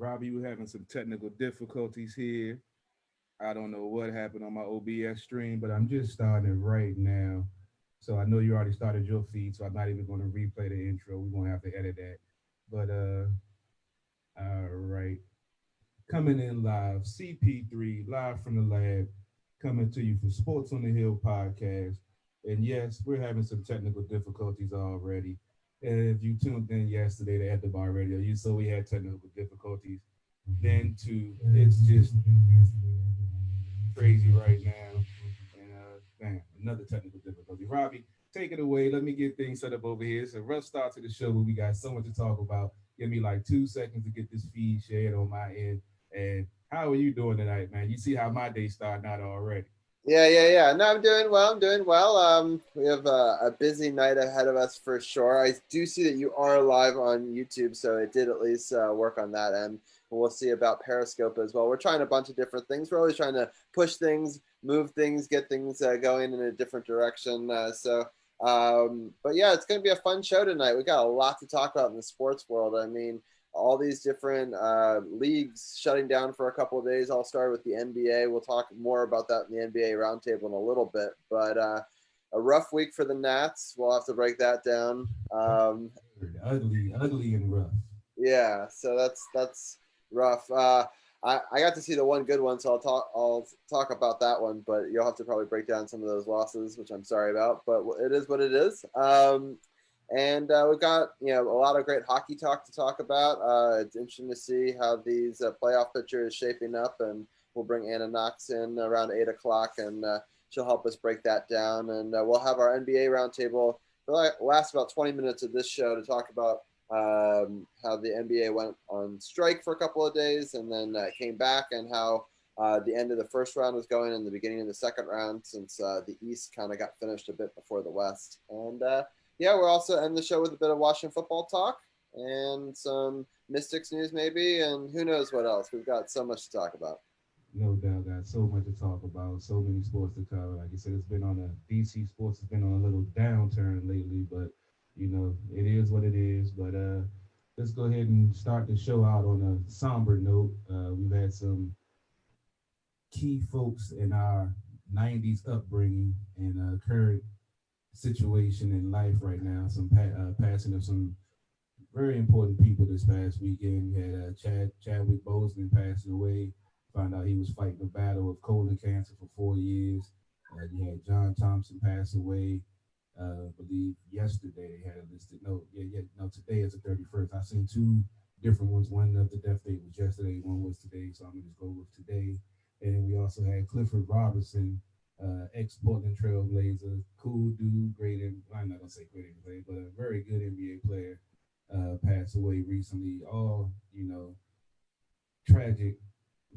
Robbie, we're having some technical difficulties here. I don't know what happened on my OBS stream, but I'm just starting it right now. So I know you already started your feed, so I'm not even going to replay the intro. We're going to have to edit that. But all right. Coming in live, CP3, live from the lab, coming to you from Sports on the Hill podcast. And yes, we're having some technical difficulties already. And if you tuned in yesterday to At the Bar Radio, you saw we had technical difficulties. Then too, it's just crazy right now. And bam, another technical difficulty. Robbie, take it away. Let me get things set up over here. It's a rough start to the show, but we got so much to talk about. Give me like 2 seconds to get this feed shared on my end. And how are you doing tonight, man? You see how my day started out already. Yeah. No, I'm doing well. We have a busy night ahead of us for sure. I do see that you are live on YouTube, so it did at least work on that end. We'll see about Periscope as well. We're trying a bunch of different things. We're always trying to push things, move things, get things going in a different direction. But yeah, it's going to be a fun show tonight. We got a lot to talk about in the sports world. I mean, all these different leagues shutting down for a couple of days. I'll start with the NBA. We'll talk more about that in the NBA roundtable in a little bit. But a rough week for the Nats. We'll have to break that down. Ugly and rough. Yeah, so that's rough. I got to see the one good one, so I'll talk about that one. But you'll have to probably break down some of those losses, which I'm sorry about. But it is what it is. And we've got a lot of great hockey talk to talk about. It's interesting to see how these playoff picture is shaping up, and we'll bring Anna Knox in around 8 o'clock, and she'll help us break that down. And we'll have our NBA roundtable for last about 20 minutes of this show to talk about how the NBA went on strike for a couple of days and then came back, and how the end of the first round was going and the beginning of the second round, since the East kind of got finished a bit before the West. And yeah, we'll also end the show with a bit of Washington football talk and some Mystics news maybe, and who knows what else. We've got so much to talk about. No doubt, got so much to talk about, so many sports to cover. Like I said, it's been on a DC sports has been on a little downturn lately, but it is what it is. But let's go ahead and start the show out on a somber note. We've had some key folks in our 90s upbringing and current situation in life right now. Some passing of some very important people this past weekend. You had Chadwick Boseman passing away. Found out he was fighting a battle of colon cancer for 4 years. You had John Thompson pass away. I believe yesterday they had it listed. No, today is the 31st. I seen two different ones. One of the death date was yesterday, one was today, so I'm gonna just go with today. And then we also had Clifford Robertson, ex-Portland Trailblazer, cool dude, I'm not gonna say great NBA player, but a very good NBA player, passed away recently. All, tragic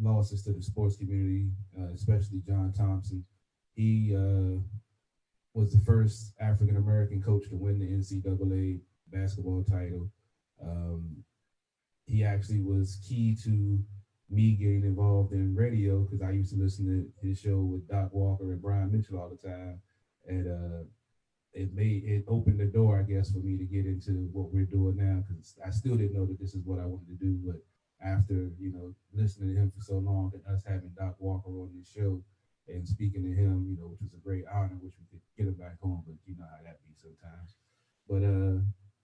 losses to the sports community, especially John Thompson. He was the first African-American coach to win the NCAA basketball title. He actually was key to me getting involved in radio, because I used to listen to his show with Doc Walker and Brian Mitchell all the time. And it opened the door, I guess, for me to get into what we're doing now, because I still didn't know that this is what I wanted to do. But after, listening to him for so long, and us having Doc Walker on this show and speaking to him, which was a great honor, which we could get him back home, but you know how that be sometimes. But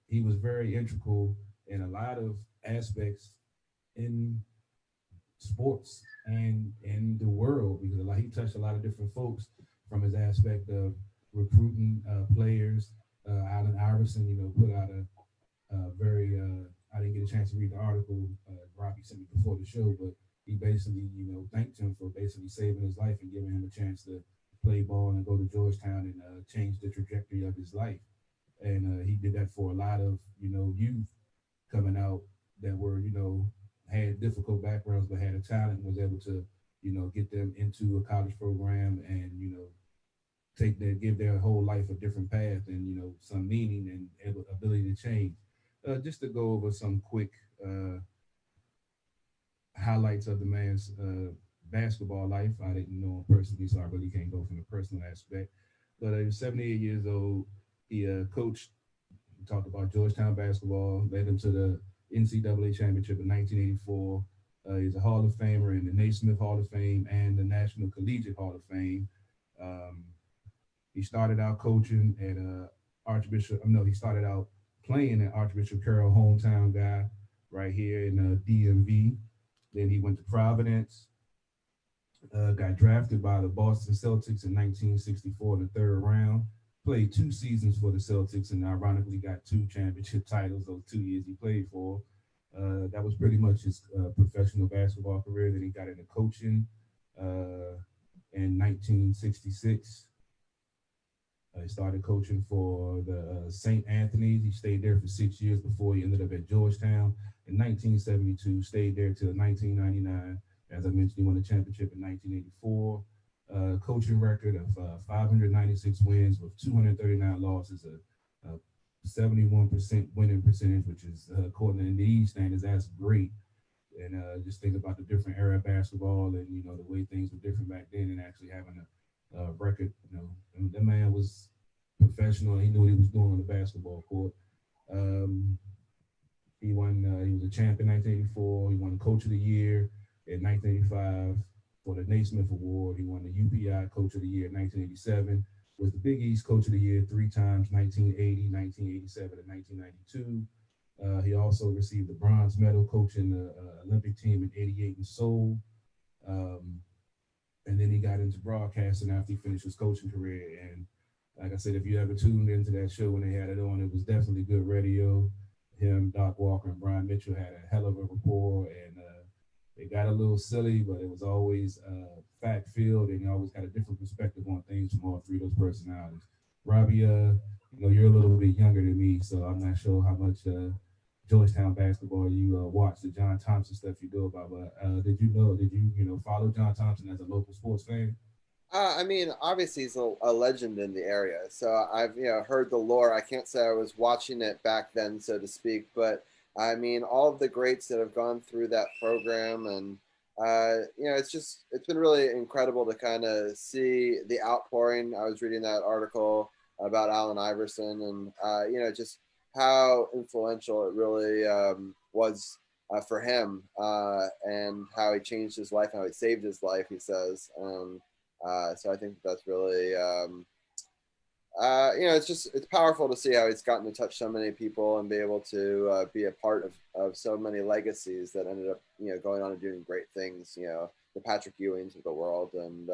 he was very integral in a lot of aspects in sports and in the world, because he touched a lot of different folks, from his aspect of recruiting players. Allen Iverson, put out a very I didn't get a chance to read the article Robbie sent me before the show, but he basically, thanked him for basically saving his life and giving him a chance to play ball and go to Georgetown and change the trajectory of his life. And he did that for a lot of, youth coming out that were, had difficult backgrounds but had a talent and was able to, get them into a college program and, give their whole life a different path and, some meaning and ability to change. Just to go over some quick highlights of the man's basketball life. I didn't know him personally, so I really can't go from the personal aspect. But he was 78 years old. He coached, talked about Georgetown basketball, led them to the NCAA championship in 1984. He's a Hall of Famer in the Naismith Hall of Fame and the National Collegiate Hall of Fame. Um, he started out coaching at Archbishop. No, he started out playing at Archbishop Carroll, hometown guy, right here in DMV. Then he went to Providence. Got drafted by the Boston Celtics in 1964 in the third round. Played 2 seasons for the Celtics and ironically got 2 championship titles those 2 years he played for. That was pretty much his professional basketball career. Then he got into coaching in 1966. He started coaching for the St. Anthony's. He stayed there for 6 years before he ended up at Georgetown in 1972. Stayed there till 1999. As I mentioned, he won the championship in 1984. Coaching record of 596 wins with 239 losses, a 71% winning percentage, which is according to these standards, that's great. And just think about the different era of basketball and the way things were different back then, and actually having a record. That man was professional. He knew what he was doing on the basketball court. Um, he won. He was a champ in 1984. He won Coach of the Year in 1985 for the Naismith Award. He won the UPI Coach of the Year in 1987. Was the Big East Coach of the Year 3 times, 1980, 1987, and 1992. He also received the bronze medal coaching the Olympic team in '88 in Seoul. Um, and then he got into broadcasting after he finished his coaching career. And like I said, if you ever tuned into that show when they had it on, it was definitely good radio. Him, Doc Walker, and Brian Mitchell had a hell of a rapport, and it got a little silly, but it was always fact filled, and you always had a different perspective on things from all three of those personalities. Robbie, you're a little bit younger than me, so I'm not sure how much Georgetown basketball you watch, the John Thompson stuff you do about. But did you follow John Thompson as a local sports fan? I mean, obviously he's a legend in the area, so I've heard the lore. I can't say I was watching it back then, so to speak, but I mean all of the greats that have gone through that program, and it's been really incredible to kind of see the outpouring. I was reading that article about Allen Iverson, and just how influential it really was for him, and how he changed his life, how he saved his life. He says. So I think that's really, it's powerful to see how he's gotten to touch so many people and be able to be a part of so many legacies that ended up, going on and doing great things, the Patrick Ewings of the world. And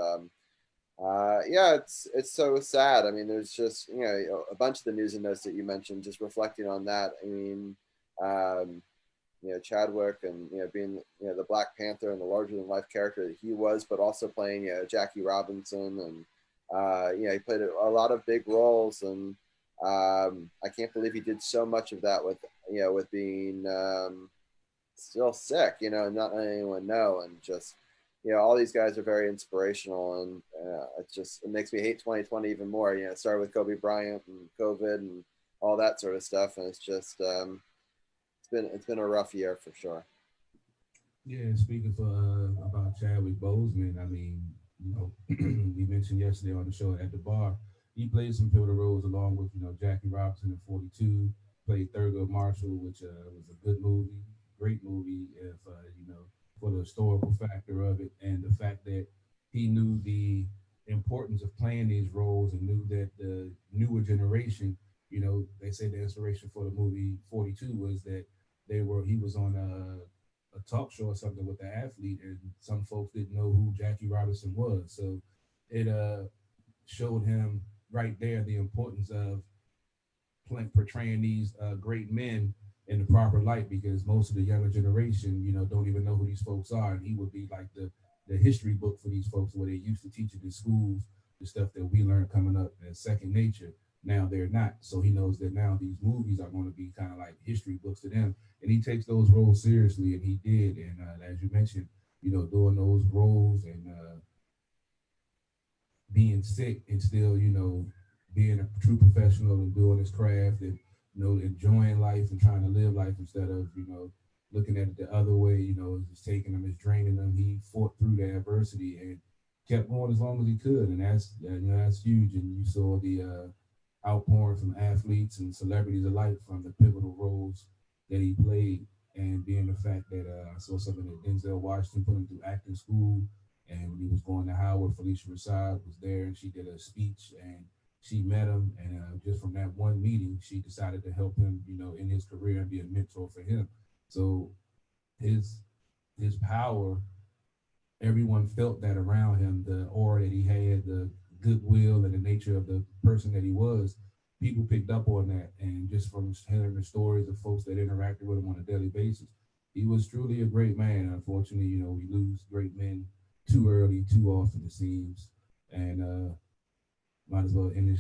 it's so sad. I mean, there's just, a bunch of the news and notes that you mentioned, just reflecting on that. I mean, Chadwick and, being, the Black Panther and the larger than life character that he was, but also playing, Jackie Robinson. And, he played a lot of big roles. And I can't believe he did so much of that with being still sick, and not letting anyone know. And just, all these guys are very inspirational. And it makes me hate 2020 even more. It started with Kobe Bryant and COVID and all that sort of stuff. And it's just, it's been a rough year for sure. Yeah, speaking for about Chadwick Boseman, I mean, we mentioned yesterday on the show at the bar, he played some pivotal roles along with Jackie Robinson in 42. Played Thurgood Marshall, which was a good movie, great movie. If for the historical factor of it and the fact that he knew the importance of playing these roles and knew that the newer generation, they say the inspiration for the movie 42 was that he was on a talk show or something with the athlete, and some folks didn't know who Jackie Robinson was. So it showed him right there the importance of portraying these great men in the proper light, because most of the younger generation, don't even know who these folks are. And he would be like the history book for these folks, where they used to teach it in schools, the stuff that we learned coming up as second nature. Now they're not. So he knows that now these movies are going to be kind of like history books to them. And he takes those roles seriously, and he did. And as you mentioned, doing those roles and being sick and still, being a true professional and doing his craft and, enjoying life and trying to live life instead of, looking at it the other way, it's taking him, it's draining him. He fought through the adversity and kept going as long as he could. And that's huge. And you saw the outpouring from athletes and celebrities alike from the pivotal roles that he played. and being the fact that I saw something that Denzel Washington put him through acting school, and when he was going to Howard, Felicia Rashad was there, and she did a speech, and she met him, and just from that one meeting, she decided to help him, in his career and be a mentor for him. So his his power, everyone felt that around him, the aura that he had, the goodwill and the nature of the person that he was. People picked up on that, and just from hearing the stories of folks that interacted with him on a daily basis, he was truly a great man. Unfortunately, we lose great men too early, too often it seems, and might as well end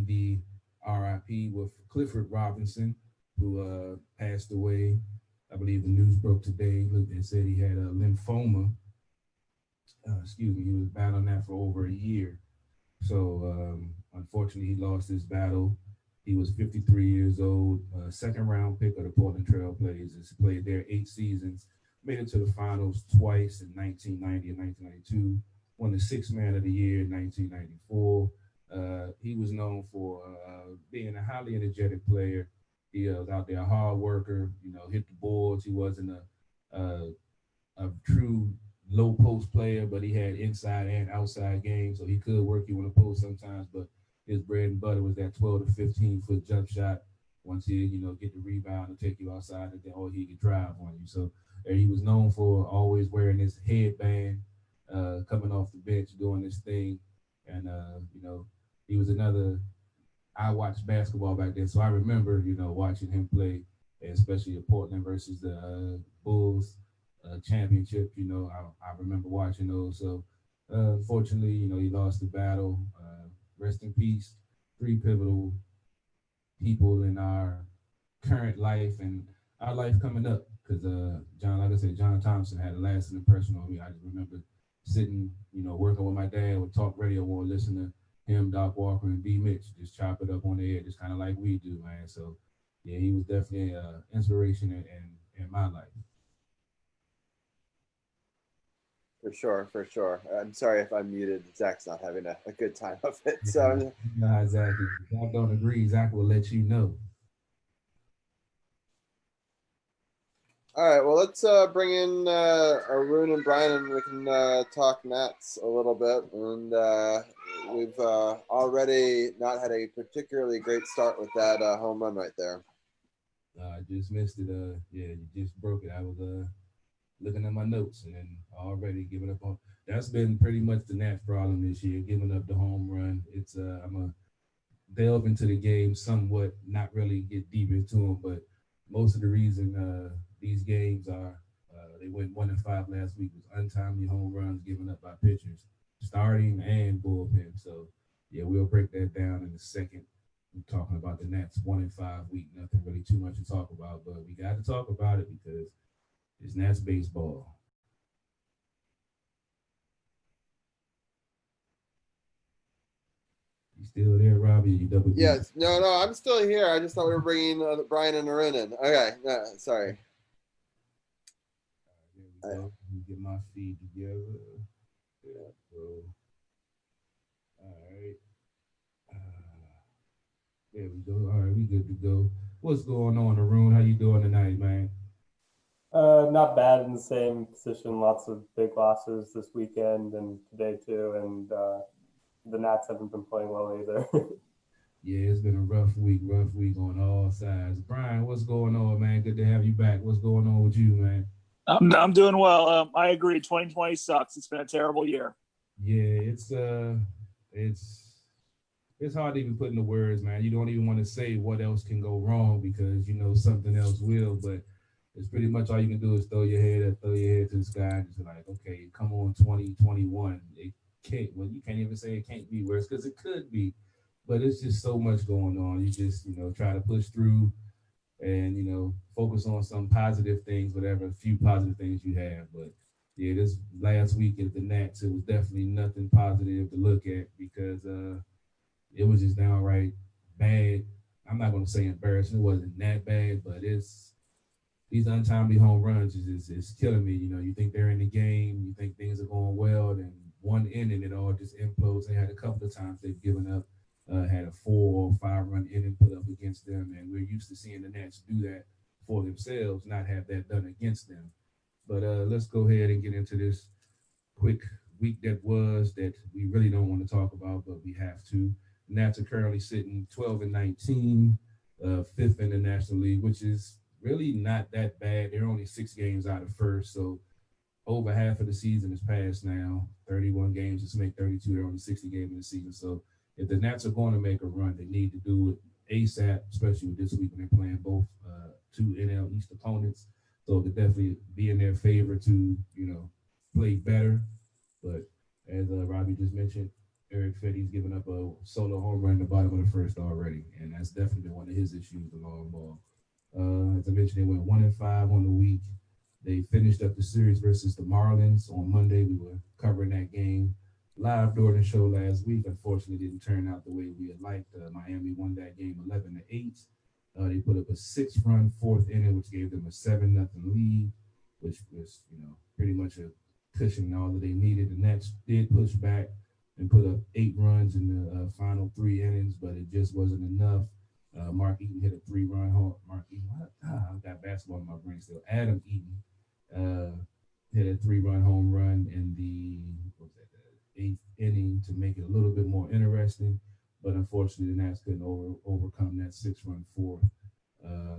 the RIP with Clifford Robinson, who passed away. I believe the news broke today. It said he had a lymphoma. Excuse me, he was battling that for over a year. So unfortunately, he lost this battle. He was 53 years old, second round pick of the Portland Trail Blazers. Played there 8 seasons, made it to the finals twice in 1990 and 1992. Won the Sixth Man of the Year in 1994. He was known for being a highly energetic player. He was out there, a hard worker. Hit the boards. He wasn't a true low post player, but he had inside and outside games, so he could work you on the post sometimes. But his bread and butter was that 12 to 15-foot jump shot. Once he, get the rebound and take you outside, and then he could drive on you. So he was known for always wearing his headband, coming off the bench, doing this thing, and he was another. I watched basketball back then, so I remember, watching him play, especially at Portland versus the Bulls championship. I remember watching those. So unfortunately, he lost the battle. Rest in peace. Three pivotal people in our current life and our life coming up. Because John, like I said, John Thompson had a lasting impression on me. I just remember sitting, working with my dad with talk radio or listen to him, Doc Walker, and B. Mitch just chop it up on the air, just kind of like we do, man. So yeah, he was definitely an inspiration in my life. For sure, for sure. I'm sorry if I'm muted. Zach's not having a good time of it. So no, exactly. If Zach don't agree, Zach will let you know. All right, well, let's bring in Arun and Brian, and we can talk Nats a little bit. And we've already not had a particularly great start with that home run right there. I just missed it. Yeah, you just broke it. I was looking at my notes and then already giving up on. That's been pretty much the Nats' problem this year, giving up the home run. It's I'm a delve into the game somewhat, not really get deep into them, but most of the reason these games are they went 1-5 last week was untimely home runs given up by pitchers, starting and bullpen. So yeah, we'll break that down in a second. We're talking about the Nats 1-5 week, nothing really too much to talk about, but we got to talk about it because it's Nats baseball. You still there, Robbie? You double? Yes. No, I'm still here. I just thought we were bringing Brian and Arun in. Okay. No, sorry. There we go. Let me get my feed together. There we go. All right. There we go. All right, we good to go. What's going on, Arun? How you doing tonight, man? Not bad, in the same position. Lots of big losses this weekend and today too, and the Nats haven't been playing well either. Yeah, it's been a rough week on all sides. Brian, what's going on, man? Good to have you back. What's going on with you, man? I'm doing well. I agree. 2020 sucks. It's been a terrible year. Yeah, it's hard to even put into words, man. You don't even want to say what else can go wrong because something else will, but it's pretty much all you can do is throw your head to the sky and just be like, okay, come on, 2021. It can't. Well, you can't even say it can't be worse because it could be, but it's just so much going on. You just try to push through and focus on some positive things, whatever few positive things you have. But yeah, this last week at the Nats, it was definitely nothing positive to look at because it was just downright bad. I'm not going to say embarrassing. It wasn't that bad, but it's these untimely home runs is killing me. You think they're in the game, you think things are going well, then one inning it all just implodes. They had a couple of times they've given up, had a 4 or 5 run inning put up against them, and we're used to seeing the Nats do that for themselves, not have that done against them. But let's go ahead and get into this quick week that was that we really don't want to talk about, but we have to. The Nats are currently sitting 12-19, fifth in the National League, which is really not that bad. They're only 6 games out of first, so over half of the season is passed now. 31 games, just make 32. They're only 60 games in the season. So if the Nats are going to make a run, they need to do it ASAP, especially with this week when they're playing both 2 NL East opponents. So it could definitely be in their favor to, play better. But as Robbie just mentioned, Eric Fetty's given up a solo home run in the bottom of the first already, and that's definitely been one of his issues, the long ball. As I mentioned, they went 1-5 on the week. They finished up the series versus the Marlins on Monday. We were covering that game live during the show last week. Unfortunately, it didn't turn out the way we had liked. Miami won that game 11-8. They put up a 6-run fourth inning, which gave them a 7-0 lead, which was, pretty much a cushion all that they needed. The Nats did push back and put up 8 runs in the final 3 innings, but it just wasn't enough. Mark Eaton hit a 3-run home. Mark Eaton, I've got basketball in my brain still. Adam Eaton hit a 3-run home run in the 8th inning to make it a little bit more interesting. But unfortunately, the Nats couldn't overcome that 6-run fourth.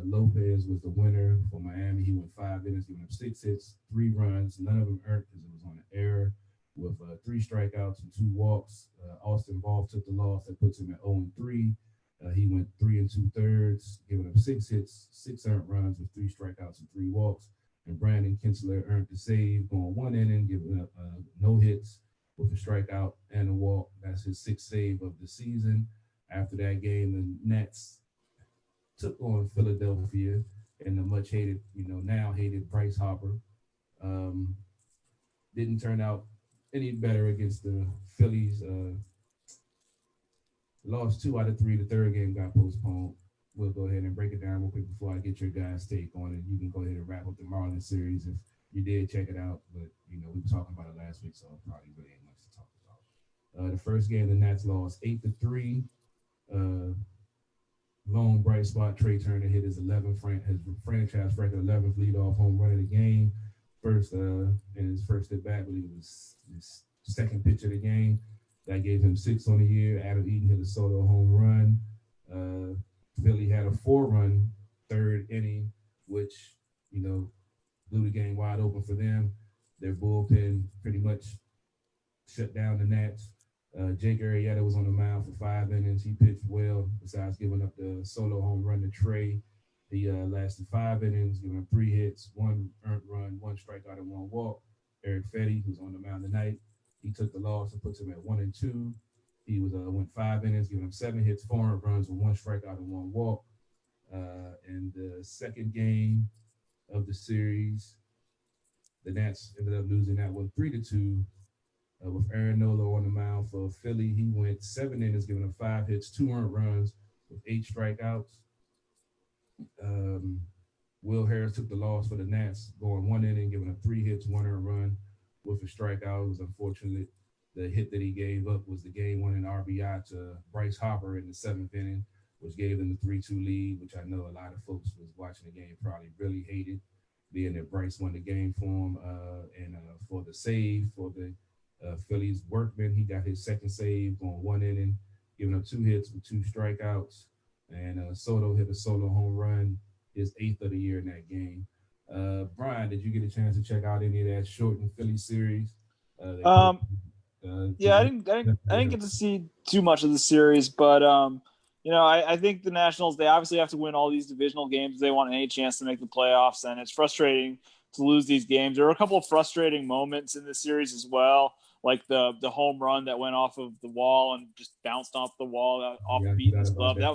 Lopez was the winner for Miami. He went 5 innings, giving up 6 hits, 3 runs. None of them earned because it was on an error with 3 strikeouts and 2 walks. Austin Ball took the loss. That puts him at 0-3. He went 3 2/3, giving up 6 hits, 6 earned runs with 3 strikeouts and 3 walks. And Brandon Kinsler earned the save, going 1 inning, giving up no hits with a strikeout and a walk. That's his 6th save of the season. After that game, the Nats took on Philadelphia and the much hated, now hated Bryce Harper. Didn't turn out any better against the Phillies. Lost 2 out of 3. The third game got postponed. We'll go ahead and break it down real quick before I get your guys' take on it. You can go ahead and wrap up the Marlins series if you did check it out. But, we were talking about it last week, so probably really ain't much to talk about. The first game, the Nats lost 8-3. Lone bright spot, Trey Turner hit his 11th his franchise record 11th leadoff home run of the game. First in his first at bat, I believe it was his second pitch of the game. That gave him 6 on the year. Adam Eaton hit a solo home run. Philly had a 4-run third inning, which blew the game wide open for them. Their bullpen pretty much shut down the Nats. Jake Arrieta was on the mound for 5 innings. He pitched well, besides giving up the solo home run to Trey. He lasted 5 innings, giving up 3 hits, 1 earned run, 1 strikeout, and 1 walk. Eric Fetty, who's on the mound tonight, he took the loss and puts him at 1-2. He went 5 innings, giving up 7 hits, 4 earned runs, with 1 strikeout and 1 walk. And the second game of the series, the Nats ended up losing that one 3-2. With Aaron Nola on the mound for Philly, he went 7 innings, giving up 5 hits, 2 earned runs, with 8 strikeouts. Will Harris took the loss for the Nats, going 1 inning, giving up 3 hits, 1 earned run, with a strikeout. It was unfortunate. The hit that he gave up was the game-winning RBI to Bryce Harper in the 7th inning, which gave them the 3-2 lead, which I know a lot of folks was watching the game probably really hated, being that Bryce won the game for him. And for the save for the Phillies Workman, he got his 2nd save, going 1 inning, giving up 2 hits with 2 strikeouts. And Soto hit a solo home run, his 8th of the year in that game. Brian, did you get a chance to check out any of that shortened Philly series? Yeah, I didn't get to see too much of the series, but I think the Nationals, they obviously have to win all these divisional games if they want any chance to make the playoffs, and it's frustrating to lose these games. There were a couple of frustrating moments in this series as well, like the home run that went off of the wall and just bounced off the wall off of Eaton's glove. That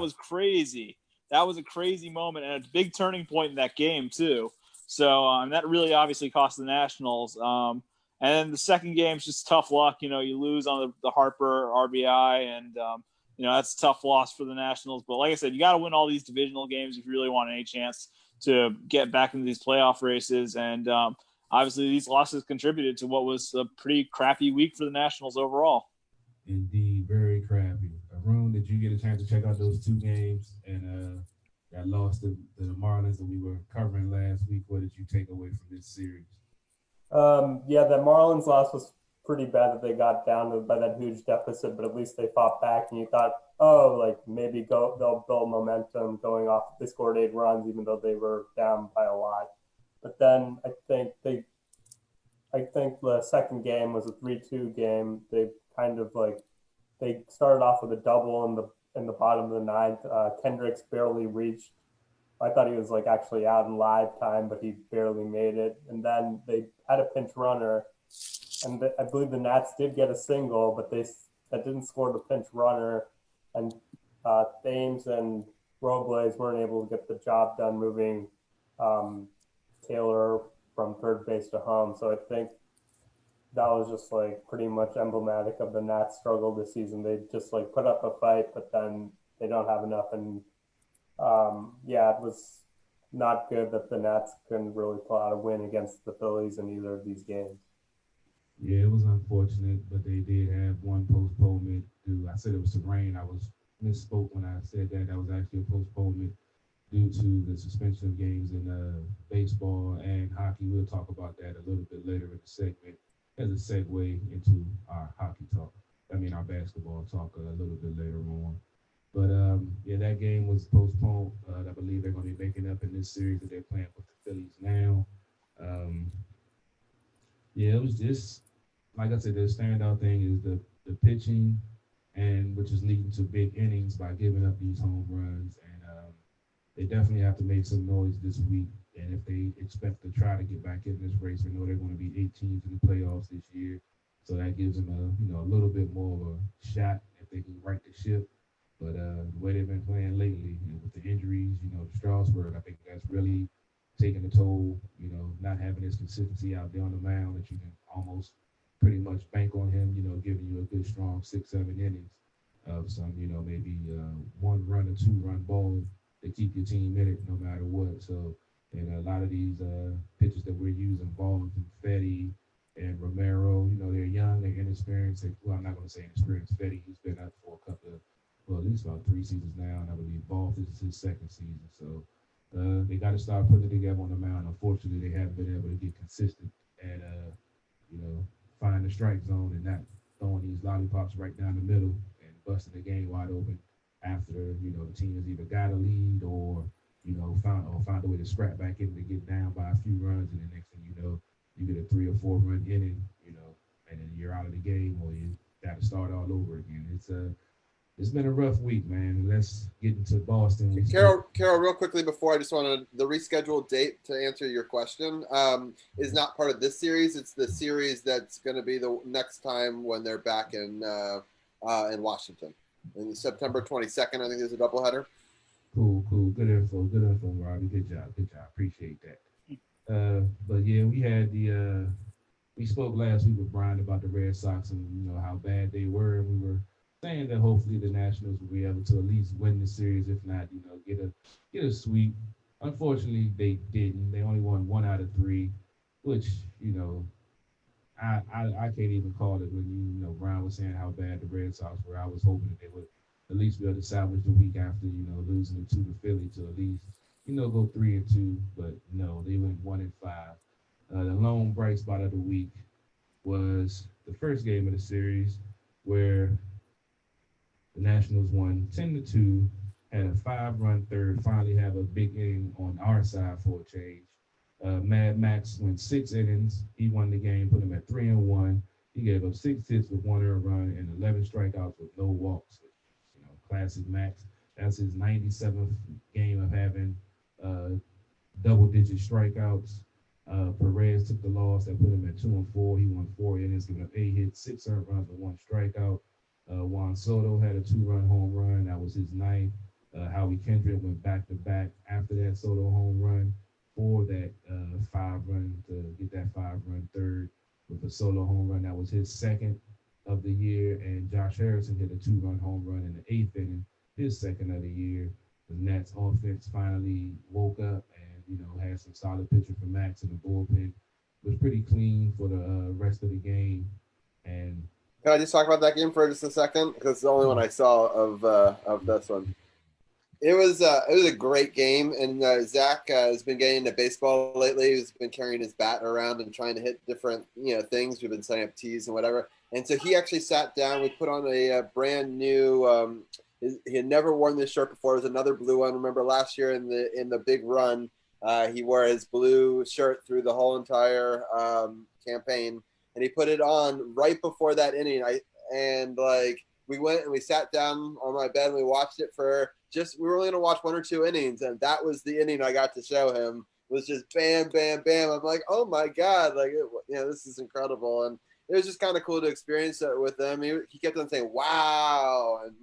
was crazy. That was a crazy moment and a big turning point in that game too. So that really obviously cost the Nationals. And then the second game is just tough luck. You lose on the Harper RBI, and that's a tough loss for the Nationals. But like I said, you got to win all these divisional games if you really want any chance to get back into these playoff races. And obviously, these losses contributed to what was a pretty crappy week for the Nationals overall. Indeed, very crappy. Arun, did you get a chance to check out those 2 games? And that lost to the Marlins that we were covering last week. What did you take away from this series? Yeah, the Marlins loss was pretty bad that they got down by that huge deficit, but at least they fought back. And you thought, oh, like maybe they'll build momentum going off. They scored 8 runs, even though they were down by a lot. But then I think the second game was a 3-2 game. They kind of like they started off with a double in the bottom of the ninth. Kendricks barely reached. I thought he was like actually out in live time, but he barely made it. And then they had a pinch runner, and I believe the Nats did get a single, but that didn't score the pinch runner, and Thames and Robles weren't able to get the job done moving Taylor from third base to home. So I think that was just like pretty much emblematic of the Nats' struggle this season. They just like put up a fight, but then they don't have enough. And yeah, it was not good that the Nats couldn't really pull out a win against the Phillies in either of these games. Yeah, it was unfortunate, but they did have one postponement due. I said it was some rain. I was misspoke when I said that. That was actually a postponement due to the suspension of games in baseball and hockey. We'll talk about that a little bit later in the segment as a segue into our hockey talk. I mean, our basketball talk a little bit later on. But yeah, that game was postponed. I believe they're going to be making up in this series that they're playing with the Phillies now. Um, yeah, it was just like I said. The standout thing is the pitching, and which is leading to big innings by giving up these home runs. And they definitely have to make some noise this week. And if they expect to try to get back in this race, we know they're going to be 8 teams in the playoffs this year. So that gives them a little bit more of a shot if they can right the ship. But the way they've been playing lately, with the injuries, Strasburg, I think that's really taking a toll. Not having his consistency out there on the mound that you can almost pretty much bank on him. Giving you a good strong 6-7 innings of some, maybe 1 run or 2 run ball to keep your team in it no matter what. So, and a lot of these pitchers that we're using, Ball and Fetty and Romero, they're young, they're inexperienced. Well, I'm not going to say inexperienced. Fetty, he's been up for a couple of, well, at least about 3 seasons now, and I believe Ball, this is his second season. So they got to start putting it together on the mound. Unfortunately, they haven't been able to get consistent and, find the strike zone and not throwing these lollipops right down the middle and busting the game wide open after, the team has either got a lead or, found a way to scrap back in to get down by a few runs. And the next thing you know, you get a 3 or 4 run inning, and then you're out of the game or you got to start all over again. It's been a rough week, man. Let's get into Boston. Carol, real quickly before I just wanted the rescheduled date to answer your question is not part of this series. It's the series that's going to be the next time when they're back in Washington. In September 22nd, I think there's a doubleheader. Cool. Good info, Robbie. Good job. Appreciate that. But yeah, we spoke last week with Brian about the Red Sox and how bad they were, and we were saying that hopefully the Nationals will be able to at least win the series, if not, get a sweep. Unfortunately, they didn't. They only won 1 out of 3, which I can't even call it when Brian was saying how bad the Red Sox were. I was hoping that they would at least be able to salvage the week after losing it to the Philly to at least go 3-2. But no, they went 1-5. The lone bright spot of the week was the first game of the series where the Nationals won 10-2, had a 5-run third, finally have a big inning on our side for a change. Mad Max went 6 innings. He won the game, put him at 3-1. He gave up 6 hits with 1 earned run and 11 strikeouts with no walks. Classic Max. That's his 97th game of having double-digit strikeouts. Perez took the loss. That put him at 2-4. He won 4 innings, giving up 8 hits, 6 earned runs, and 1 strikeout. Juan Soto had a 2-run home run. That was his 9th. Howie Kendrick went back-to-back after that Soto home run for that 5-run to get that 5-run third with a solo home run. That was his 2nd of the year. And Josh Harrison hit a 2-run home run in the 8th inning, his 2nd of the year. The Nats offense finally woke up and, had some solid pitching from Max in the bullpen. It was pretty clean for the rest of the game. And can I just talk about that game for just a second? Because it's the only one I saw of this one. It was a great game, and Zach has been getting into baseball lately. He's been carrying his bat around and trying to hit different things. We've been setting up tees and whatever, and so he actually sat down. We put on a brand new. He had never worn this shirt before. It was another blue one. Remember last year in the big run, he wore his blue shirt through the whole entire campaign, and he put it on right before that inning. We went and we sat down on my bed and we watched it for we were only going to watch 1 or 2 innings. And that was the inning I got to show him. It was just bam, bam, bam. I'm like, oh my God, this is incredible. And it was just kind of cool to experience it with him. He kept on saying, wow. And,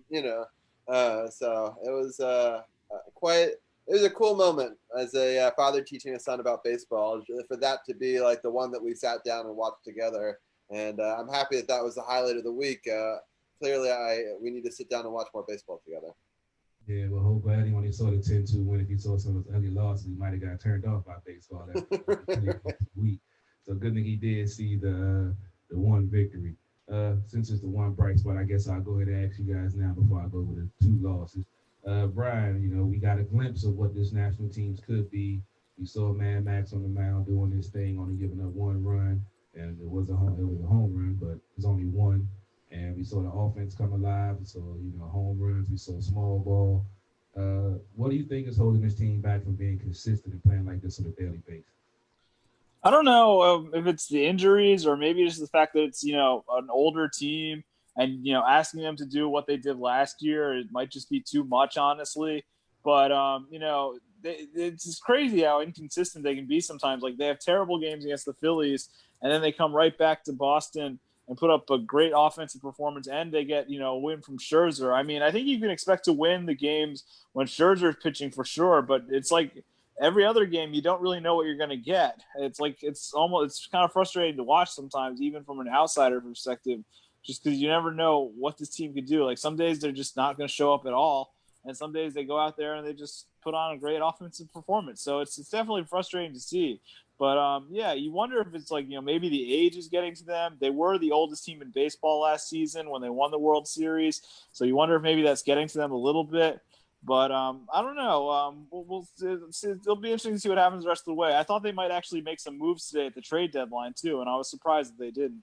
so it was it was a cool moment as a father teaching a son about baseball, for that to be like the one that we sat down and watched together. And I'm happy that was the highlight of the week. Clearly, we need to sit down and watch more baseball together. Yeah, well, hope glad when he saw the 10-2 win, if he saw some of those ugly losses, he might have got turned off by baseball that week. So good thing he did see the one victory. Since it's the one bright spot, I guess I'll go ahead and ask you guys now before I go over the 2 losses. Brian, we got a glimpse of what this national teams could be. We saw Mad Max on the mound doing his thing, only giving up 1 run, and it was a home run, but it was only 1. And we saw the offense come alive. We saw, home runs. We saw small ball. What do you think is holding this team back from being consistent and playing like this on a daily basis? I don't know if it's the injuries or maybe just the fact that it's, an older team and, asking them to do what they did last year. It might just be too much, honestly. But, it's just crazy how inconsistent they can be sometimes. Like, they have terrible games against the Phillies, and then they come right back to Boston and put up a great offensive performance, and they get, a win from Scherzer. I mean, I think you can expect to win the games when Scherzer is pitching for sure, but it's like every other game, you don't really know what you're going to get. It's kind of frustrating to watch sometimes, even from an outsider perspective, just because you never know what this team could do. Like, some days they're just not going to show up at all, and some days they go out there and they just put on a great offensive performance. So it's definitely frustrating to see. But, you wonder if it's like, maybe the age is getting to them. They were the oldest team in baseball last season when they won the World Series. So you wonder if maybe that's getting to them a little bit. But I don't know. It'll be interesting to see what happens the rest of the way. I thought they might actually make some moves today at the trade deadline, too, and I was surprised that they didn't.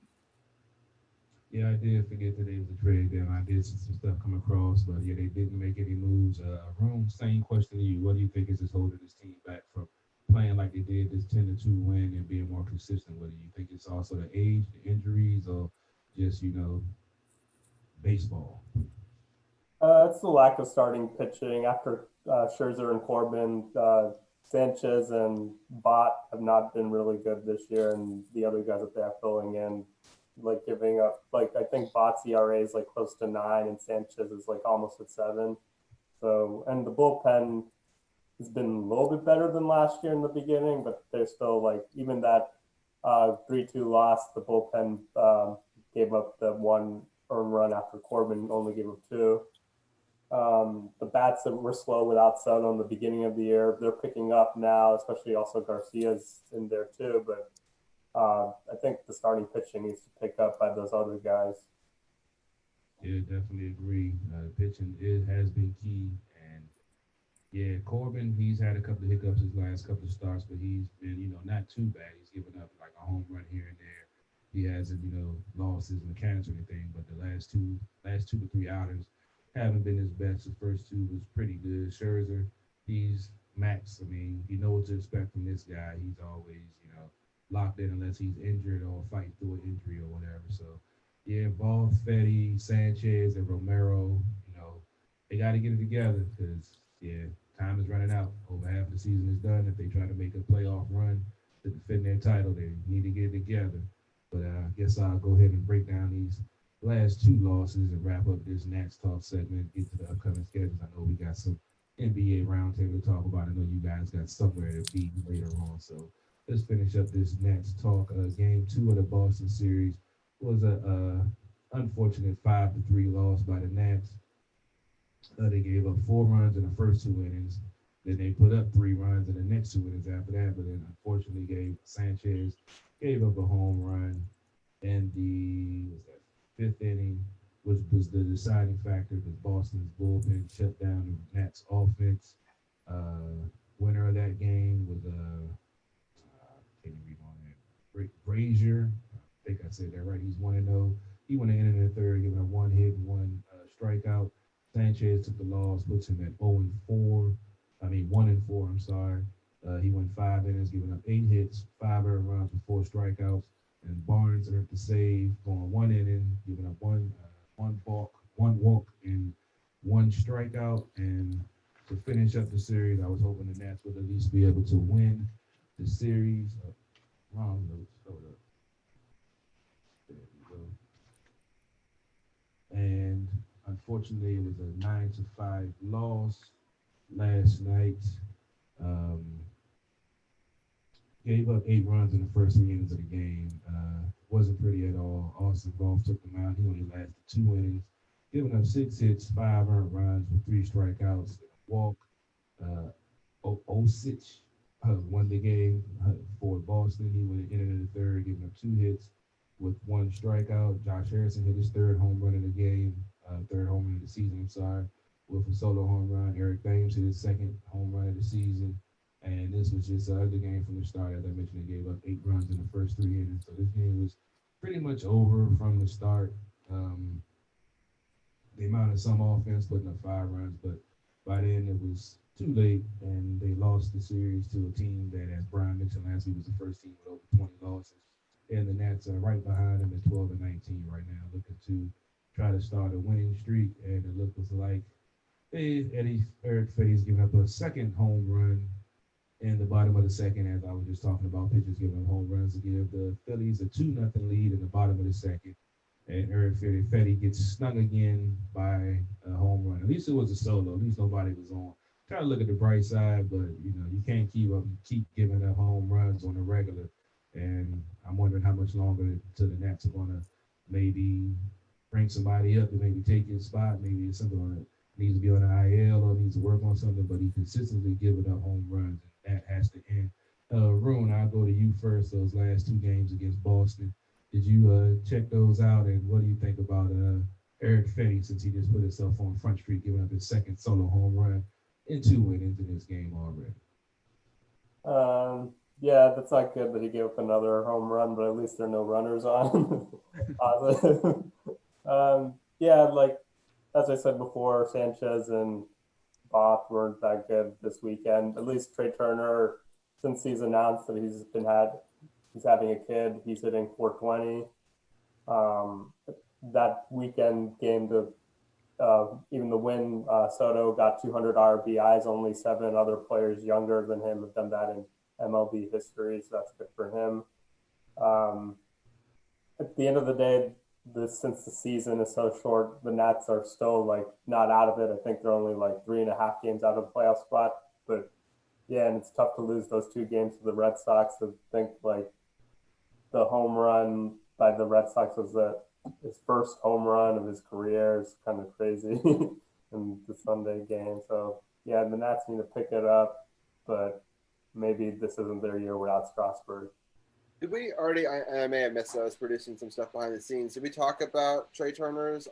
Yeah, I did forget today was a trade deadline. I did see some stuff come across, but yeah, they didn't make any moves. Rome, same question to you. What do you think is just holding this team back from playing like they did this 10-2 win and being more consistent with it? You think it's also the age, the injuries, or just, baseball? It's the lack of starting pitching. After Scherzer and Corbin, Sanchez and Bott have not been really good this year, and the other guys that they have filling in, giving up, I think Bott's ERA is close to 9, and Sanchez is almost at 7. So, and the bullpen has been a little bit better than last year in the beginning, but they're still even that 3-2 loss, the bullpen gave up the 1 earned run after Corbin only gave up 2. The bats that were slow without Soto in the beginning of the year, they're picking up now, especially also Garcia's in there too. But I think the starting pitching needs to pick up by those other guys. Yeah, definitely agree. Pitching has been key. And yeah, Corbin, he's had a couple of hiccups his last couple of starts, but he's been, not too bad. He's given up a home run here and there. He hasn't, lost his mechanics or anything, but the last two to 3 outings haven't been his best. The first 2 was pretty good. Scherzer, he's max. I mean, you know what to expect from this guy. He's always, locked in unless he's injured or fighting through an injury or whatever. So, yeah, Ball, Fetty, Sanchez, and Romero, they got to get it together because, yeah, time is running out. Over half the season is done. If they try to make a playoff run to defend their title, they need to get it together. But I guess I'll go ahead and break down these last 2 losses and wrap up this Nats Talk segment, get to the upcoming schedules. I know we got some NBA roundtable to talk about. I know you guys got somewhere to be later on. So let's finish up this Nats Talk. Game 2 of the Boston series was a unfortunate 5-3 loss by the Nats. They gave up 4 runs in the first 2 innings. Then they put up 3 runs in the next 2 innings after that. But then unfortunately Sanchez gave up a home run in the 5th inning. was the deciding factor because Boston's bullpen shut down the Nats offense. Winner of that game was can't even read on that. Brazier, I think I said that right. He's 1-0. He went in the third, giving up one hit and one strikeout. Sanchez took the loss, puts him at 0-4. I mean 1-4. I'm sorry. He went 5 innings, giving up 8 hits, 5 earned runs with 4 strikeouts. And Barnes earned the save, going 1 inning, giving up one walk, and 1 strikeout. And to finish up the series, I was hoping the Nats would at least be able to win the series. Wrong notes. Hold up. There we go. And unfortunately, it was a 9-5 loss last night. Um, Gave up 8 runs in the first 3 innings of the game. Wasn't pretty at all. Austin Golf took them out. He only lasted 2 innings, giving up 6 hits, 5 earned runs with 3 strikeouts, and a walk. Osich won the game for Boston. He went in the third, giving up 2 hits with 1 strikeout. Josh Harrison hit his third home run of the game, third home run of the season, I'm sorry, with a solo home run. Eric Thames hit his second home run of the season. And this was just another game from the start. As I mentioned, they gave up 8 runs in the first 3 innings. So this game was pretty much over from the start. They mounted some offense, putting up 5 runs, but by then it was too late, and they lost the series to a team that, as Brian mentioned last week, was the first team with over 20 losses. And the Nats are right behind them at 12-19 right now, looking to try to start a winning streak. And it looks like Eric Fetty's giving up a second home run in the bottom of the second, as I was just talking about, pitchers giving home runs to give the Phillies a 2-0 lead in the bottom of the second. And Eric Fetty gets stung again by a home run. At least it was a solo. At least nobody was on. Try to look at the bright side, but you can't keep giving up home runs on a regular. And I'm wondering how much longer till the Nats are gonna maybe bring somebody up to maybe take his spot. Maybe it's something that needs to be on the IL or needs to work on something, but he consistently giving up home runs. That has to end. Rune, I'll go to you first. Those last 2 games against Boston, did you check those out? And what do you think about Eric Fetty, since he just put himself on Front Street, giving up his second solo home run in 2 innings in this game already? Yeah, that's not good that he gave up another home run, but at least there are no runners on. Yeah, like as I said before, Sanchez and Both weren't that good this weekend. At least Trey Turner, since he's announced that he's having a kid, he's hitting 420. That weekend game, even the win, Soto got 200 RBIs. Only 7 other players younger than him have done that in MLB history, so that's good for him. At the end of the day, since the season is so short, the Nats are still not out of it. I think they're only 3.5 games out of the playoff spot. But yeah, and it's tough to lose those 2 games to the Red Sox. I think the home run by the Red Sox was his first home run of his career. Is kind of crazy in the Sunday game. So yeah, the Nats need to pick it up, but maybe this isn't their year without Strasburg. Did we already? I may have missed. I was producing some stuff behind the scenes. Did we talk about Trey Turner's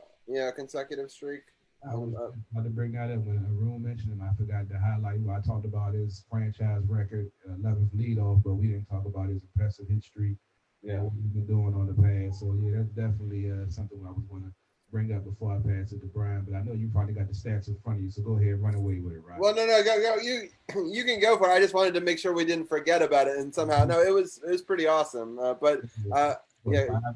consecutive streak? I was about to bring that up when Arun mentioned him. I forgot to highlight. I talked about his franchise record, 11th leadoff, but we didn't talk about his impressive hit streak. Yeah, what he's been doing on the past. So yeah, that's definitely something I was going to bring up before I pass it to Brian. But I know you probably got the stats in front of you, so go ahead, run away with it, right? Well, no, go. You can go for it. I just wanted to make sure we didn't forget about it, and somehow, no, it was pretty awesome. But 5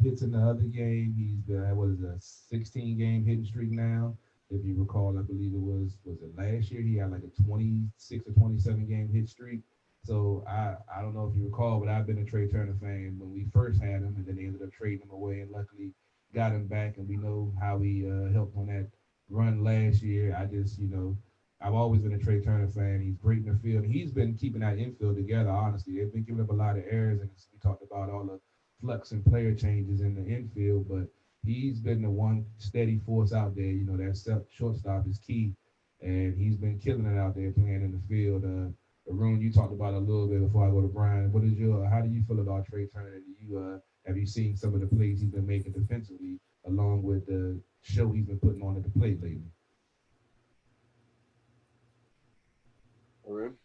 hits in the other game. He's got a 16-game hitting streak now. If you recall, I believe it was it last year? He had like a 26 or 27-game hit streak. So I don't know if you recall, but I've been a Trey Turner fan when we first had him, and then they ended up trading him away, and luckily got him back, and we know how he helped on that run last year. I've always been a Trey Turner fan. He's great in the field. He's been keeping that infield together, honestly. They've been giving up a lot of errors, and we talked about all the flux and player changes in the infield, but he's been the one steady force out there. That shortstop is key, and he's been killing it out there playing in the field. Arun, you talked about it a little bit before I go to Brian. How do you feel about Trey Turner? Have you seen some of the plays he's been making defensively, along with the show he's been putting on at the plate lately. Arun?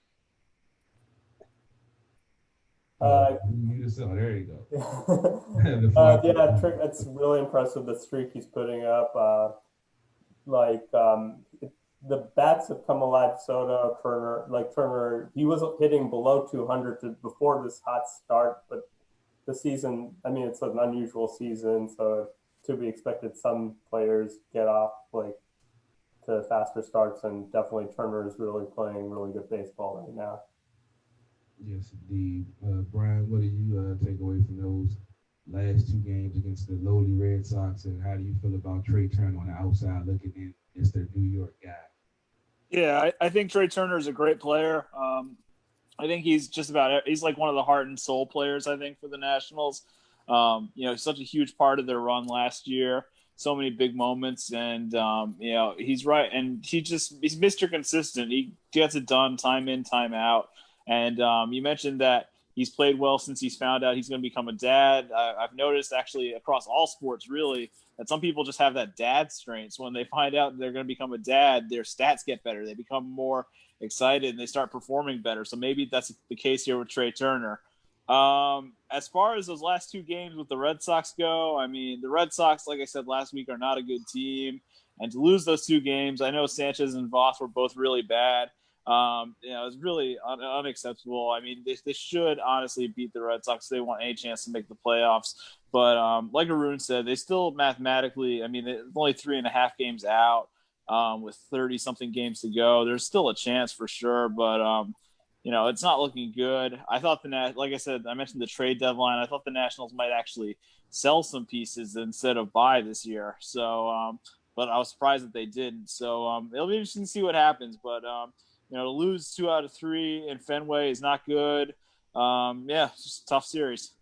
There you go. It's really impressive the streak he's putting up. The bats have come alive. Soto, Turner, he was hitting below 200 before this hot start, but the season, I mean, it's an unusual season, so to be expected some players get off to faster starts, and definitely Turner is really playing really good baseball right now. Yes, indeed. Brian, what do you take away from those last two games against the lowly Red Sox, and how do you feel about Trey Turner on the outside looking in as their New York guy? Yeah, I think Trey Turner is a great player. I think he's like one of the heart and soul players, I think, for the Nationals. He's such a huge part of their run last year. So many big moments, and he's right, and he's Mr. Consistent. He gets it done time in, time out. And you mentioned that he's played well since he's found out he's going to become a dad. I've noticed actually across all sports, really, that some people just have that dad strength. So when they find out they're going to become a dad, their stats get better. They become more excited and they start performing better. So maybe that's the case here with Trey Turner. As far as those last two games with the Red Sox go, I mean, the Red Sox, like I said last week, are not a good team. And to lose those two games, I know Sanchez and Voss were both really bad. It's really unacceptable. I mean, they should honestly beat the Red Sox if they want any chance to make the playoffs. But like Arun said, they still mathematically, I mean, they're only 3.5 games out with 30-something games to go. There's still a chance for sure, but it's not looking good. I thought like I said, I mentioned the trade deadline. I thought the Nationals might actually sell some pieces instead of buy this year. So, but I was surprised that they didn't. So it'll be interesting to see what happens. But to lose 2 out of 3 in Fenway is not good. It's just a tough series.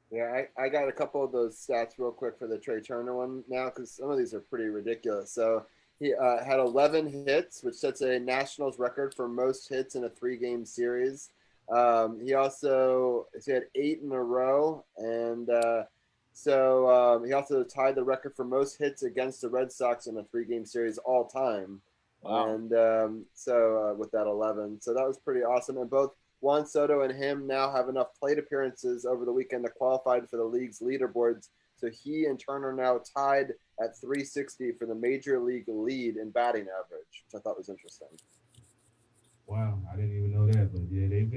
Yeah, I got a couple of those stats real quick for the Trey Turner one now, because some of these are pretty ridiculous. So he had 11 hits, which sets a Nationals record for most hits in a 3-game series. He had 8 in a row, and he also tied the record for most hits against the Red Sox in a 3-game series all time. Wow. And with that 11, so that was pretty awesome. And both Juan Soto and him now have enough plate appearances over the weekend to qualify for the league's leaderboards. So he and Turner now tied at 360 for the major league lead in batting average, which I thought was interesting. Wow, I didn't even know that, but yeah, they've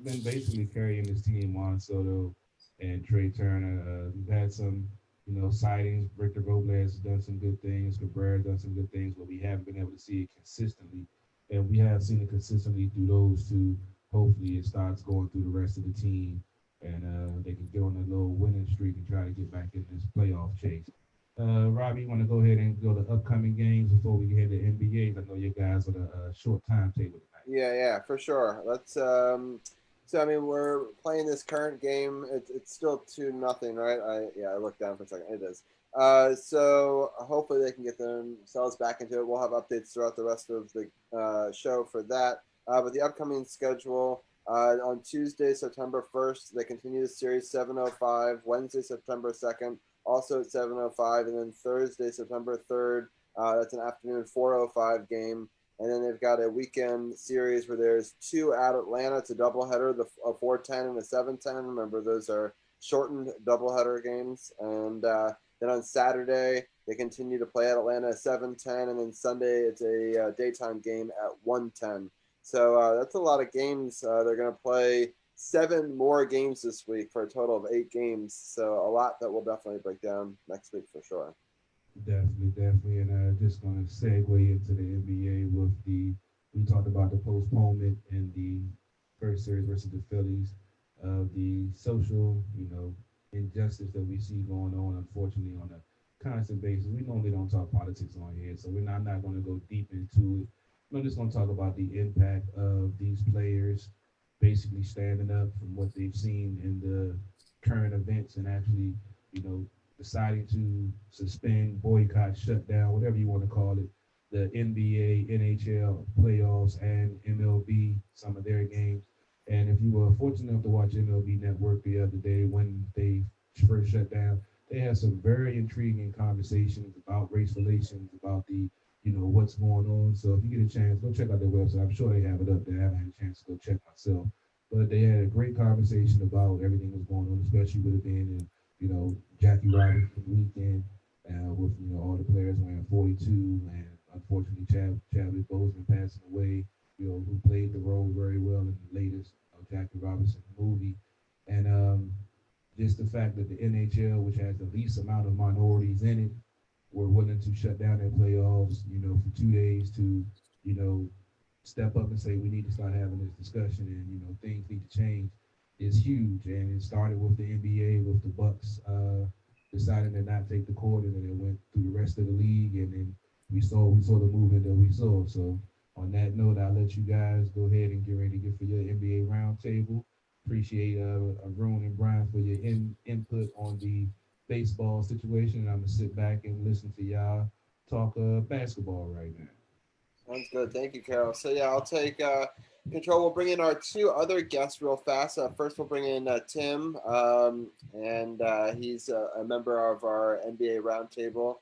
been basically carrying this team. Juan Soto and Trey Turner. We've had some sightings. Victor Robles has done some good things. Cabrera has done some good things, but we haven't been able to see it consistently. And we have seen it consistently through those two. Hopefully it starts going through the rest of the team, and they can get on a little winning streak and try to get back in this playoff chase. Robbie, you want to go ahead and go to upcoming games before we get to NBA? I know you guys on a short timetable tonight. Yeah, for sure. Let's So, I mean, we're playing this current game. It's still 2-0, right? I looked down for a second. It is. So hopefully they can get themselves back into it. We'll have updates throughout the rest of the show for that. But the upcoming schedule, on Tuesday, September 1st, they continue the series 7:05. Wednesday, September 2nd, also at 7:05. And then Thursday, September 3rd, that's an afternoon 4:05 game. And then they've got a weekend series where there's 2 at Atlanta. It's a doubleheader, a 4:10 and a 7:10. Remember, those are shortened doubleheader games. And then on Saturday, they continue to play at Atlanta at 7:10. And then Sunday, it's a daytime game at 1:10. So that's a lot of games. They're going to play 7 more games this week for a total of 8 games. So a lot that we'll definitely break down next week for sure. Definitely. And just going to segue into the NBA with we talked about the postponement in the first series versus the Phillies, the social, injustice that we see going on, unfortunately, on a constant basis. We normally don't talk politics on here, so I'm not going to go deep into it. I'm just going to talk about the impact of these players basically standing up from what they've seen in the current events and actually, deciding to suspend, boycott, shut down, whatever you want to call it, the NBA, NHL playoffs, and MLB, some of their games. And if you were fortunate enough to watch MLB Network the other day when they first shut down, they had some very intriguing conversations about race relations, about the what's going on. So if you get a chance, go check out their website. I'm sure they have it up there. I haven't had a chance to go check myself, but they had a great conversation about everything that's going on, especially with it being in Jackie Robinson weekend, with all the players wearing 42, and unfortunately Chadwick Boseman passing away, who played the role very well in the latest Jackie Robinson movie, and just the fact that the NHL, which has the least amount of minorities in it, were willing to shut down their playoffs, for 2 days to, you know, step up and say we need to start having this discussion, and things need to change is huge. And it started with the NBA, with the Bucks deciding to not take the court, and then it went through the rest of the league, and then we saw the movement that we saw. So on that note, I'll let you guys go ahead and get ready to get for your NBA roundtable. Appreciate Arun and Brian for your input on the baseball situation, and I'm gonna sit back and listen to y'all talk basketball right now. Sounds good. Thank you, Carol. So yeah, I'll take control. We'll bring in our two other guests real fast. First, we'll bring in Tim, and he's a member of our NBA roundtable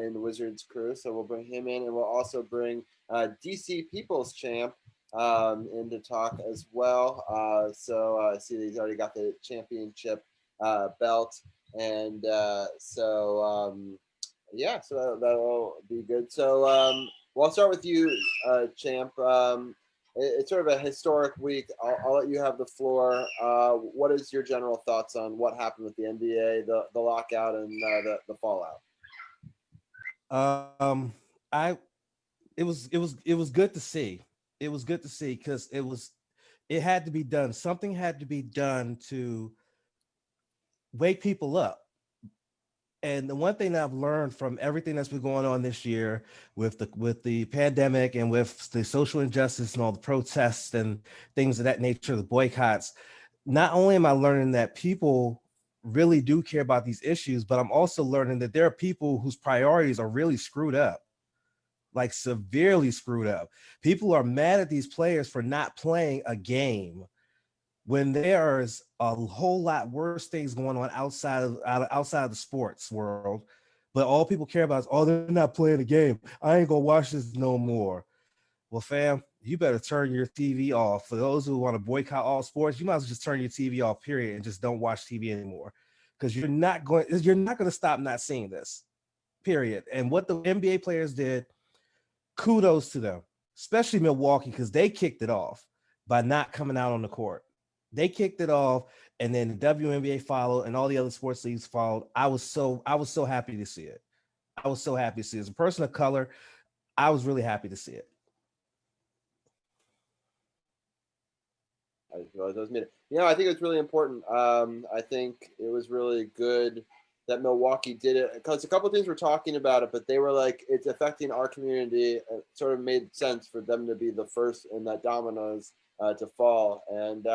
in the Wizards crew. So we'll bring him in, and we'll also bring DC People's Champ in to talk as well. So I see that he's already got the championship belt, and yeah, so that'll be good. So well, I'll start with you, Champ. It's sort of a historic week. I'll let you have the floor. What is your general thoughts on what happened with the NBA, the lockout, and the fallout? It was good to see. It was good to see because it had to be done. Something had to be done to wake people up. And the one thing that I've learned from everything that's been going on this year with the pandemic and with the social injustice and all the protests and things of that nature, the boycotts, not only am I learning that people really do care about these issues, but I'm also learning that there are people whose priorities are really screwed up, like severely screwed up. People are mad at these players for not playing a game when there's a whole lot worse things going on outside of the sports world, but all people care about is, oh, they're not playing the game. I ain't gonna watch this no more. Well, fam, you better turn your TV off. For those who want to boycott all sports, you might as well just turn your TV off, period, and just don't watch TV anymore, because you're not going to stop not seeing this, period. And what the NBA players did, kudos to them, especially Milwaukee, because they kicked it off by not coming out on the court. They kicked it off, and then the WNBA followed, and all the other sports leagues followed. I was so happy to see it. I was so happy to see it. As a person of color, I was really happy to see it. I realized I was muted. I think it's really important. I think it was really good that Milwaukee did it, because a couple of teams were talking about it, but they were like, it's affecting our community. It sort of made sense for them to be the first in that dominoes to fall. And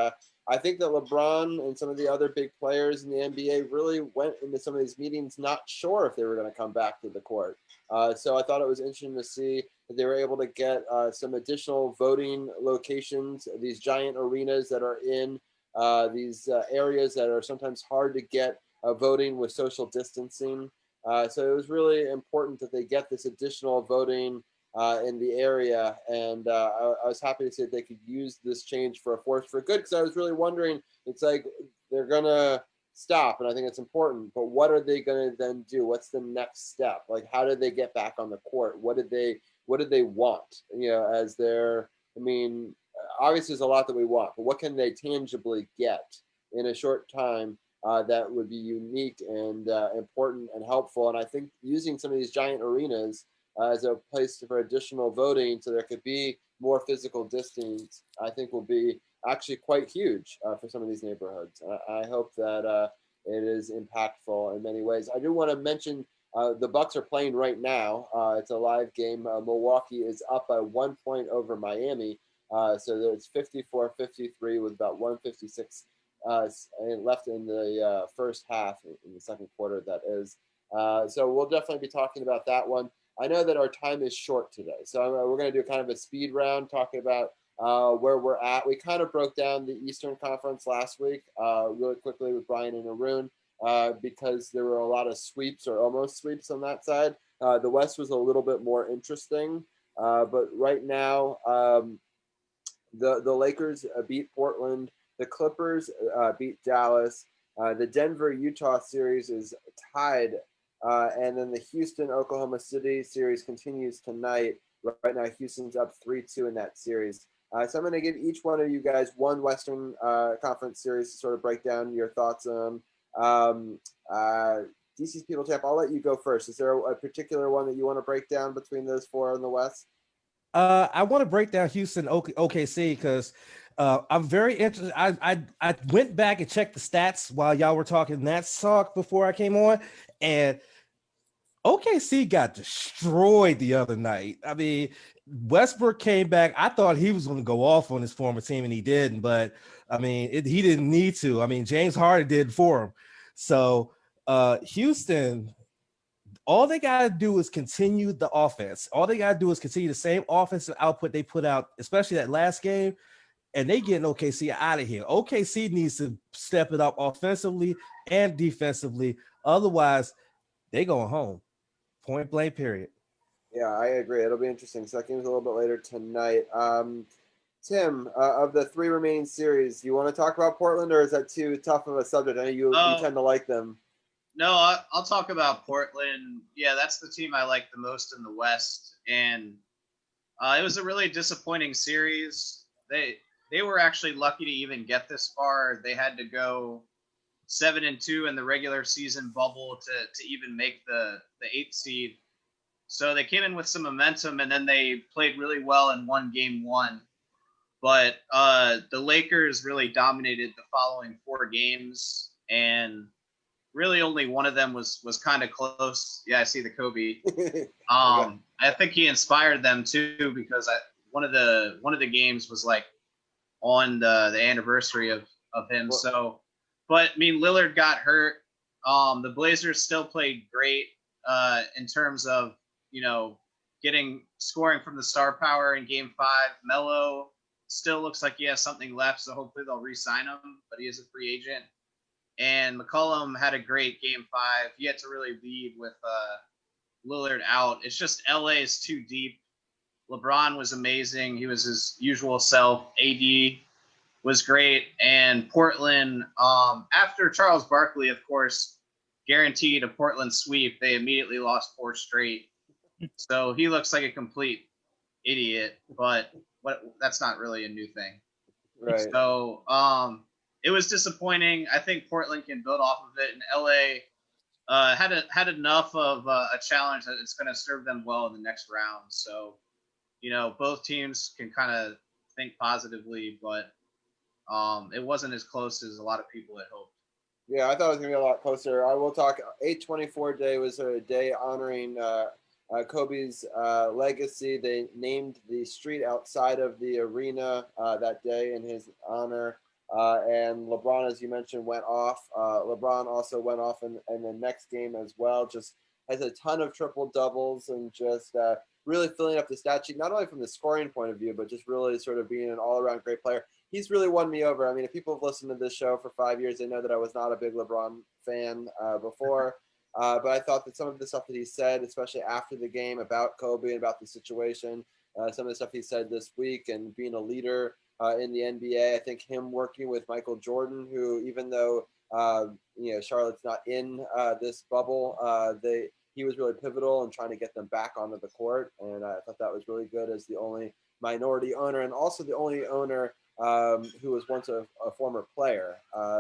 I think that LeBron and some of the other big players in the NBA really went into some of these meetings not sure if they were going to come back to the court. So I thought it was interesting to see that they were able to get some additional voting locations, these giant arenas that are in these areas that are sometimes hard to get voting with social distancing. So it was really important that they get this additional voting in the area, and I was happy to see that they could use this change for a force for good, because I was really wondering, it's like they're gonna stop, and I think it's important, but what are they gonna then do? What's the next step? Like, how did they get back on the court? What did they want? As their, obviously there's a lot that we want, but what can they tangibly get in a short time that would be unique and important and helpful? And I think using some of these giant arenas as a place for additional voting, so there could be more physical distance, I think will be actually quite huge for some of these neighborhoods. I hope that it is impactful in many ways. I do want to mention the Bucks are playing right now. It's a live game. Milwaukee is up by 1 point over Miami. So it's 54-53 with about 156 left in the first half, in the second quarter, that is. So we'll definitely be talking about that one. I know that our time is short today, so we're going to do kind of a speed round, talking about where we're at. We kind of broke down the Eastern Conference last week really quickly with Brian and Arun. because there were a lot of sweeps or almost sweeps on that side. The West was a little bit more interesting, but right now the Lakers beat Portland. The Clippers beat Dallas. The Denver-Utah series is tied. And then the Houston-Oklahoma City series continues tonight. Right now, Houston's up 3-2 in that series. So I'm going to give each one of you guys one Western Conference series to sort of break down your thoughts on. DC's People Champ, I'll let you go first. Is there a particular one that you want to break down between those four in the West? I want to break down Houston OKC because I'm very interested. I went back and checked the stats while y'all were talking that talk before I came on, and OKC got destroyed the other night. I mean, Westbrook came back. I thought he was going to go off on his former team, and he didn't. But I mean, he didn't need to. I mean, James Harden did for him. So Houston, all they got to do is continue the offense. All they got to do is continue the same offensive output they put out, especially that last game, and they getting OKC out of here. OKC needs to step it up offensively and defensively. Otherwise, they going home. Point blank, period. Yeah, I agree. It'll be interesting. So that game's a little bit later tonight. Tim, of the three remaining series, you want to talk about Portland, or is that too tough of a subject? I know you tend to like them. No, I'll talk about Portland. Yeah, that's the team I like the most in the West, and it was a really disappointing series. They were actually lucky to even get this far. They had to go 7-2 in the regular season bubble to even make the 8th seed. So they came in with some momentum, and then they played really well and won game 1. But the Lakers really dominated the following 4 games, and really only one of them was kind of close. Yeah, I see the Kobe. I think he inspired them too, because one of the games was like on the anniversary of him. So, but I mean, Lillard got hurt. The Blazers still played great in terms of, scoring from the star power in game 5. Melo still looks like he has something left, so hopefully they'll re-sign him, but he is a free agent. And McCollum had a great game 5. He had to really lead with Lillard out. It's just LA is too deep. LeBron was amazing. He was his usual self. AD was great. And Portland, after Charles Barkley, of course, guaranteed a Portland sweep, they immediately lost 4 straight. So he looks like a complete idiot, but that's not really a new thing. Right. So it was disappointing. I think Portland can build off of it, and LA had enough of a challenge that it's going to serve them well in the next round. So, both teams can kind of think positively, but it wasn't as close as a lot of people had hoped. Yeah, I thought it was going to be a lot closer. I will talk. 8/24 Day was a day honoring Kobe's legacy. They named the street outside of the arena that day in his honor. And LeBron, as you mentioned, went off. LeBron also went off in the next game as well. Just has a ton of triple doubles and just really filling up the stat sheet, not only from the scoring point of view, but just really sort of being an all-around great player. He's really won me over. I mean, if people have listened to this show for 5 years, they know that I was not a big LeBron fan before. But I thought that some of the stuff that he said, especially after the game about Kobe and about the situation, some of the stuff he said this week and being a leader in the NBA, I think him working with Michael Jordan, who even though Charlotte's not in this bubble, he was really pivotal in trying to get them back onto the court, and I thought that was really good as the only minority owner and also the only owner who was once a former player.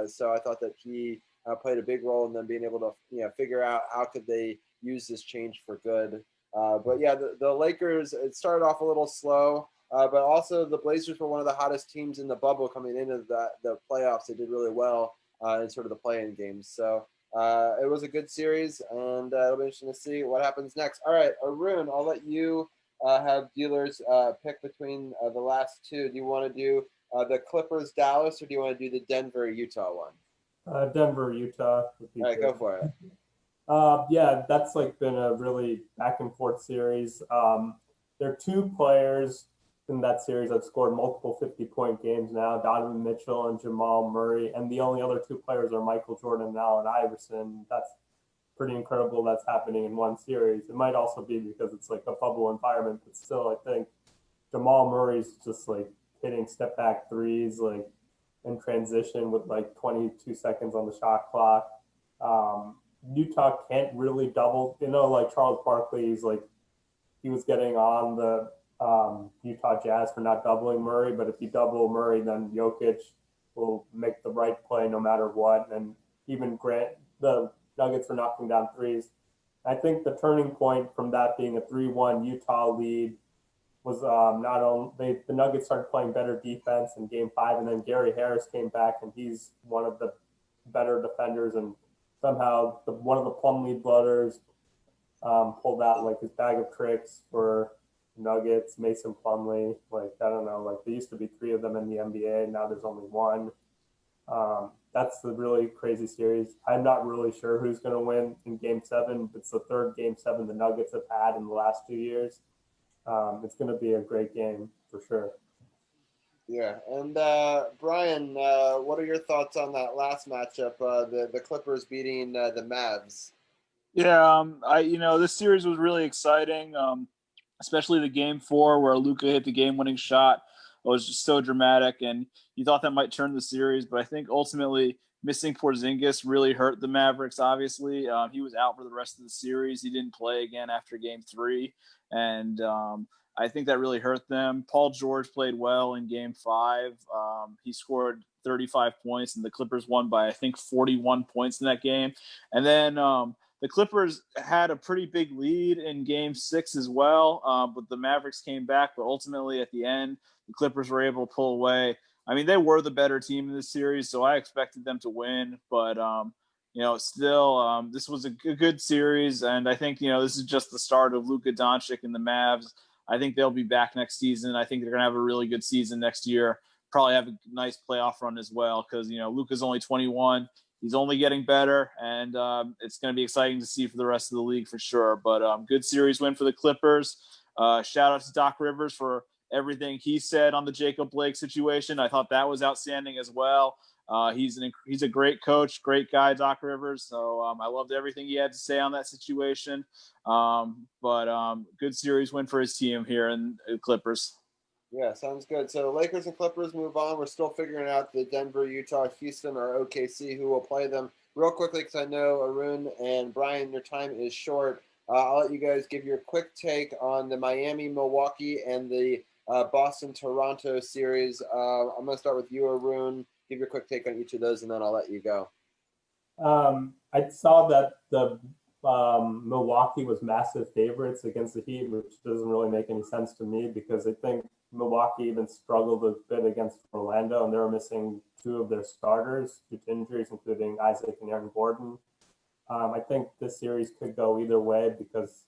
So I thought that he played a big role in them being able to figure out how could they use this change for good. But yeah, the Lakers, it started off a little slow. But also the Blazers were one of the hottest teams in the bubble coming into the playoffs. They did really well in sort of the play-in games. So it was a good series, and it'll be interesting to see what happens next. All right, Arun, I'll let you have dealers pick between the last two. Do you want to do the Clippers-Dallas, or do you want to do the Denver-Utah one? Denver-Utah. All right, go for it. Yeah, that's been a really back and forth series. There are 2 players in that series have scored multiple 50-point games now, Donovan Mitchell and Jamal Murray, and the only other two players are Michael Jordan and Allen Iverson. That's pretty incredible that's happening in one series. It might also be because it's like a bubble environment, but still, I think Jamal Murray's just like hitting step back threes like in transition with like 22 seconds on the shot clock. Utah can't really double, like Charles Barkley, he was getting on the Utah Jazz for not doubling Murray, but if you double Murray, then Jokic will make the right play no matter what. And even grant the Nuggets for knocking down threes. I think the turning point from that being a 3-1 Utah lead was not only the Nuggets started playing better defense in Game 5, and then Gary Harris came back, and he's one of the better defenders, and somehow one of the Plumlee brothers pulled out like his bag of tricks for Nuggets, Mason Plumlee. Like, I don't know, like there used to be 3 of them in the NBA, now there's only 1. That's the really crazy series. I'm not really sure who's going to win in Game 7. It's the third Game 7 the Nuggets have had in the last 2 years. It's going to be a great game for sure. Yeah, and Brian, what are your thoughts on that last matchup? The Clippers beating the Mavs. Yeah, this series was really exciting, especially the Game 4 where Luka hit the game-winning shot. It was just so dramatic, and you thought that might turn the series, but I think ultimately missing Porzingis really hurt the Mavericks, obviously. He was out for the rest of the series. He didn't play again after Game 3, and I think that really hurt them. Paul George played well in Game 5. He scored 35 points, and the Clippers won by, I think, 41 points in that game. And then the Clippers had a pretty big lead in Game 6 as well, but the Mavericks came back. But ultimately, at the end, the Clippers were able to pull away. I mean, they were the better team in this series, so I expected them to win. But, still, this was a good series, and I think, this is just the start of Luka Doncic and the Mavs. I think they'll be back next season. I think they're going to have a really good season next year. Probably have a nice playoff run as well because, Luka's only 21. He's only getting better, and it's going to be exciting to see for the rest of the league for sure. But good series win for the Clippers. Shout out to Doc Rivers for everything he said on the Jacob Blake situation. I thought that was outstanding as well. He's a great coach, great guy, Doc Rivers. So I loved everything he had to say on that situation. But good series win for his team here in the Clippers. Yeah, sounds good. So Lakers and Clippers move on. We're still figuring out the Denver, Utah, Houston, or OKC who will play them. Real quickly, because I know Arun and Brian, your time is short. I'll let you guys give your quick take on the Miami, Milwaukee, and the Boston, Toronto series. I'm going to start with you, Arun. Give your quick take on each of those, and then I'll let you go. I saw that the Milwaukee was massive favorites against the Heat, which doesn't really make any sense to me because I think Milwaukee even struggled a bit against Orlando, and they were missing 2 of their starters due to injuries, including Isaac and Aaron Gordon. I think this series could go either way because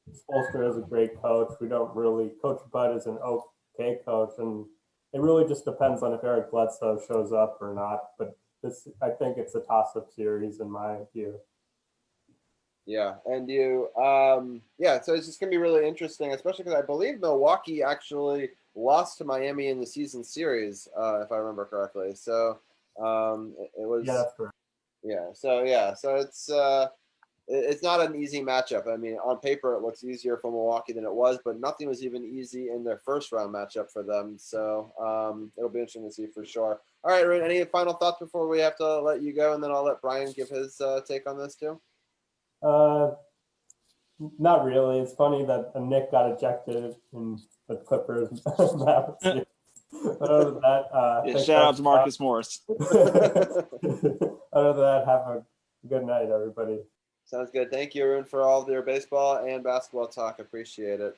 Spoelstra is a great coach. Coach Bud is an okay coach, and it really just depends on if Eric Bledsoe shows up or not. But I think it's a toss-up series in my view. Yeah, and you, so it's just going to be really interesting, especially because I believe Milwaukee actually lost to Miami in the season series, if I remember correctly. So it was. Yeah, that's correct. So it's not an easy matchup. I mean, on paper it looks easier for Milwaukee than it was, but nothing was even easy in their first round matchup for them. So it'll be interesting to see for sure. All right, Aaron, any final thoughts before we have to let you go, and then I'll let Brian give his take on this too. Not really. It's funny that Nick got ejected in the Clippers. Other than that, shout out to Marcus Morris. Other than that, have a good night, everybody. Sounds good. Thank you, Arun, for all of your baseball and basketball talk. Appreciate it.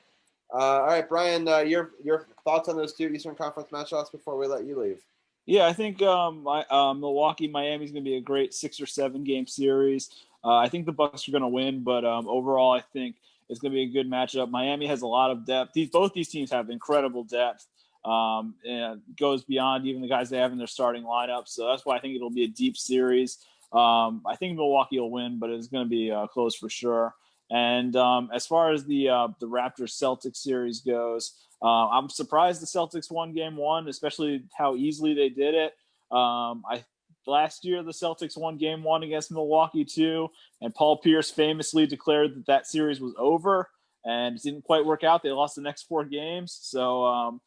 All right, Brian, your thoughts on those 2 Eastern Conference matchups before we let you leave. Yeah, I think Milwaukee, Miami is going to be a great 6 or 7 game series. I think the Bucks are going to win, but overall, I think it's going to be a good matchup. Miami has a lot of depth. Both these teams have incredible depth. And it goes beyond even the guys they have in their starting lineup. So that's why I think it'll be a deep series. I think Milwaukee will win, but it's going to be close for sure. And as far as the Raptors-Celtics series goes, I'm surprised the Celtics won game one, especially how easily they did it. Last year, the Celtics won game one against Milwaukee too, and Paul Pierce famously declared that series was over, and it didn't quite work out. They lost the next 4 games. So,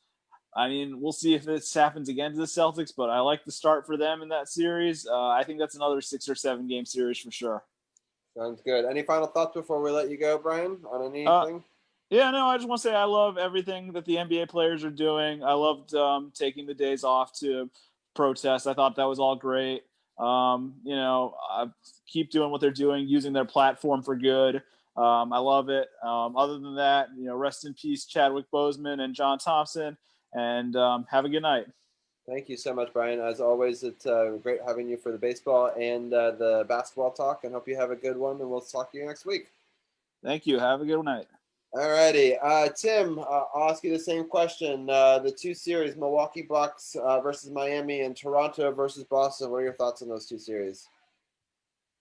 we'll see if this happens again to the Celtics, but I like the start for them in that series. I think that's another 6 or 7 game series for sure. Sounds good. Any final thoughts before we let you go, Brian, on anything? Yeah, no, I just want to say I love everything that the NBA players are doing. I loved taking the days off to protest. I thought that was all great. Keep doing what they're doing, using their platform for good. I love it. Other than that, rest in peace, Chadwick Boseman and John Thompson, and have a good night. Thank you so much, Brian. As always, it's great having you for the baseball and the basketball talk, and hope you have a good one, and we'll talk to you next week. Thank you. Have a good night. All righty. Tim, I'll ask you the same question. The 2 series, Milwaukee Bucks versus Miami and Toronto versus Boston. What are your thoughts on those 2 series?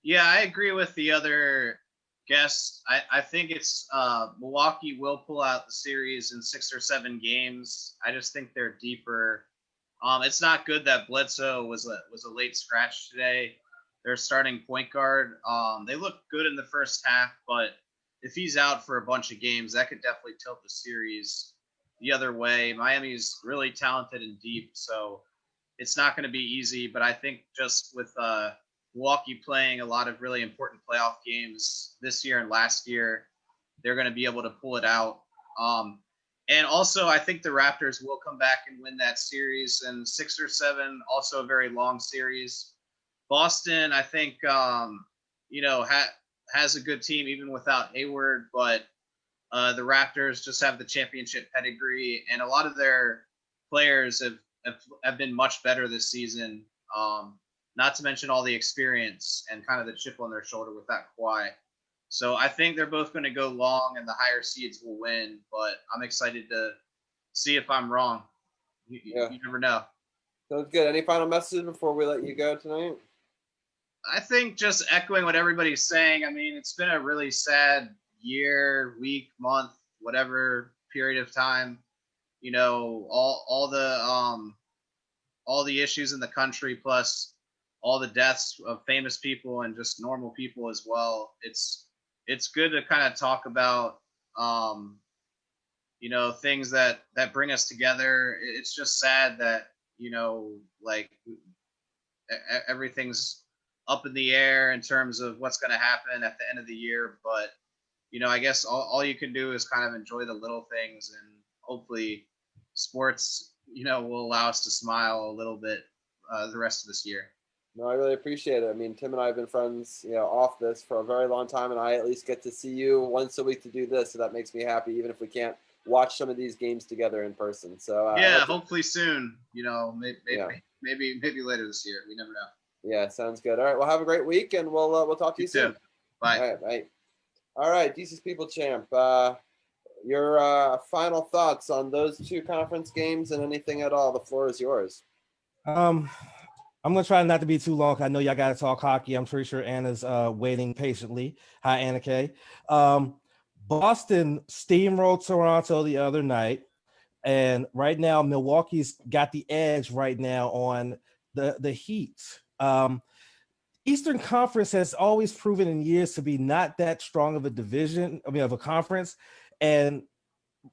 Yeah, I agree with the other guests. I think it's Milwaukee will pull out the series in 6 or 7 games. I just think they're deeper. It's not good that Bledsoe was a late scratch today. Their starting point guard. They looked good in the first half, but if he's out for a bunch of games, that could definitely tilt the series the other way. Miami's really talented and deep, so it's not going to be easy. But I think just with Milwaukee playing a lot of really important playoff games this year and last year, they're going to be able to pull it out. And also, I think the Raptors will come back and win that series in 6 or 7, also a very long series. Boston, I think, has a good team even without Hayward, but the Raptors just have the championship pedigree, and a lot of their players have been much better this season, not to mention all the experience and kind of the chip on their shoulder with that Kawhi. So I think they're both going to go long, and the higher seeds will win, but I'm excited to see if I'm wrong. You never know. Sounds good. Any final messages before we let you go tonight? I think just echoing what everybody's saying. I mean, it's been a really sad year, week, month, whatever period of time. All the issues in the country, plus all the deaths of famous people and just normal people as well. It's good to kind of talk about things that bring us together. It's just sad that everything's up in the air in terms of what's going to happen at the end of the year. But, I guess all you can do is kind of enjoy the little things, and hopefully sports, will allow us to smile a little bit the rest of this year. No, I really appreciate it. I mean, Tim and I have been friends, off this for a very long time, and I at least get to see you once a week to do this. So that makes me happy, even if we can't watch some of these games together in person. So hopefully soon, maybe later this year. We never know. Yeah, sounds good. All right, well, have a great week, and we'll talk to you soon. Bye. All right, bye. All right, DC People Champ, your final thoughts on those 2 conference games and anything at all. The floor is yours. I'm gonna try not to be too long. I know y'all got to talk hockey. I'm pretty sure Anna's waiting patiently. Hi, Anna K. Boston steamrolled Toronto the other night, and right now Milwaukee's got the edge right now on the Heat. Eastern Conference has always proven in years to be not that strong of a division, of a conference. And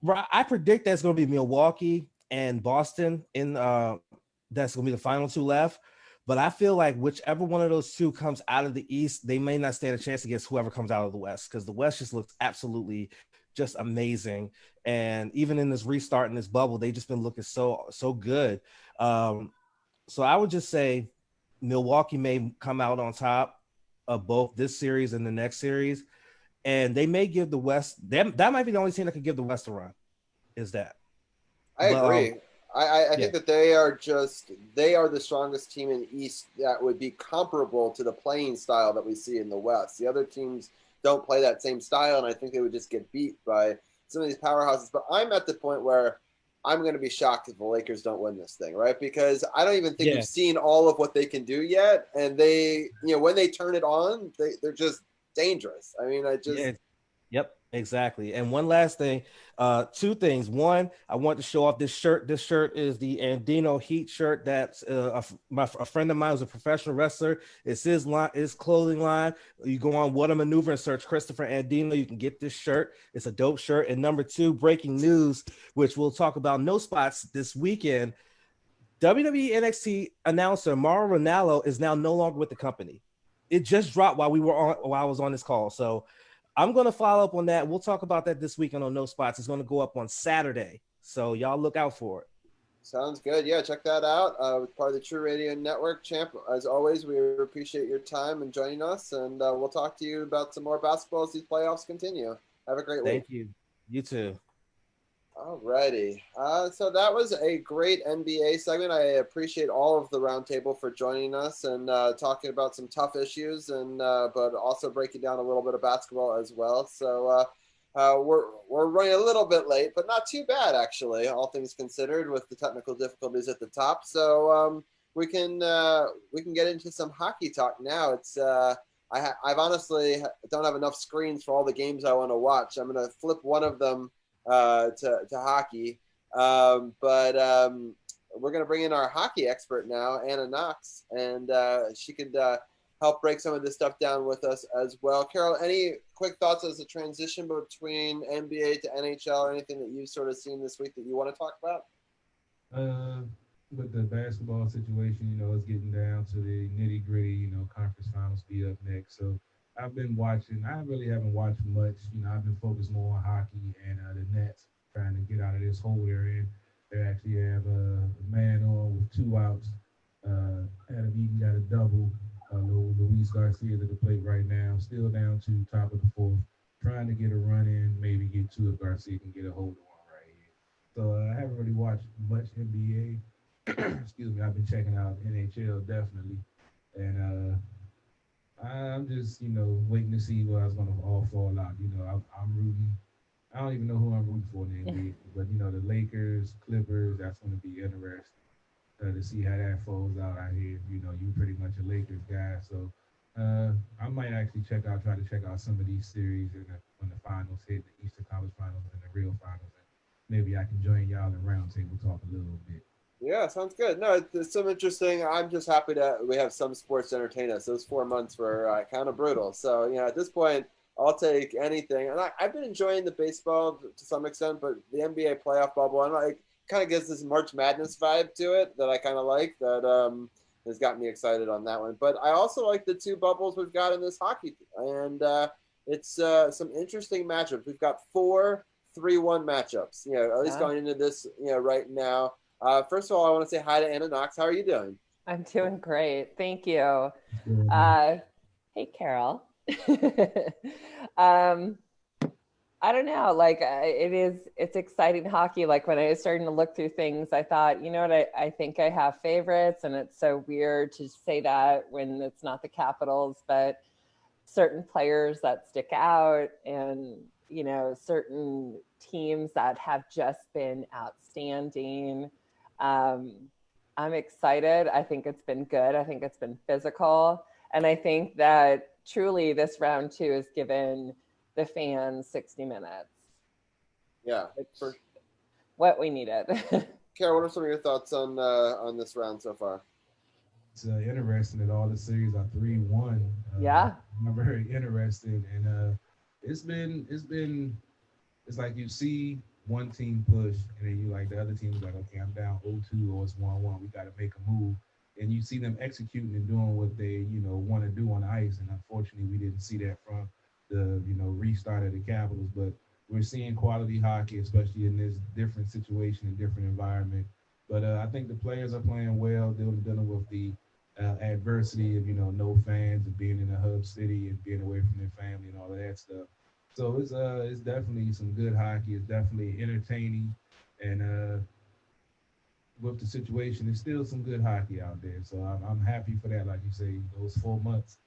I predict that's going to be Milwaukee and Boston that's going to be the final 2 left. But I feel like whichever one of those 2 comes out of the East, they may not stand a chance against whoever comes out of the West, because the West just looks absolutely just amazing. And even in this restart in this bubble, they've just been looking so good. So I would just say Milwaukee may come out on top of both this series and the next series, and they may give the West. That might be the only team that could give the West a run. Is that? I agree. I think that they are the strongest team in the East that would be comparable to the playing style that we see in the West. The other teams don't play that same style, and I think they would just get beat by some of these powerhouses. But I'm at the point where I'm going to be shocked if the Lakers don't win this thing, right? Because I don't even think we've seen all of what they can do yet. And they, when they turn it on, they're just dangerous. I mean, Exactly. And one last thing, two things. One, I want to show off this shirt. This shirt is the Andino Heat shirt. That's a friend of mine who's a professional wrestler. It's his line, his clothing line. You go on What a Maneuver and search Christopher Andino. You can get this shirt. It's a dope shirt. And number two, breaking news, which we'll talk about no spots this weekend. WWE NXT announcer Mauro Ranallo is now no longer with the company. It just dropped while I was on this call. So I'm going to follow up on that. We'll talk about that this weekend on No Spots. It's going to go up on Saturday. So y'all look out for it. Sounds good. Yeah, check that out. Part of the True Radio Network. Champ, as always, we appreciate your time and joining us. And we'll talk to you about some more basketball as these playoffs continue. Have a great week. Thank you. You too. Alrighty. So that was a great NBA segment. I appreciate all of the roundtable for joining us and talking about some tough issues, and but also breaking down a little bit of basketball as well. So we're running a little bit late, but not too bad actually, all things considered, with the technical difficulties at the top. So we can get into some hockey talk now. It's I've honestly don't have enough screens for all the games I want to watch. I'm going to flip one of them to hockey. But we're going to bring in our hockey expert now, Anna Knox, and she could help break some of this stuff down with us as well. Carol, any quick thoughts as a transition between NBA to NHL, or anything that you've sort of seen this week that you want to talk about? With the basketball situation, it's getting down to the nitty gritty, conference finals be up next. So I've been watching. I really haven't watched much. I've been focused more on hockey and the Nets trying to get out of this hole they're in. They actually have a man on with 2 outs. Adam Eaton got a double. Luis Garcia at the plate right now, still down to top of the 4th, trying to get a run in, maybe get 2 if Garcia can get a hold of one right here. So I haven't really watched much NBA. Excuse me. I've been checking out NHL definitely, and I'm just, waiting to see where I was going to all fall out. I'm rooting. I don't even know who I'm rooting for in the NBA, but, the Lakers, Clippers, that's going to be interesting to see how that falls out here. You pretty much a Lakers guy. So I might actually try to check out some of these series when the finals hit, the Eastern Conference Finals and the real finals. And maybe I can join y'all in roundtable talk a little bit. Yeah, sounds good. No, it's some interesting. I'm just happy that we have some sports to entertain us. Those 4 months were kind of brutal. So, at this point, I'll take anything. And I've been enjoying the baseball to some extent, but the NBA playoff bubble, and kind of gives this March Madness vibe to it that I kind of like, that has got me excited on that one. But I also like the 2 bubbles we've got in this hockey. And it's some interesting matchups. We've got 4 3-1 matchups, at least going into this, right now. First of all, I want to say hi to Anna Knox. How are you doing? I'm doing great. Thank you. Hey, Carol. I don't know. It's exciting hockey. Like when I was starting to look through things, I thought, you know what, I think I have favorites, and it's so weird to say that when it's not the Capitals, but certain players that stick out, and, certain teams that have just been outstanding. I'm excited. I think it's been good. I think it's been physical. And I think that truly this round 2 has given the fans 60 minutes. Yeah. What we needed. Carol, what are some of your thoughts on this round so far? It's interesting that all the series are 3-1. Yeah. Very interesting. And it's like you see one team push, and then the other team's like, okay, I'm down 0-2 or it's 1-1. We got to make a move. And you see them executing and doing what they, want to do on the ice. And unfortunately, we didn't see that from the, restart of the Capitals. But we're seeing quality hockey, especially in this different situation and different environment. But I think the players are playing well. They're dealing with the adversity of, no fans and being in a hub city and being away from their family and all of that stuff. So it's definitely some good hockey. It's definitely entertaining, and with the situation, there's still some good hockey out there. So I'm happy for that. Like you say, those 4 months,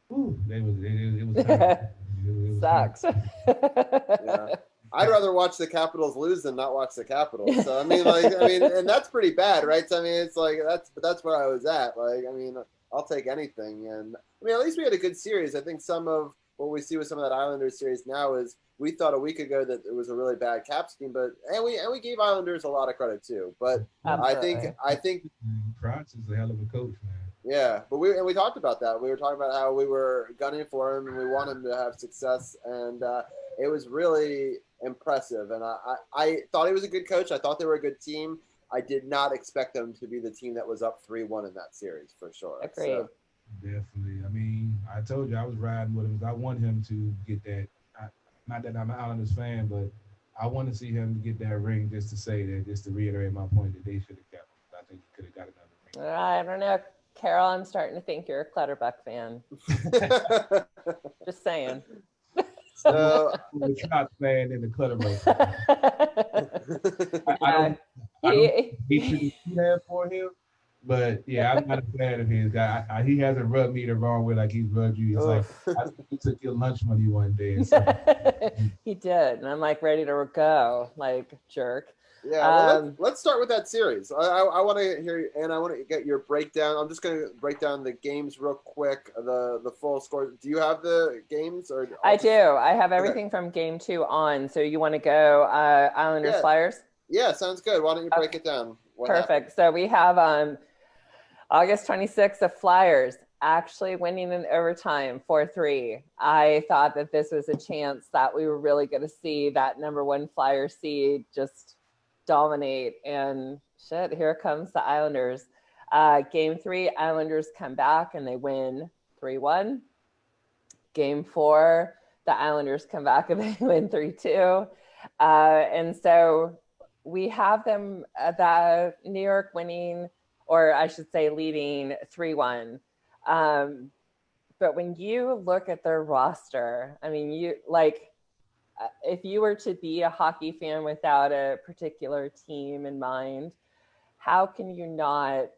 it was tough. It Sucks. Yeah. I'd rather watch the Capitals lose than not watch the Capitals. So and that's pretty bad, right? So it's like that's where I was at. I'll take anything, and at least we had a good series. I think some of what we see with some of that Islanders series now is, we thought a week ago that it was a really bad Caps team, but we gave Islanders a lot of credit too. But I think Trotz is a hell of a coach, man. Yeah, but we talked about that. We were talking about how we were gunning for him and we want him to have success, and it was really impressive. And I thought he was a good coach. I thought they were a good team. I did not expect them to be the team that was up 3-1 in that series, for sure. Agreed. So. Definitely. I mean, I told you I was riding with him. I want him to get that. Not that I'm an Islanders fan, but I want to see him get that ring just to say that, just to reiterate my point that they should have kept him. I think he could have got another ring. I don't know. Carol, I'm starting to think you're a Clutterbuck fan. Just saying. So the Trotz fan and the Clutterbuck. I don't hate that for him, but yeah, I'm not a fan of his. He hasn't rubbed me the wrong way like he's rubbed you. It's like I think he took your lunch money one day. And so. He did, and I'm like ready to go, like jerk. Yeah, well, let's start with that series. I want to hear, and I want to get your breakdown. I'm just going to break down the games real quick, the full score. Do you have the games? Or I do. I have everything from game 2 on. So you want to go Islanders Flyers? Yeah, sounds good. Why don't you break it down? Perfect. Happened? So we have August 26th, the Flyers actually winning in overtime 4-3. I thought that this was a chance that we were really going to see that number 1 Flyer seed just dominate, and shit, here comes the Islanders. Game 3, Islanders come back and they win 3-1. Game 4, the Islanders come back and they win 3-2. And so we have them the New York winning, or I should say leading 3-1. But when you look at their roster, I mean, you like, if you were to be a hockey fan without a particular team in mind, how can you not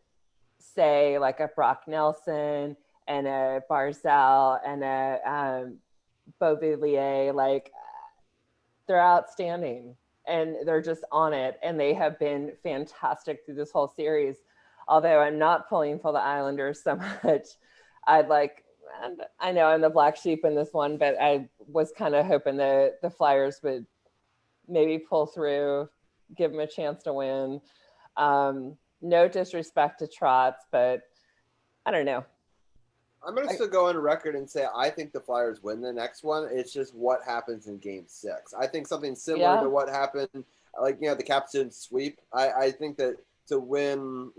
say like a Brock Nelson and a Barzal and a Beauvillier, like they're outstanding and they're just on it, and they have been fantastic through this whole series. Although I'm not pulling for the Islanders so much, I know I'm the black sheep in this one, but I was kind of hoping that the Flyers would maybe pull through, give them a chance to win. No disrespect to Trotz, but I don't know. I'm going to still go on record and say I think the Flyers win the next one. It's just what happens in Game 6. I think something similar to what happened, like, the Caps didn't sweep. I think that to win,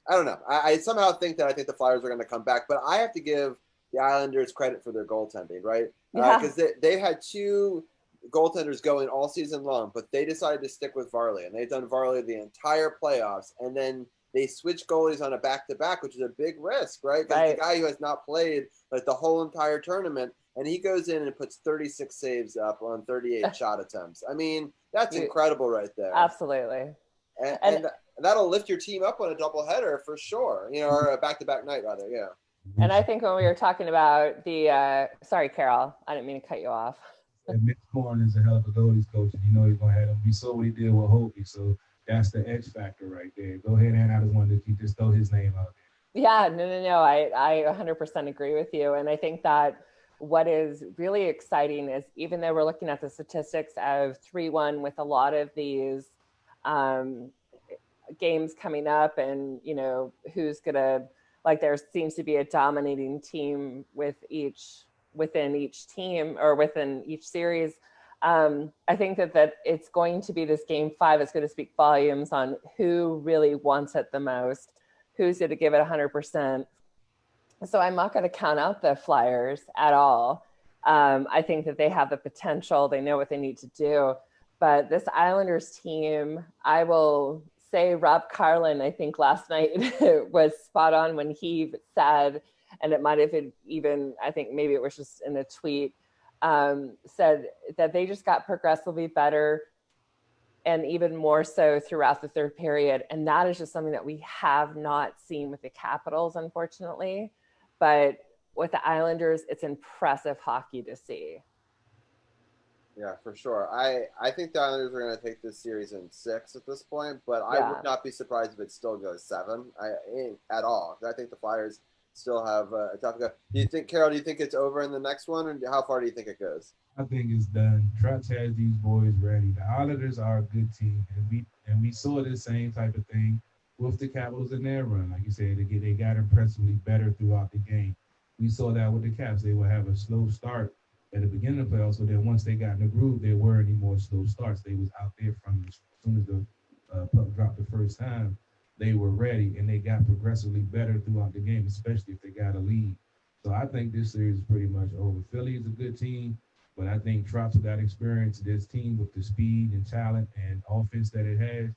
I don't know. I somehow think the Flyers are going to come back, but I have to give the Islanders credit for their goaltending, right? Because they had 2 goaltenders going all season long, but they decided to stick with Varley, and they've done Varley the entire playoffs, and then they switched goalies on a back-to-back, which is a big risk, right? Because the guy who has not played like the whole entire tournament, and he goes in and puts 36 saves up on 38 shot attempts. I mean, that's incredible right there. Absolutely. And that'll lift your team up on a doubleheader for sure, or a back-to-back night rather, yeah. And I think when we were talking about the sorry, Carol, I didn't mean to cut you off. And Mitch Korn is a hell of a goalies coach, and he's going to have him. We saw what he did with Hobie, so that's the X factor right there. Go ahead, and I just wanted to just throw his name out there. Yeah, no. I 100% agree with you, and I think that what is really exciting is, even though we're looking at the statistics of 3-1 with a lot of these games coming up, and who's gonna, like, there seems to be a dominating team within each team or within each series. I think that it's going to be this Game 5 is going to speak volumes on who really wants it the most, who's going to give it 100%. So I'm not going to count out the Flyers at all. I think that they have the potential. They know what they need to do. But this Islanders team, I will say Rob Carlin, I think last night was spot on when he said, and it might have been even, I think maybe it was just in a tweet, said that they just got progressively better, and even more so throughout the third period. And that is just something that we have not seen with the Capitals, unfortunately. But with the Islanders, it's impressive hockey to see. Yeah, for sure. I think the Islanders are going to take this series in 6 at this point, but I would not be surprised if it still goes 7 at all. I think the Flyers still have a tough go. Do you think, Carol? Do you think it's over in the next one, or how far do you think it goes? I think it's done. Trotz has these boys ready. The Islanders are a good team, and we saw this same type of thing with the Capitals in their run. Like you said, they got impressively better throughout the game. We saw that with the Caps. They would have a slow start at the beginning of the playoffs, but then once they got in the groove, there weren't any more slow starts. They was out there from as soon as the puck dropped the first time. They were ready, and they got progressively better throughout the game, especially if they got a lead. So I think this series is pretty much over. Philly is a good team. But I think Trout's with that experience, this team with the speed and talent and offense that it has,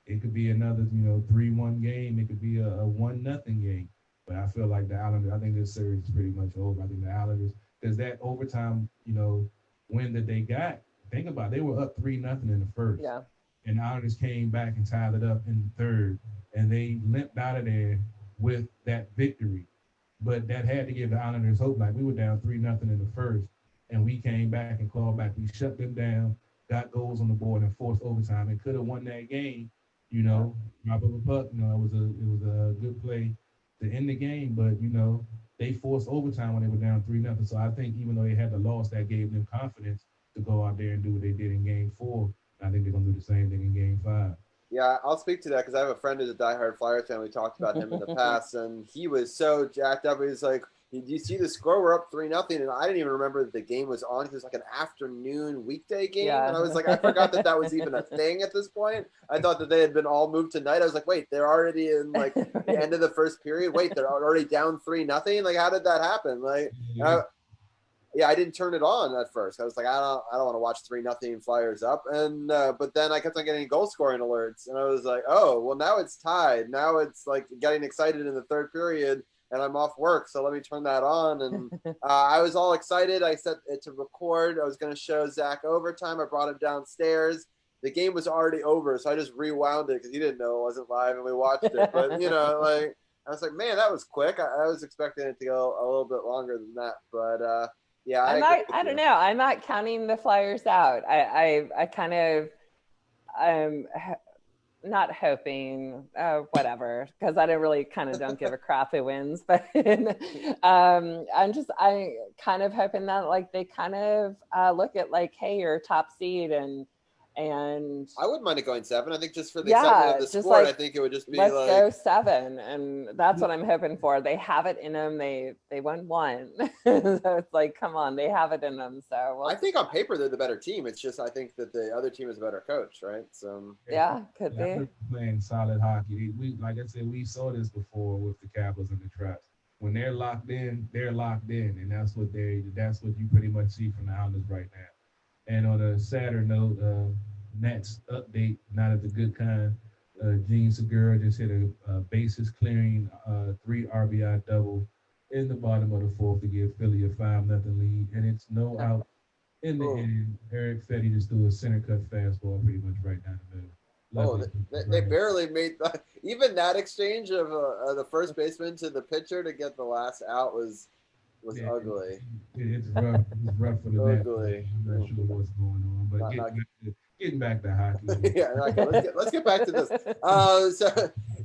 it could be another, 3-1 game. It could be a 1-0 game. But I feel like the Islanders, I think this series is pretty much over. I think the Islanders, because that overtime, win that they got, think about it, they were up 3-0 in the first. Yeah. And the Islanders came back and tied it up in the third. And they limped out of there with that victory. But that had to give the Islanders hope. Like, we were down 3-0 in the first. And we came back and clawed back. We shut them down, got goals on the board, and forced overtime, and could have won that game. Drop of a puck. It was a good play to end the game, but they forced overtime when they were down 3-0. So I think even though they had the loss, that gave them confidence to go out there and do what they did in Game 4. I think they're gonna do the same thing in Game 5. Yeah, I'll speak to that because I have a friend who's a diehard Flyers fan. We talked about him in the past, and he was so jacked up. He was like, "Did you see the score? We're up 3-0," and I didn't even remember that the game was on. It was like an afternoon weekday game, and I was like, I forgot that was even a thing at this point. I thought that they had been all moved tonight. I was like, wait, they're already in like the end of the first period. Wait, they're already down 3-0. Like, how did that happen? Like, yeah, I didn't turn it on at first. I was like, I don't want to watch 3-0 Flyers up. And but then I kept on getting goal scoring alerts, and I was like, oh, well, now it's tied. Now it's like getting excited in the third period, and I'm off work, so let me turn that on. And I was all excited. I set it to record. I was going to show Zach overtime. I brought him downstairs. The game was already over, so I just rewound it because he didn't know it wasn't live, and we watched it. But like, I was like, man, that was quick. I was expecting it to go a little bit longer than that, but. Yeah, I don't know. I'm not counting the Flyers out. I kind of, I'm not hoping, whatever, because I don't give a crap who wins. But I kind of hoping that like they kind of look at like, hey, you're a top seed, and I wouldn't mind it going 7. I think just for the excitement of the sport, like, I think it would just be let's go 7, and that's what I'm hoping for. They have it in them. They won 1, so it's like, come on, they have it in them. So I think on paper they're the better team. It's just I think that the other team is a better coach, right? So could be playing solid hockey. We, like I said, we saw this before with the Capitals and the Traps. When they're locked in, and that's what you pretty much see from the Islanders right now. And on a sadder note, Nats update, not of the good kind. Gene Segura just hit a bases clearing 3 RBI double in the bottom of the 4th to give Philly a 5-0 lead, and it's no out in the end. Eric Fetty just threw a center cut fastball pretty much right down the middle. They barely made even that exchange of the first baseman to the pitcher to get the last out was ugly. It's rough. It's rough for the ugly. I'm not sure what's going on, but getting back to hockey. Yeah, let's get back to this.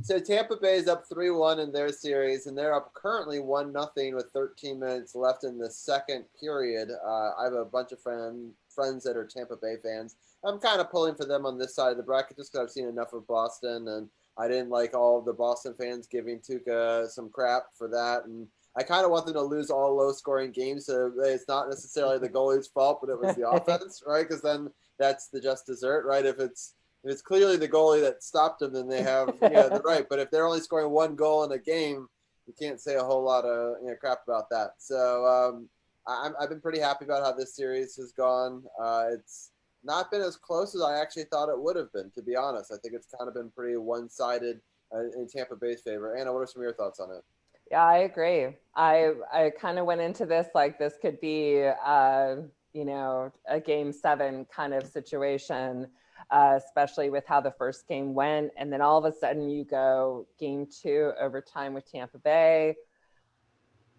So Tampa Bay is up 3-1 in their series, and they're up currently 1-0 with 13 minutes left in the second period. I have a bunch of friends that are Tampa Bay fans. I'm kind of pulling for them on this side of the bracket just because I've seen enough of Boston, and I didn't like all of the Boston fans giving Tuukka some crap for that, and I kind of want them to lose all low-scoring games, so it's not necessarily the goalie's fault, but it was the offense, right? Because then that's the just dessert, right? If it's clearly the goalie that stopped them, then they have the right. But if they're only scoring 1 goal in a game, you can't say a whole lot of crap about that. So I've been pretty happy about how this series has gone. It's not been as close as I actually thought it would have been, to be honest. I think it's kind of been pretty one-sided in Tampa Bay's favor. Anna, what are some of your thoughts on it? Yeah, I agree. I kind of went into this like this could be, a Game 7 kind of situation, especially with how the first game went. And then all of a sudden you go Game 2 overtime with Tampa Bay.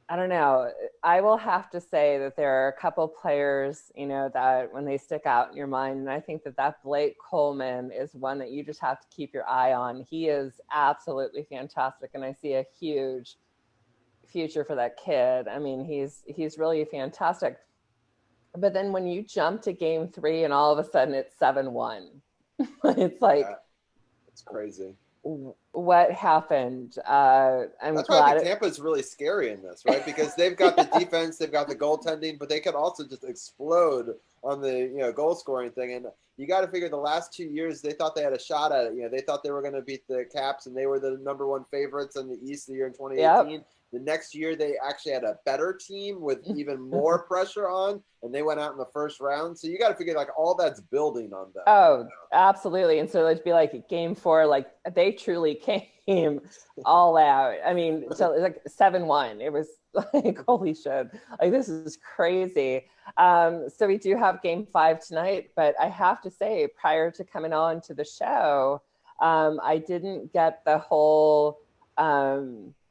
I don't know. I will have to say that there are a couple players, that when they stick out in your mind, and I think that Blake Coleman is one that you just have to keep your eye on. He is absolutely fantastic, and I see a huge future for that kid. I mean, he's really fantastic. But then when you jump to game 3 and all of a sudden it's 7-1, it's like, it's crazy. What happened? That's why I think Tampa's really scary in this, right? Because they've got the defense, they've got the goaltending, but they could also just explode on the goal scoring thing. And you got to figure the last 2 years they thought they had a shot at it. They thought they were going to beat the Caps, and they were the number 1 favorites in the East the year in 2018. Yep. The next year they actually had a better team with even more pressure on, and they went out in the first round. So you got to figure like all that's building on them. Oh, absolutely. And so it'd be like game 4, like they truly came all out. I mean, so like 7-1. It was like, holy shit, like this is crazy. So we do have game 5 tonight, but I have to say, prior to coming on to the show, I didn't get the whole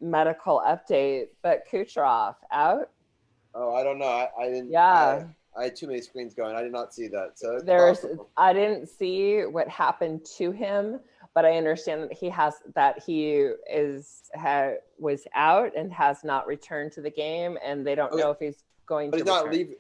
medical update, but Kucherov out. Oh, I don't know. I didn't. Yeah. I had too many screens going. I did not see that. So I didn't see what happened to him, but I understand that he was out and has not returned to the game, and they don't know if he's going to return.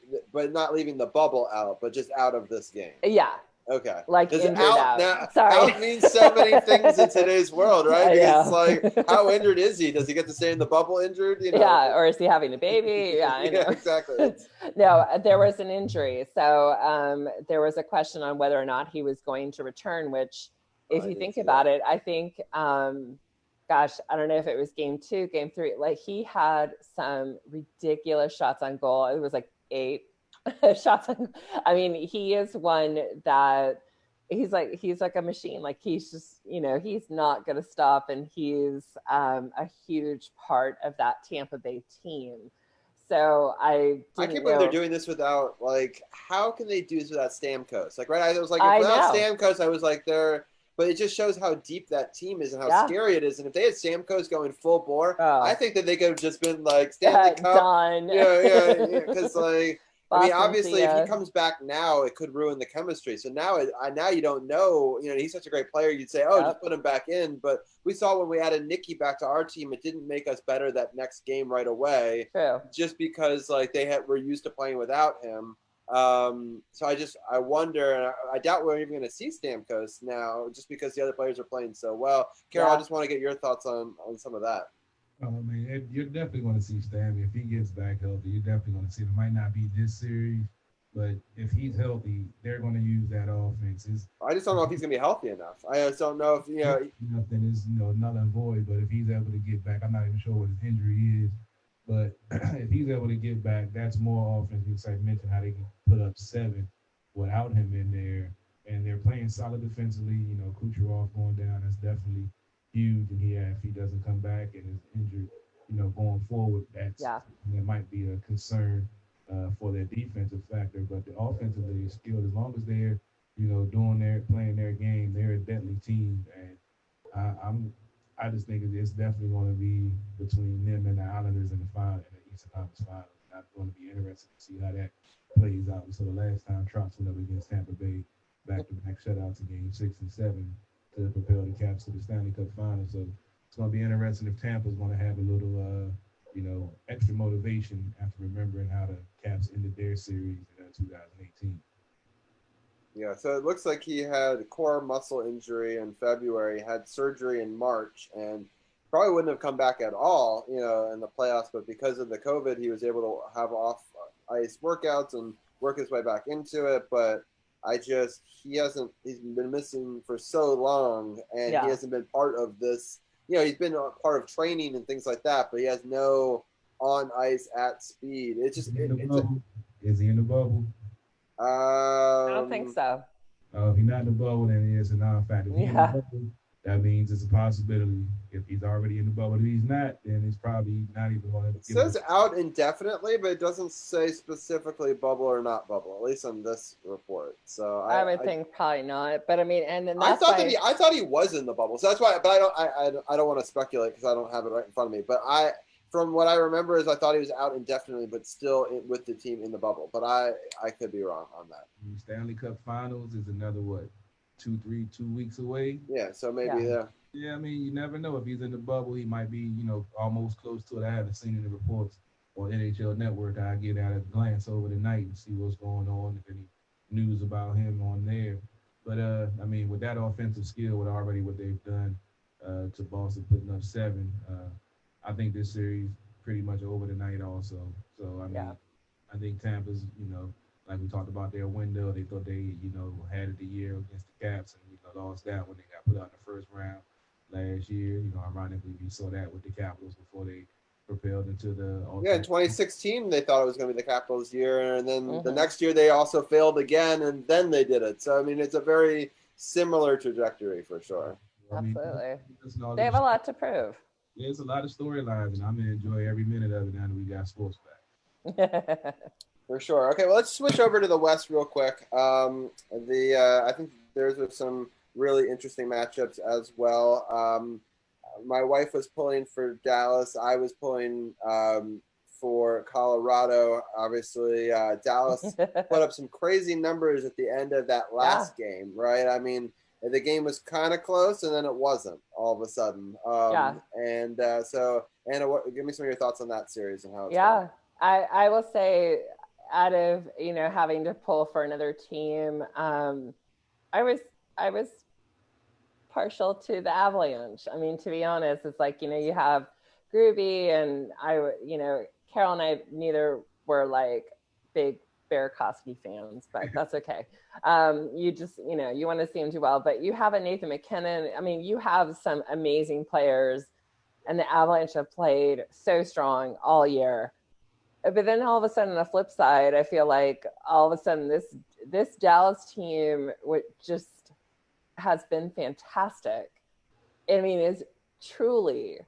Not leaving the bubble out, but just out of this game. Yeah. Okay. Like injured out. Now, sorry. Out means so many things in today's world, right? Because like, how injured is he? Does he get to stay in the bubble injured? Yeah, or is he having a baby? Yeah, I know. Yeah, exactly. No, there was an injury. So there was a question on whether or not he was going to return, which if you think about it, I think, gosh, I don't know if it was game 2, game 3, like he had some ridiculous shots on goal. It was like 8 shots. I mean, he is one that he's like a machine. Like he's just, he's not going to stop. And he's a huge part of that Tampa Bay team. So I can't believe they're doing this without, like, how can they do this without Stamkos? Like, right. I was like, without Stamkos, I was like, but it just shows how deep that team is and how scary it is. And if they had Stamkos going full bore, I think that they could have just been like, Stanley Cup. Done. Yeah. Because like, Boston, I mean, obviously, if he comes back now, it could ruin the chemistry. So now you don't know. He's such a great player. You'd say, just put him back in. But we saw when we added Nicky back to our team, it didn't make us better that next game right away. True. Just because like were used to playing without him. So I wonder, and I doubt we're even going to see Stamkos now, just because the other players are playing so well. Carol, I just want to get your thoughts on some of that. I mean, you're definitely going to see Stammy. If he gets back healthy, you're definitely going to see him. It might not be this series, but if he's healthy, they're going to use that offense. I just don't know if he's going to be healthy enough. I just don't know if, Nothing is, null and void, but if he's able to get back, I'm not even sure what his injury is, but if he's able to get back, that's more offense. Because I mentioned how they can put up 7 without him in there, and they're playing solid defensively. Kucherov going down, that's definitely huge, and if he doesn't come back and is injured, going forward, that might be a concern for their defensive factor. But the offensively is skilled. As long as they're, playing their game, they're a deadly team. And I just think it's definitely going to be between them and the Islanders in the Eastern Conference Finals. Not going to be interested to see how that plays out. So the last time Trotz went up against Tampa Bay, back-to-back shutouts in game 6 and 7. To propel the Caps to the Stanley Cup Finals. So it's going to be interesting if Tampa's going to have a little, extra motivation after remembering how the Caps ended their series in 2018. Yeah, so it looks like he had a core muscle injury in February, had surgery in March, and probably wouldn't have come back at all, in the playoffs. But because of the COVID, he was able to have off-ice workouts and work his way back into it. But he's been missing for so long, and he hasn't been part of this. He's been a part of training and things like that, but he has no on ice at speed. It's just, is he in the bubble? I don't think so. If he's not in the bubble, then it's a non-factor. That means it's a possibility. If he's already in the bubble, if he's not, then it's probably not even going to. It says out indefinitely, but it doesn't say specifically bubble or not bubble, at least on this report. So I would think probably not. But I mean, and then I thought he was in the bubble. So that's why. But I don't want to speculate because I don't have it right in front of me. But from what I remember, is I thought he was out indefinitely, but still with the team in the bubble. But I could be wrong on that. Stanley Cup Finals is another 2 weeks away. Yeah, so maybe Yeah, I mean, you never know. If he's in the bubble, he might be, almost close to it. I haven't seen any reports on NHL Network. I get out a glance over the night and see what's going on, if any news about him on there. But I mean, with that offensive skill, with already what they've done to Boston putting up 7, I think this series pretty much over tonight also. So I mean, Yeah. I think Tampa's, like we talked about their window, they thought they, had it the year against the Caps and lost that when they got put out in the first round last year. Ironically, we saw that with the Capitals before they propelled into the Yeah, in alternate. 2016 they thought it was going to be the Capitals' year, and then the Mhm. next year they also failed again, and then they did it. So I mean, it's a very similar trajectory for sure. I mean, Absolutely. listen to all They have this- a lot to prove. there's a lot of storylines, and I'm gonna enjoy every minute of it now that we got sports back. For sure. Okay, well, let's switch over to the West real quick. I think there's some really interesting matchups as well. My wife was pulling for Dallas. I was pulling for Colorado. Obviously, Dallas put up some crazy numbers at the end of that last game, right? I mean, the game was kind of close, and then it wasn't all of a sudden. And so, Anna, give me some of your thoughts on that series and how it's going. I will say, out of having to pull for another team, I was partial to the Avalanche. I mean, to be honest, it's like you have Groovy and Carol and I neither were like big Burakovsky fans, but that's okay. You just you want to see him do well, but you have a Nathan McKinnon. I mean, you have some amazing players, and the Avalanche have played so strong all year. But then all of a sudden, on the flip side, I feel like all of a sudden this Dallas team, which just has been fantastic. I mean, is truly,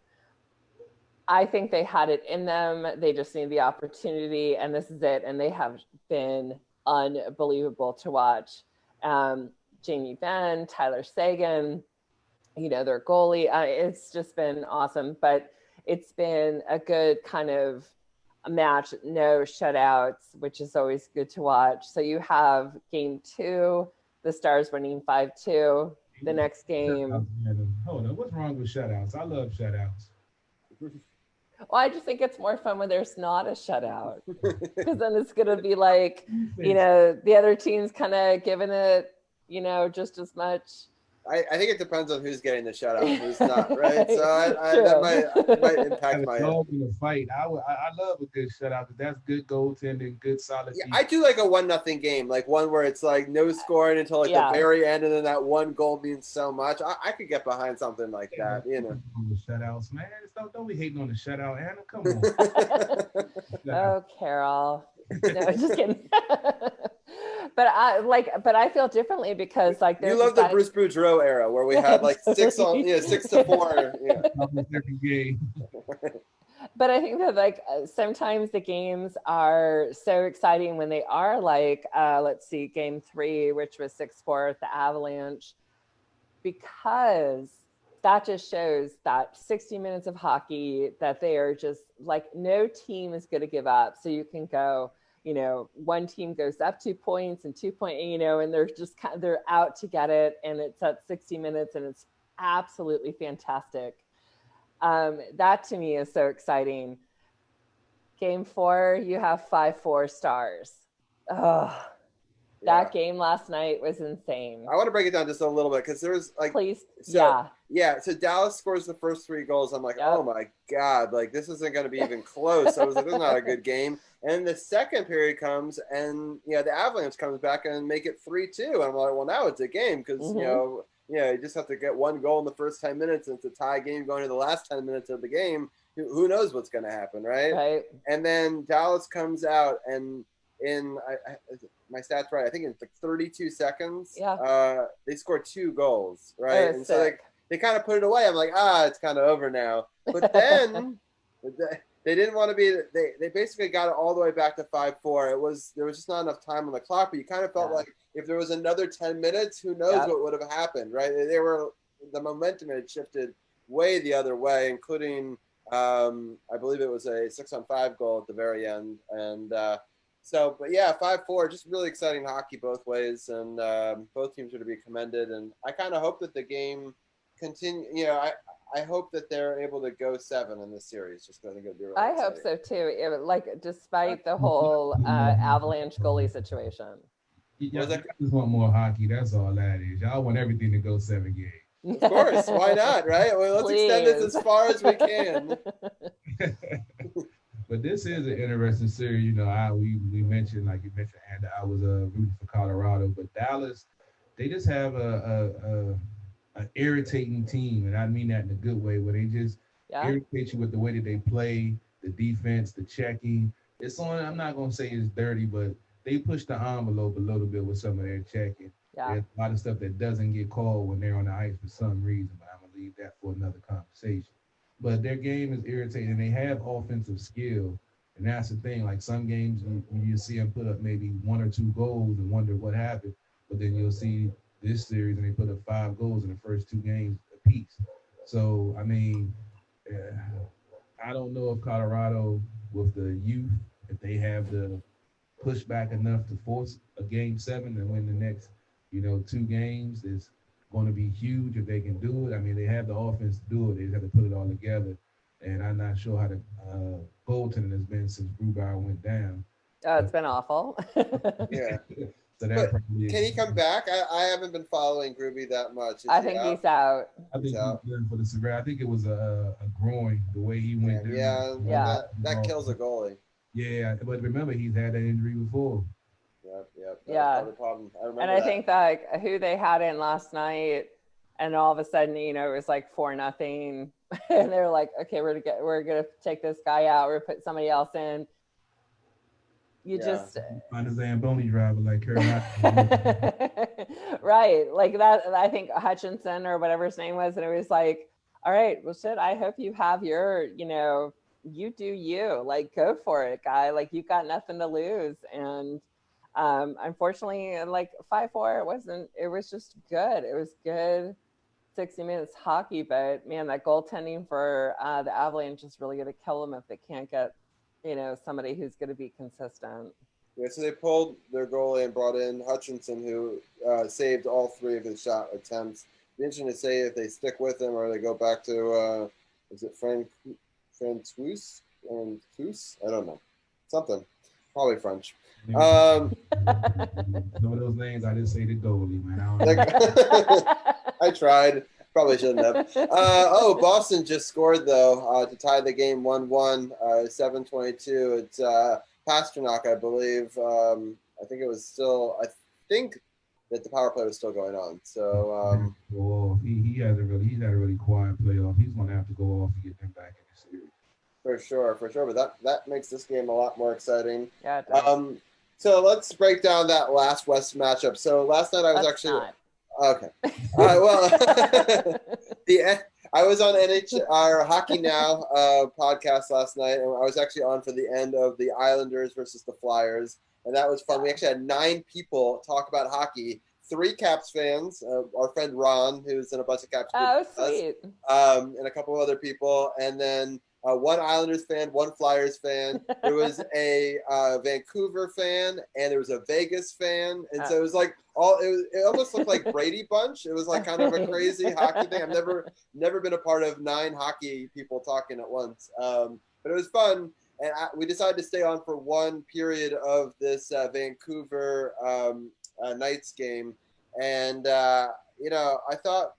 I think they had it in them. They just need the opportunity, and this is it. And they have been unbelievable to watch. Jamie Benn, Tyler Seguin, their goalie. It's just been awesome. But it's been a good kind of a match, no shutouts, which is always good to watch. So you have game 2, the Stars winning 5-2. The next game. Hold on, what's wrong with shutouts? I love shutouts. Well, I just think it's more fun when there's not a shutout, because then it's going to be like, the other team's kind of giving it, just as much. I think it depends on who's getting the shutout and who's not, right? So that might impact my dog in a fight. I love a good shutout because that's good goaltending, good solid. Yeah, I do like a 1-0 game, like one where it's like no scoring until like the very end, and then that one goal means so much. I could get behind something like that, Shutouts, man. Don't be hating on the shutout, Anna. Come on. Oh, Carol. No, just kidding. But I feel differently because like you love the Bruce Boudreau era where we had like 6-4. Every game. But I think that like sometimes the games are so exciting when they are like let's see, game 3, which was 6-4 at the Avalanche, because that just shows that 60 minutes of hockey, that they are just like, no team is going to give up. So you can go, one team goes up 2 points and 2 points, and they're just they're out to get it. And it's at 60 minutes and it's absolutely fantastic. That to me is so exciting. Game 4, you have 5-4 Stars. Oh, that game last night was insane. I want to break it down just a little bit because there's like, please, so Dallas scores the first 3 goals. I'm like, oh my god, like this isn't going to be even close. I was like, this is not a good game. And the second period comes, and the Avalanche comes back and make it 3-2. And I'm like, well, now it's a game because you just have to get one goal in the first 10 minutes, and it's a tie game going to the last 10 minutes of the game. Who knows what's going to happen, right? And then Dallas comes out, and in my stats right, I think it's like 32 seconds. They scored 2 goals, right? And so they kind of put it away. I'm like, it's kind of over now. But then they didn't want to be. They basically got it all the way back to 5-4. There was just not enough time on the clock. But you kind of felt like if there was another 10 minutes, who knows what would have happened, right? The momentum had shifted way the other way, including I believe it was a 6-on-5 goal at the very end, and. But 5-4, just really exciting hockey both ways, and both teams are to be commended. And I kind of hope that the game continue. You know, I hope that they're able to go 7 in this series. Just because I think it'll be really I hope exciting. so too. Like despite the whole Avalanche goalie situation. Yeah, I just want more hockey. That's all that is. Y'all want everything to go 7 games. Of course, why not, right? Well, let's extend this as far as we can. But this is an interesting series. You know, we mentioned, like you mentioned, and I was rooting for Colorado, but Dallas, they just have an irritating team, and I mean that in a good way, where they just irritate you with the way that they play, the defense, the checking. It's on. I'm not gonna say it's dirty, but they push the envelope a little bit with some of their checking. Yeah. There's a lot of stuff that doesn't get called when they're on the ice for some reason, but I'm gonna leave that for another conversation. But their game is irritating. They have offensive skill, and that's the thing. Like some games, you see them put up maybe 1 or 2 goals and wonder what happened. But then you'll see this series, and they put up 5 goals in the first 2 games apiece. So I mean, I don't know if Colorado, with the youth, if they have the push back enough to force a game 7 and win the next, 2 games is going to be huge if they can do it. I mean, they have the offense to do it. They just have to put it all together. And I'm not sure how the goaltending has been since Grubauer went down. Oh, it's been awful. Yeah. So but can he come back? I haven't been following Groovy that much. I think he's out. I think he's done for the severe. I think it was a groin, the way he went down. Yeah. That kills a goalie. Yeah, but remember, he's had that injury before. Yep. Yeah. The problem. I remember and I think that who they had in last night, and all of a sudden, it was like 4-0, and they're like, okay, we're gonna take this guy out. We're gonna put somebody else in. Just find a Zamboni driver like her. Right, like that. I think Hutchinson or whatever his name was, and it was like, all right, well, shit. I hope you have your, you do you, like, go for it, guy. Like, you've got nothing to lose. And unfortunately, like 5-4, it was just good. It was good 60 minutes hockey, but man, that goaltending for the Avalanche is really going to kill them if they can't get, somebody who's going to be consistent. Yeah, so they pulled their goalie and brought in Hutchinson, who saved all 3 of his shot attempts. It'd be interesting to say if they stick with him or they go back to, is it Francouz? I don't know. Something. Probably French. Some of those names, I just say the goalie, man. I tried. Probably shouldn't have. Boston just scored, though, to tie the game 1-1, 7:22. It's Pasternak, I believe. I think that the power play was still going on. So he had a really quiet playoff. He's going to have to go off to get them back in the series. For sure. But that makes this game a lot more exciting. Yeah, it does. So let's break down that last West matchup. So last night I was okay. I was on NHL or Hockey Now podcast last night, and I was actually on for the end of the Islanders versus the Flyers, and that was fun. We actually had 9 people talk about hockey. 3 Caps fans, our friend Ron, who's in a bunch of Caps. Oh, sweet. And a couple of other people, and then 1 Islanders fan, 1 Flyers fan. There was a Vancouver fan, and there was a Vegas fan, and so it was like it almost looked like Brady Bunch. It was like kind of a crazy hockey thing. I've never been a part of 9 hockey people talking at once, but it was fun. And we decided to stay on for 1 period of this Vancouver Knights game, and I thought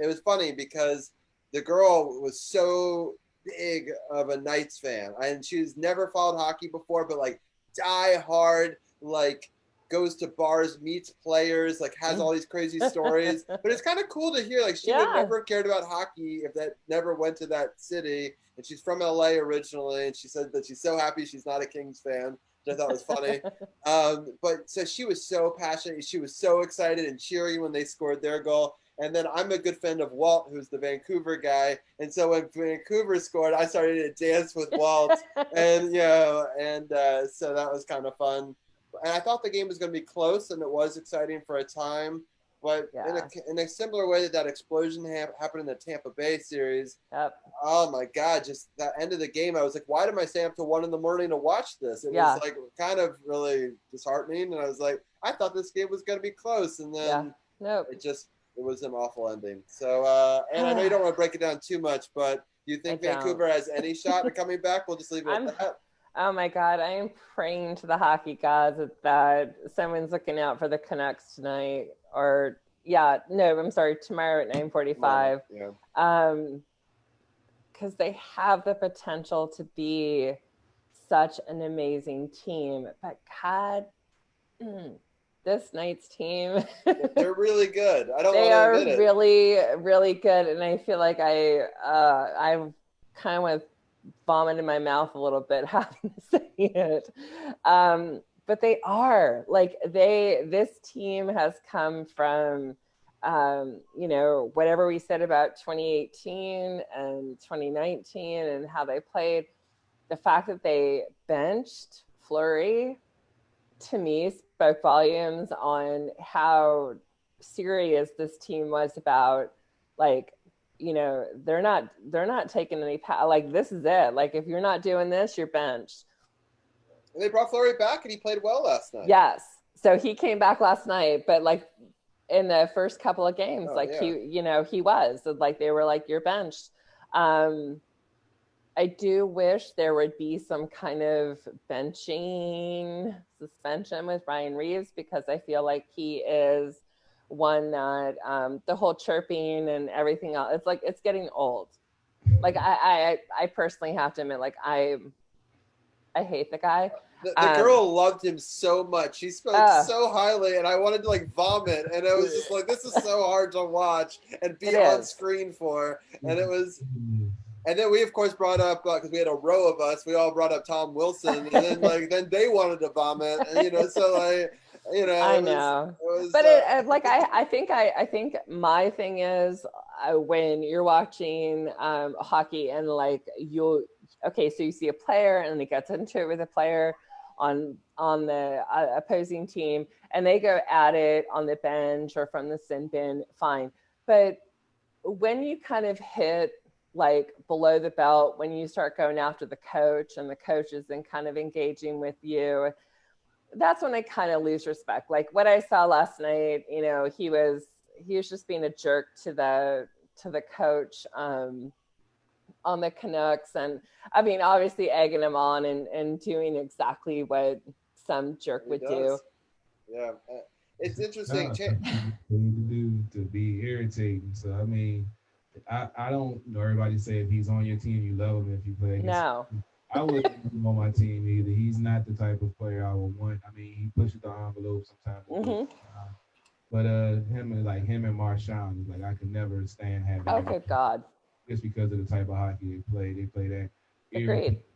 it was funny because the girl was so big of a Knights fan, and she's never followed hockey before, but like die hard, like goes to bars, meets players, like has all these crazy stories. But it's kind of cool to hear, like she would never cared about hockey if that never went to that city, and she's from LA originally, and she said that she's so happy she's not a Kings fan, which I thought was funny. But so she was so passionate, she was so excited and cheering when they scored their goal. And then I'm a good friend of Walt, who's the Vancouver guy. And so when Vancouver scored, I started to dance with Walt. And, so that was kind of fun. And I thought the game was going to be close, and it was exciting for a time. But in a similar way that explosion happened in the Tampa Bay series, oh, my God, just that end of the game, I was like, why did I stay up till 1 a.m. to watch this? It was like kind of really disheartening. And I was like, I thought this game was going to be close. And then it just It was an awful ending. So, and I know you don't want to break it down too much, but do you think Vancouver has any shot at coming back? We'll just leave it at that. Oh my God, I am praying to the hockey gods that someone's looking out for the Canucks tonight. Or I'm sorry, tomorrow at 9:45. Yeah. Because they have the potential to be such an amazing team. But God, this night's team. They're really good. I don't they want to are admit it. really, really good. And I feel like I kind of went vomit in my mouth a little bit having to say it. But they are like this team has come from whatever we said about 2018 and 2019 and how they played. The fact that they benched Fleury to me spoke volumes on how serious this team was about, like, they're not taking any like, this is it. Like, if you're not doing this, you're benched. And they brought Fleury back, and he played well last night. Yes, so he came back last night, but like in the first couple of games, he was like, they were like, you're benched. I do wish there would be some kind of benching suspension with Ryan Reeves, because I feel like he is one that the whole chirping and everything else, it's like, it's getting old. Like, I personally have to admit, like, I hate the guy. The girl loved him so much. She spoke so highly, and I wanted to like vomit. And I was just like, this is so hard to watch and be on screen for. And it was. And then we, of course, brought up, because we had a row of us, we all brought up Tom Wilson. And then then they wanted to vomit. And, so like, I know. But I think my thing is, when you're watching hockey and like so you see a player and he gets into it with a player on the opposing team, and they go at it on the bench or from the sin bin, fine. But when you kind of hit like below the belt, when you start going after the coach and the coach is then kind of engaging with you, that's when I kind of lose respect. Like what I saw last night, he was just being a jerk to the coach on the Canucks. And I mean, obviously egging him on and doing exactly what some jerk would do. Yeah. It's interesting. To be irritating. So, I mean, I don't know. Everybody say if he's on your team, you love him. If you play against him. I wouldn't put him on my team either. He's not the type of player I would want. I mean, he pushes the envelope sometimes. Mm-hmm. But him and Marchand, like, I could never stand having. Oh, good God. Just because of the type of hockey they play. They play that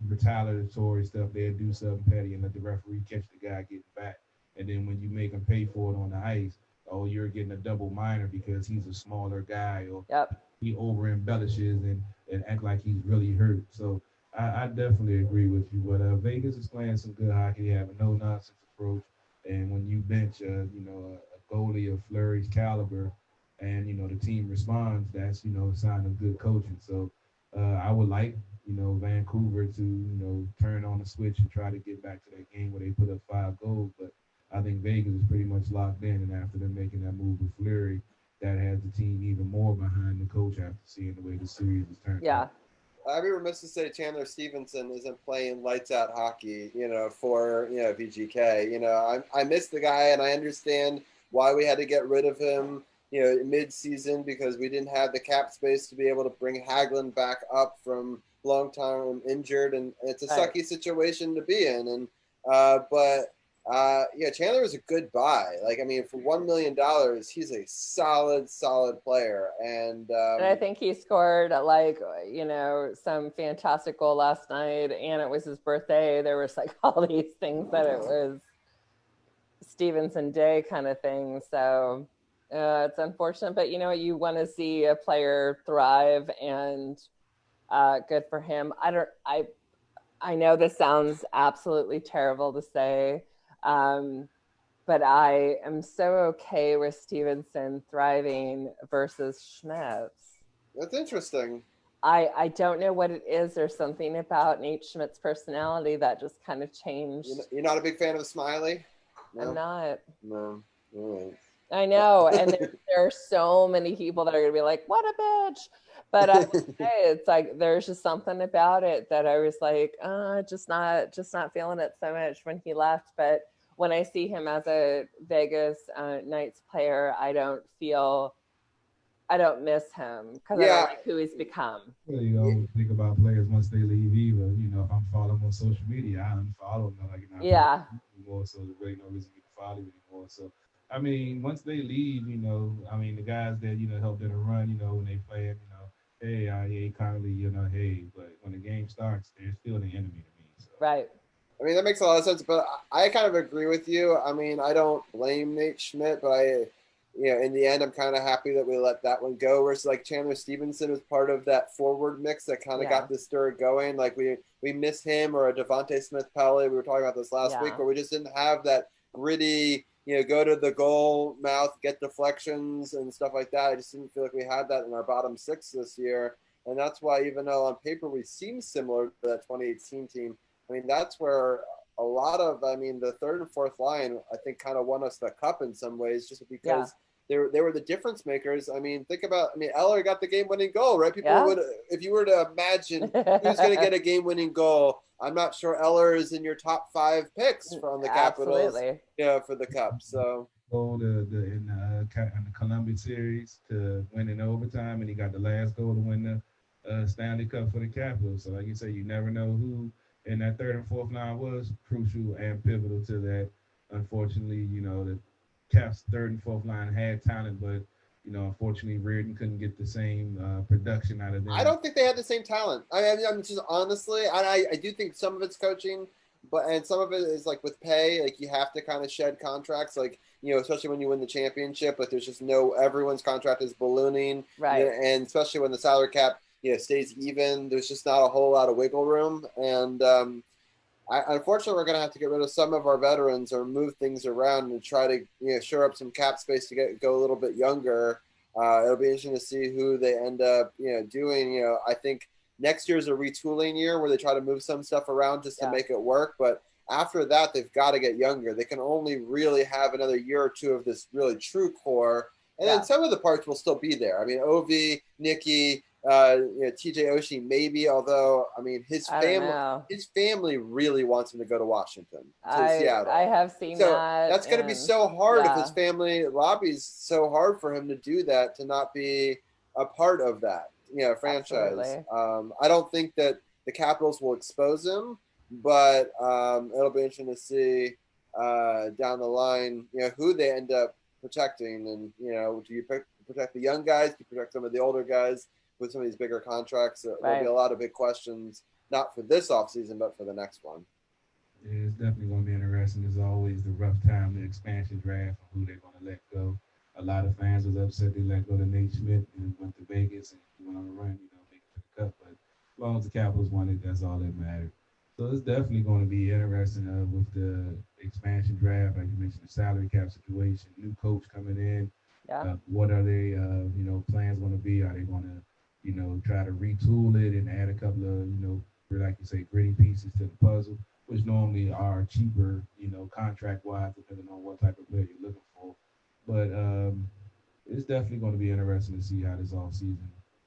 retaliatory stuff. They'll do something petty and let the referee catch the guy getting back. And then when you make him pay for it on the ice, you're getting a double minor because he's a smaller guy, or he over embellishes and act like he's really hurt. So I definitely agree with you. But Vegas is playing some good hockey. They have a no nonsense approach, and when you bench a goalie of Fleury's caliber, and the team responds, that's a sign of good coaching. So I would like Vancouver to turn on the switch and try to get back to that game where they put up 5 goals, but I think Vegas is pretty much locked in, and after them making that move with Fleury, that has the team even more behind the coach after seeing the way the series is turned out. I'd be remiss to say Chandler Stevenson isn't playing lights out hockey, for VGK. I miss the guy, and I understand why we had to get rid of him, mid-season, because we didn't have the cap space to be able to bring Hagelin back up from long time injured, and it's a sucky situation to be in. And Chandler was a good buy. Like, I mean, for $1 million, he's a solid player. And I think he scored some fantastic goal last night, and it was his birthday. There was like all these things that it was Stevenson Day kind of thing. So it's unfortunate, but you want to see a player thrive, and good for him. I know this sounds absolutely terrible to say, but I am so okay with Stevenson thriving versus Schmitz. That's interesting. I don't know what it is. There's something about Nate Schmidt's personality that just kind of changed. You're not a big fan of Smiley? No? I'm not. No. All right. I know. And there are so many people that are going to be like, what a bitch. But I would say it's like there's just something about it that I was like, just not feeling it so much when he left. But when I see him as a Vegas Knights player, I don't miss him because I don't like who he's become. Well, you don't think about players once they leave either. You know, if I'm following on social media, I unfollow them. Like, Yeah. Anymore, so there's really no reason to follow you anymore. So, I mean, once they leave, the guys that help them to run, when they play it, hey, yeah, kindly, hey, but when the game starts, they're still the enemy to me. So. Right. I mean, that makes a lot of sense, but I kind of agree with you. I mean, I don't blame Nate Schmidt, but in the end, I'm kind of happy that we let that one go. Versus like Chandler Stevenson was part of that forward mix that kind of got this stir going. Like we miss him, or a Devontae Smith-Pelly. We were talking about this last week, where we just didn't have that gritty, go to the goal mouth, get deflections and stuff like that. I just didn't feel like we had that in our bottom six this year. And that's why, even though on paper we seem similar to that 2018 team, I mean, that's where a lot of, the third and fourth line, I think, kind of won us the cup in some ways, just because they were the difference makers. I mean, think about, Eller got the game-winning goal, right? People would, if you were to imagine who's going to get a game-winning goal, I'm not sure Eller is in your top 5 picks from the Capitals, for the cup. So goal in the Columbia series to win in overtime, and he got the last goal to win the Stanley Cup for the Capitals. So, like you say, you never know who in that third and fourth line was crucial and pivotal to that. Unfortunately, the Caps' third and fourth line had talent, but unfortunately, Reardon couldn't get the same production out of them. I don't think they had the same talent. I'm just honestly, I do think some of it's coaching, and some of it is like with pay. Like you have to kind of shed contracts, like especially when you win the championship. But there's just everyone's contract is ballooning, right? And especially when the salary cap stays even, there's just not a whole lot of wiggle room. And unfortunately, we're going to have to get rid of some of our veterans or move things around and try to shore up some cap space to go a little bit younger. It'll be interesting to see who they end up doing. I think next year is a retooling year where they try to move some stuff around just to make it work. But after that, they've got to get younger. They can only really have another year or two of this really true core. And then some of the parts will still be there. I mean, Ovi, Nikki, TJ Oshie maybe, although his family really wants him to go to Washington, Seattle. I have seen that. That's going to be so hard if his family lobbies so hard for him to do that, to not be a part of that franchise. I don't think that the Capitals will expose him, but it'll be interesting to see down the line who they end up protecting, and do you protect the young guys, do you protect some of the older guys with some of these bigger contracts? There'll be a lot of big questions, not for this offseason, but for the next one. Yeah, it's definitely going to be interesting. There's always the rough time, the expansion draft, and who they're going to let go. A lot of fans was upset they let go to Nate Schmidt and went to Vegas and went on a run, make it to the cup. But as long as the Capitals won it, that's all that mattered. So it's definitely going to be interesting with the expansion draft, like you mentioned, the salary cap situation, new coach coming in. What are they, plans going to be? Are they going to try to retool it and add a couple of, like you say, gritty pieces to the puzzle, which normally are cheaper, contract-wise, depending on what type of player you're looking for. But it's definitely going to be interesting to see how this offseason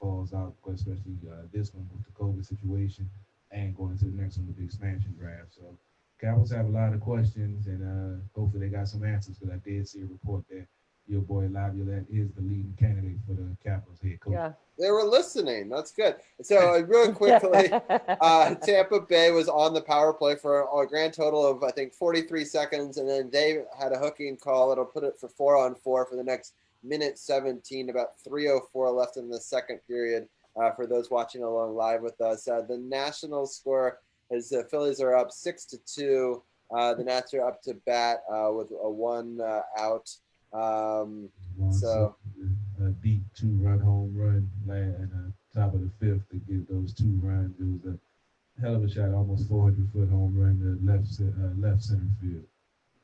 falls out, especially this one with the COVID situation and going into the next one with the expansion draft. So Capitals have a lot of questions, and hopefully they got some answers, because I did see a report that your boy Laviolette is the leading candidate for the Capitals head coach. Yeah. They were listening. That's good. So real quickly, Tampa Bay was on the power play for a grand total of, I think, 43 seconds, and then they had a hooking call that'll put it for 4-on-4 for the next minute 17, about 3:04 left in the second period. For those watching along live with us, the Nationals score as the Phillies are up 6-2. The Nats are up to bat with a 1 out. A deep 2-run home run at the top of the fifth to get those 2 runs. It was a hell of a shot, almost 400-foot home run to left center field.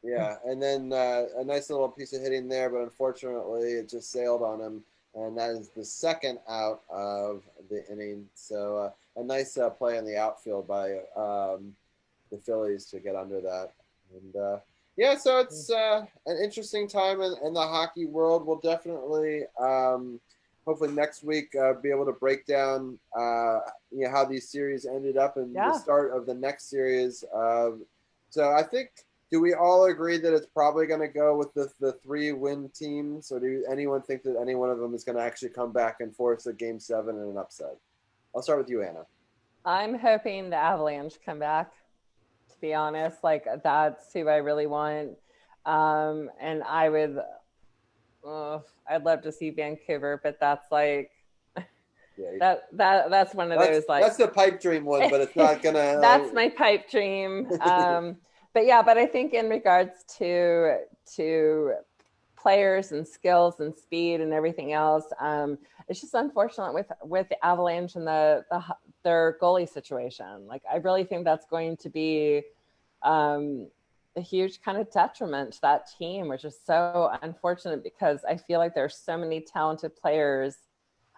Yeah, and then a nice little piece of hitting there, but unfortunately it just sailed on him, and that is the second out of the inning. So a nice play in the outfield by the Phillies to get under that. And Yeah, so it's an interesting time in the hockey world. We'll definitely, hopefully next week, be able to break down, how these series ended up and the start of the next series. So I think, do we all agree that it's probably going to go with the 3-win teams, or do anyone think that any one of them is going to actually come back and force a Game 7 and an upset? I'll start with you, Anna. I'm hoping the Avalanche come back. To be honest, like that's who I really want. And I would, I'd love to see Vancouver, but that's like, that's one of those like. That's the pipe dream one, but it's not gonna. That's my pipe dream. But I think in regards to players and skills and speed and everything else, it's just unfortunate with the Avalanche and their goalie situation. Like I really think that's going to be a huge kind of detriment to that team, which is so unfortunate because I feel like there's so many talented players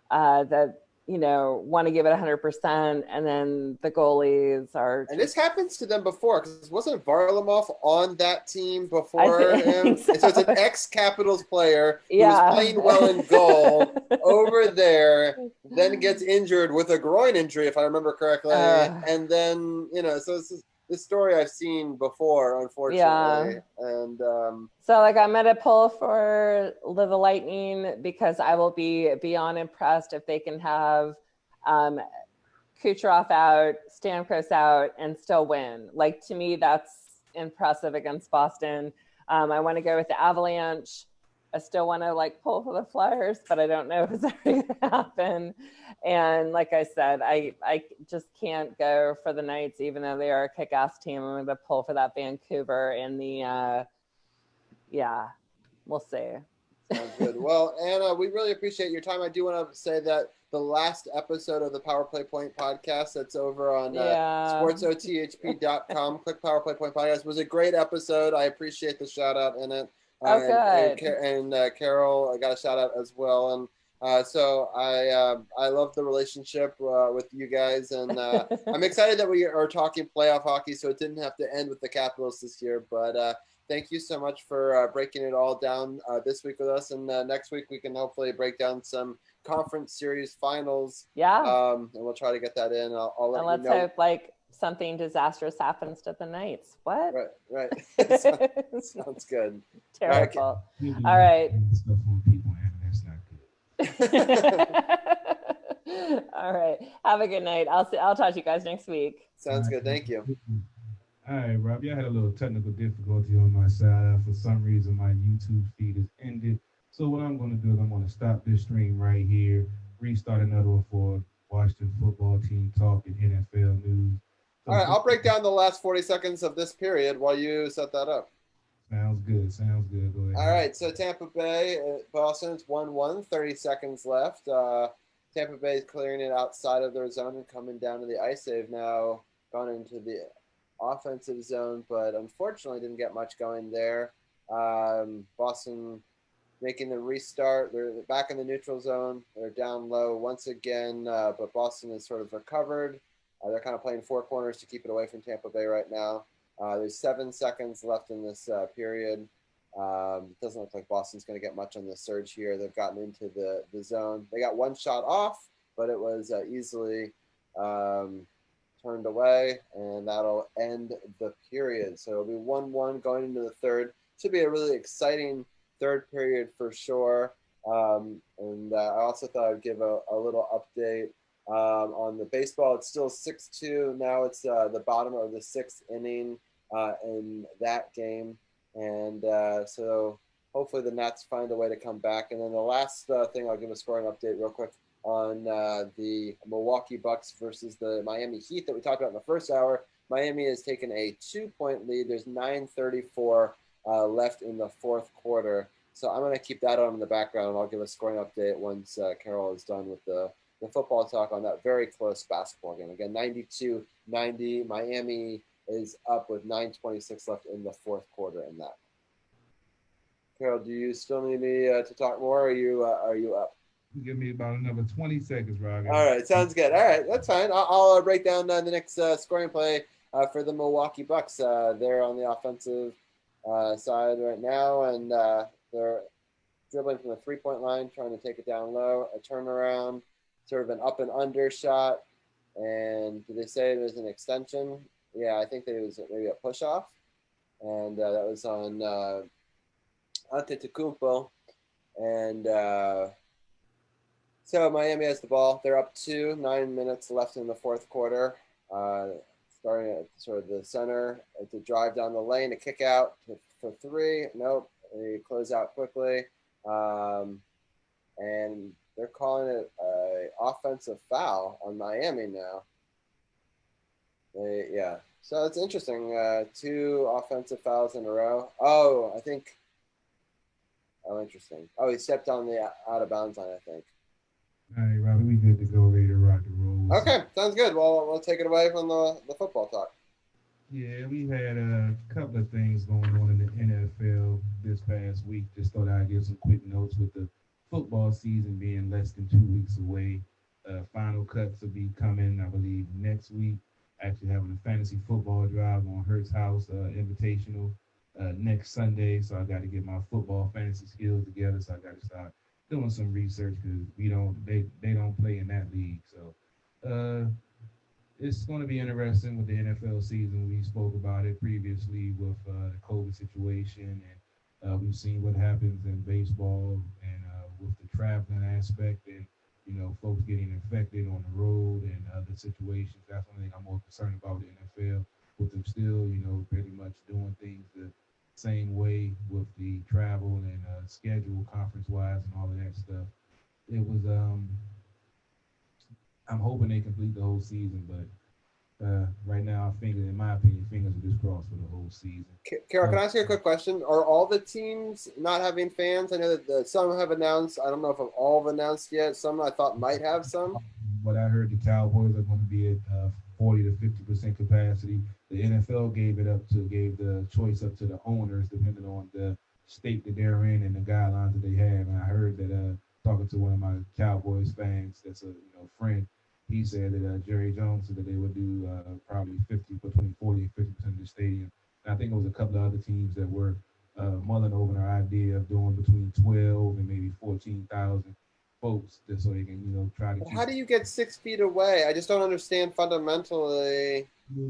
that want to give it 100%, and then the goalies are. And this happens to them before, because wasn't Varlamov on that team before him? So it's an ex-Capitals player who was playing well in goal over there, then gets injured with a groin injury, if I remember correctly, and then so this story I've seen before, unfortunately, and so like I'm gonna pull for the Lightning because I will be beyond impressed if they can have Kucherov out, Stamkos out, and still win. Like to me, that's impressive against Boston. I want to go with the Avalanche. I still want to like pull for the Flyers, but I don't know if it's ever going to happen. And like I said, I just can't go for the Knights, even though they are a kick-ass team. I'm going to pull for that Vancouver in the, we'll see. Sounds good. Well, Anna, we really appreciate your time. I do want to say that the last episode of the Power Play Point podcast that's over on SportsOTHP.com, click Power Play Point podcast, was a great episode. I appreciate the shout out in it. Good. And Carol, I got a shout out as well. And so I love the relationship with you guys. And I'm excited that we are talking playoff hockey, so it didn't have to end with the Capitals this year. But thank you so much for breaking it all down this week with us. And next week we can hopefully break down some conference series finals. Yeah. And we'll try to get that in. I'll let let's you know. hope like something disastrous happens to the Knights. What? Right. Sounds good. Terrible. All right. Stuff on people, and that's not good. All right. Have a good night. I'll talk to you guys next week. Sounds good. Thank you. All right, Rob. I had a little technical difficulty on my side. For some reason, my YouTube feed is ended. So what I'm going to do is I'm going to stop this stream right here, restart another one for Washington football team talk and NFL news. All right, I'll break down the last 40 seconds of this period while you set that up. Sounds good. Go ahead. All right, so Tampa Bay, Boston, it's 1-1, 30 seconds left. Tampa Bay is clearing it outside of their zone and coming down to the ice. They've now gone into the offensive zone, but unfortunately didn't get much going there. Boston making the restart. They're back in the neutral zone. They're down low once again, but Boston has sort of recovered. They're kind of playing four corners to keep it away from Tampa Bay right now. There's 7 seconds left in this period. It doesn't look like Boston's going to get much on the surge here. They've gotten into the zone. They got one shot off, but it was easily turned away, and that'll end the period. So it'll be 1-1 going into the third. Should be a really exciting third period for sure. And I also thought I'd give a little update on the baseball. It's still 6-2. Now it's the bottom of the 6th inning in that game. And so hopefully the Nats find a way to come back. And then the last thing, I'll give a scoring update real quick on the Milwaukee Bucks versus the Miami Heat that we talked about in the first hour. Miami has taken a 2-point lead. There's 9:34 left in the fourth quarter. So I'm going to keep that on in the background, and I'll give a scoring update once Carol is done with the football talk on that very close basketball game. Again, 92-90. Miami is up with 9:26 left in the fourth quarter in that. Carol, do you still need me to talk more, or are you up? Give me about another 20 seconds, Rob. All right, sounds good. All right, that's fine. I'll break down the next scoring play for the Milwaukee Bucks. They're on the offensive side right now, and they're dribbling from the 3-point line, trying to take it down low, a turnaround, sort of an up and under shot. And did they say it was an extension? Yeah, I think that it was maybe a push off. And that was on Antetokounmpo. And so Miami has the ball. They're up 2, 9 minutes left in the fourth quarter. Starting at sort of the center to drive down the lane, a kick out for 3. Nope, they close out quickly. And they're calling it an offensive foul on Miami now. So it's interesting. 2 offensive fouls in a row. Interesting. He stepped on the out of bounds line, I think. All right, Robbie, we good to go, ready to rock and roll. Okay, sounds good. Well, we'll take it away from the football talk. Yeah, we had a couple of things going on in the NFL this past week. Just thought I'd give some quick notes with the football season being less than 2 weeks away. Final cuts will be coming, I believe, next week. Actually having a fantasy football drive on Hurts House Invitational next Sunday. So I got to get my football fantasy skills together. So I got to start doing some research because they don't play in that league. So it's going to be interesting with the NFL season. We spoke about it previously with the COVID situation, and we've seen what happens in baseball and with the traveling aspect and, folks getting infected on the road and other situations. That's one thing I'm more concerned about with the NFL, with them still, pretty much doing things the same way with the travel and schedule conference-wise and all of that stuff. It was, I'm hoping they complete the whole season, but right now, in my opinion, fingers are just crossed for the whole season. Carol, can I ask you a quick question? Are all the teams not having fans? I know that some have announced. I don't know if all have announced yet. Some I thought might have some. What I heard, the Cowboys are going to be at 40 to 50% capacity. The NFL gave the choice up to the owners, depending on the state that they're in and the guidelines that they have. And I heard that talking to one of my Cowboys fans, that's a friend. He said that Jerry Jones said that they would do probably between 40 and 50% of the stadium. And I think it was a couple of other teams that were mulling over the idea of doing between 12 and maybe 14,000 folks, just so they can, try to. How do you get 6 feet away? I just don't understand fundamentally.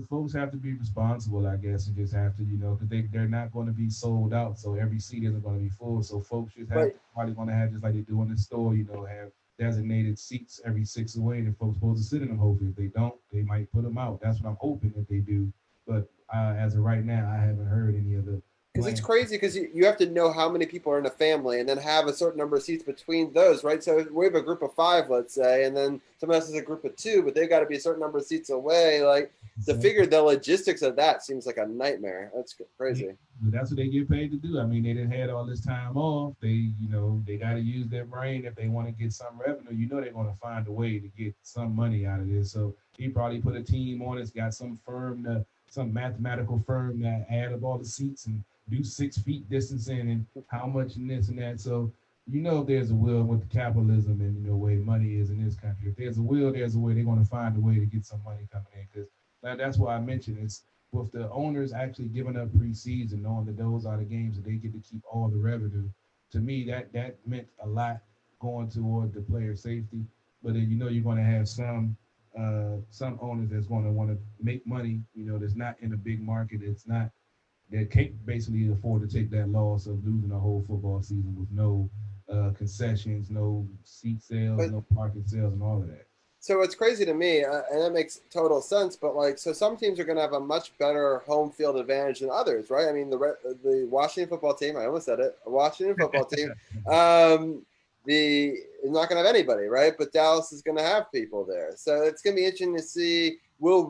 Folks have to be responsible, I guess, and just have to, because they're not going to be sold out, so every seat isn't going to be full. So folks just probably going to have, just like they do in the store, have designated seats every 6 away, and folks supposed to sit in them. Hopefully, if they don't, they might put them out. That's what I'm hoping that they do. But as of right now, I haven't heard any of the. Because it's crazy because you have to know how many people are in a family and then have a certain number of seats between those, right? So we have a group of 5, let's say, and then someone else has a group of 2, but they've got to be a certain number of seats away. Like, to figure the logistics of that seems like a nightmare. That's crazy. But that's what they get paid to do. I mean, they didn't had all this time off. They got to use their brain if they want to get some revenue. They're going to find a way to get some money out of this. So he probably put a team on it, got some mathematical firm that add up all the seats and do 6 feet distancing and how much and this and that. So, if there's a will with the capitalism and, the way money is in this country. If there's a will, there's a way. They're going to find a way to get some money coming in. Because that's why I mentioned it's with the owners actually giving up preseason, knowing that those are the games that they get to keep all the revenue. To me, that meant a lot going toward the player safety. But then, you're going to have some owners that's going to want to make money, that's not in a big market. It's not. They can't basically afford to take that loss of losing a whole football season with no concessions, no seat sales, no parking sales, and all of that. So it's crazy to me, and that makes total sense. But so some teams are going to have a much better home field advantage than others, right? I mean, the Washington football team, I almost said it, Washington football team, is not going to have anybody, right? But Dallas is going to have people there. So it's going to be interesting to see, will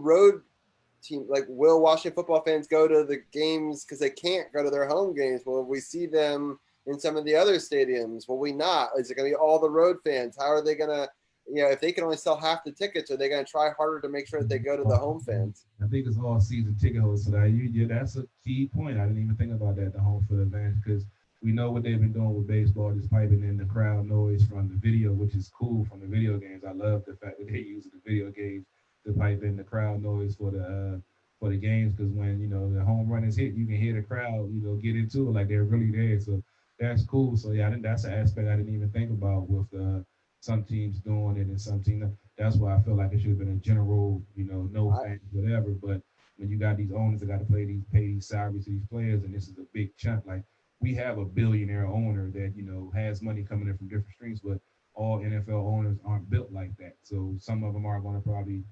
Washington football fans go to the games because they can't go to their home games? Will we see them in some of the other stadiums? Will we not? Is it going to be all the road fans? How are they going to, if they can only sell half the tickets, are they going to try harder to make sure that they go to the home fans? I think it's all season ticket holders. So that's a key point. I didn't even think about that, the home field advantage, because we know what they've been doing with baseball, just piping in the crowd noise from the video, which is cool from the video games. I love the fact that they're using the video games to pipe in the crowd noise for for the games, because when the home run is hit, you can hear the crowd get into it like they're really there. So that's cool. So yeah, I think that's an aspect I didn't even think about with some teams doing it and some teams. That's why I feel like it should have been a general, no fans, whatever. But when you got these owners that got to pay these salaries to these players, and this is a big chunk. Like we have a billionaire owner that has money coming in from different streams, but all NFL owners aren't built like that. So some of them are going to probably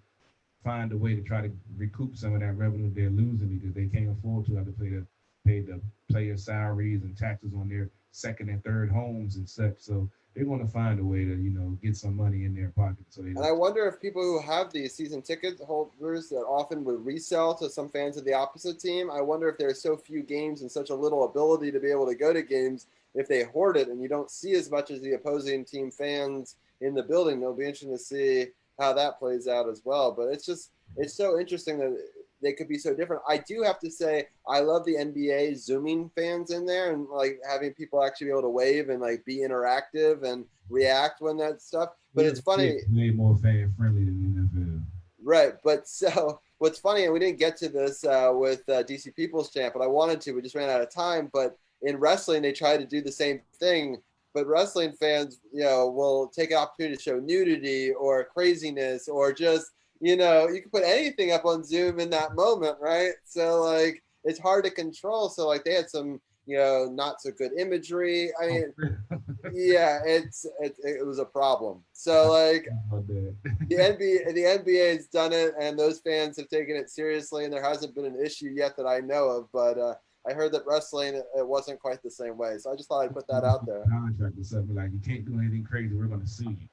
find a way to try to recoup some of that revenue they're losing because they can't afford to have to pay the player salaries and taxes on their second and third homes and such. So they're going to find a way to get some money in their pocket. So and I wonder if people who have these season ticket holders that often would resell to some fans of the opposite team, I wonder if there's so few games and such a little ability to be able to go to games, if they hoard it and you don't see as much as the opposing team fans in the building. It'll be interesting to see how that plays out as well. But it's so interesting that they could be so different. I do have to say, I love the NBA zooming fans in there and like having people actually be able to wave and like be interactive and react when that stuff. But it's funny. It's way more fan friendly than the NFL. Right. But so what's funny, and we didn't get to this with DC People's Champ, but I wanted to. We just ran out of time. But in wrestling, they tried to do the same thing. But wrestling fans, will take an opportunity to show nudity or craziness or just, you can put anything up on Zoom in that moment, right? So, like, it's hard to control. So, like, they had some, not so good imagery. I mean, yeah, it was a problem. So, like, the NBA's done it, and those fans have taken it seriously, and there hasn't been an issue yet that I know of. But I heard that wrestling, it wasn't quite the same way. So I just thought I'd put that out there. Contract or something like you can't do anything crazy. We're going to sue you.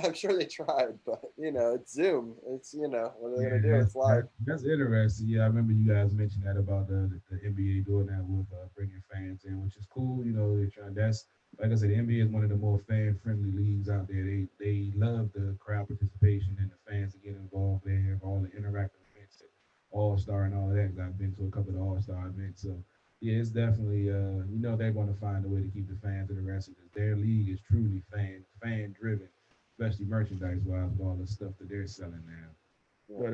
I'm sure they tried, but it's Zoom. It's what are they gonna do? It's live. That's interesting. Yeah, I remember you guys mentioned that about the NBA doing that with bringing fans in, which is cool. They're trying. That's like I said, the NBA is one of the more fan friendly leagues out there. They love the crowd participation and the fans to get involved. They have all the interactive events, All Star and all of that. I've been to a couple of All Star events, so yeah, it's definitely they're going to find a way to keep the fans interested because their league is truly fan driven, especially merchandise wise with all the stuff that they're selling now. But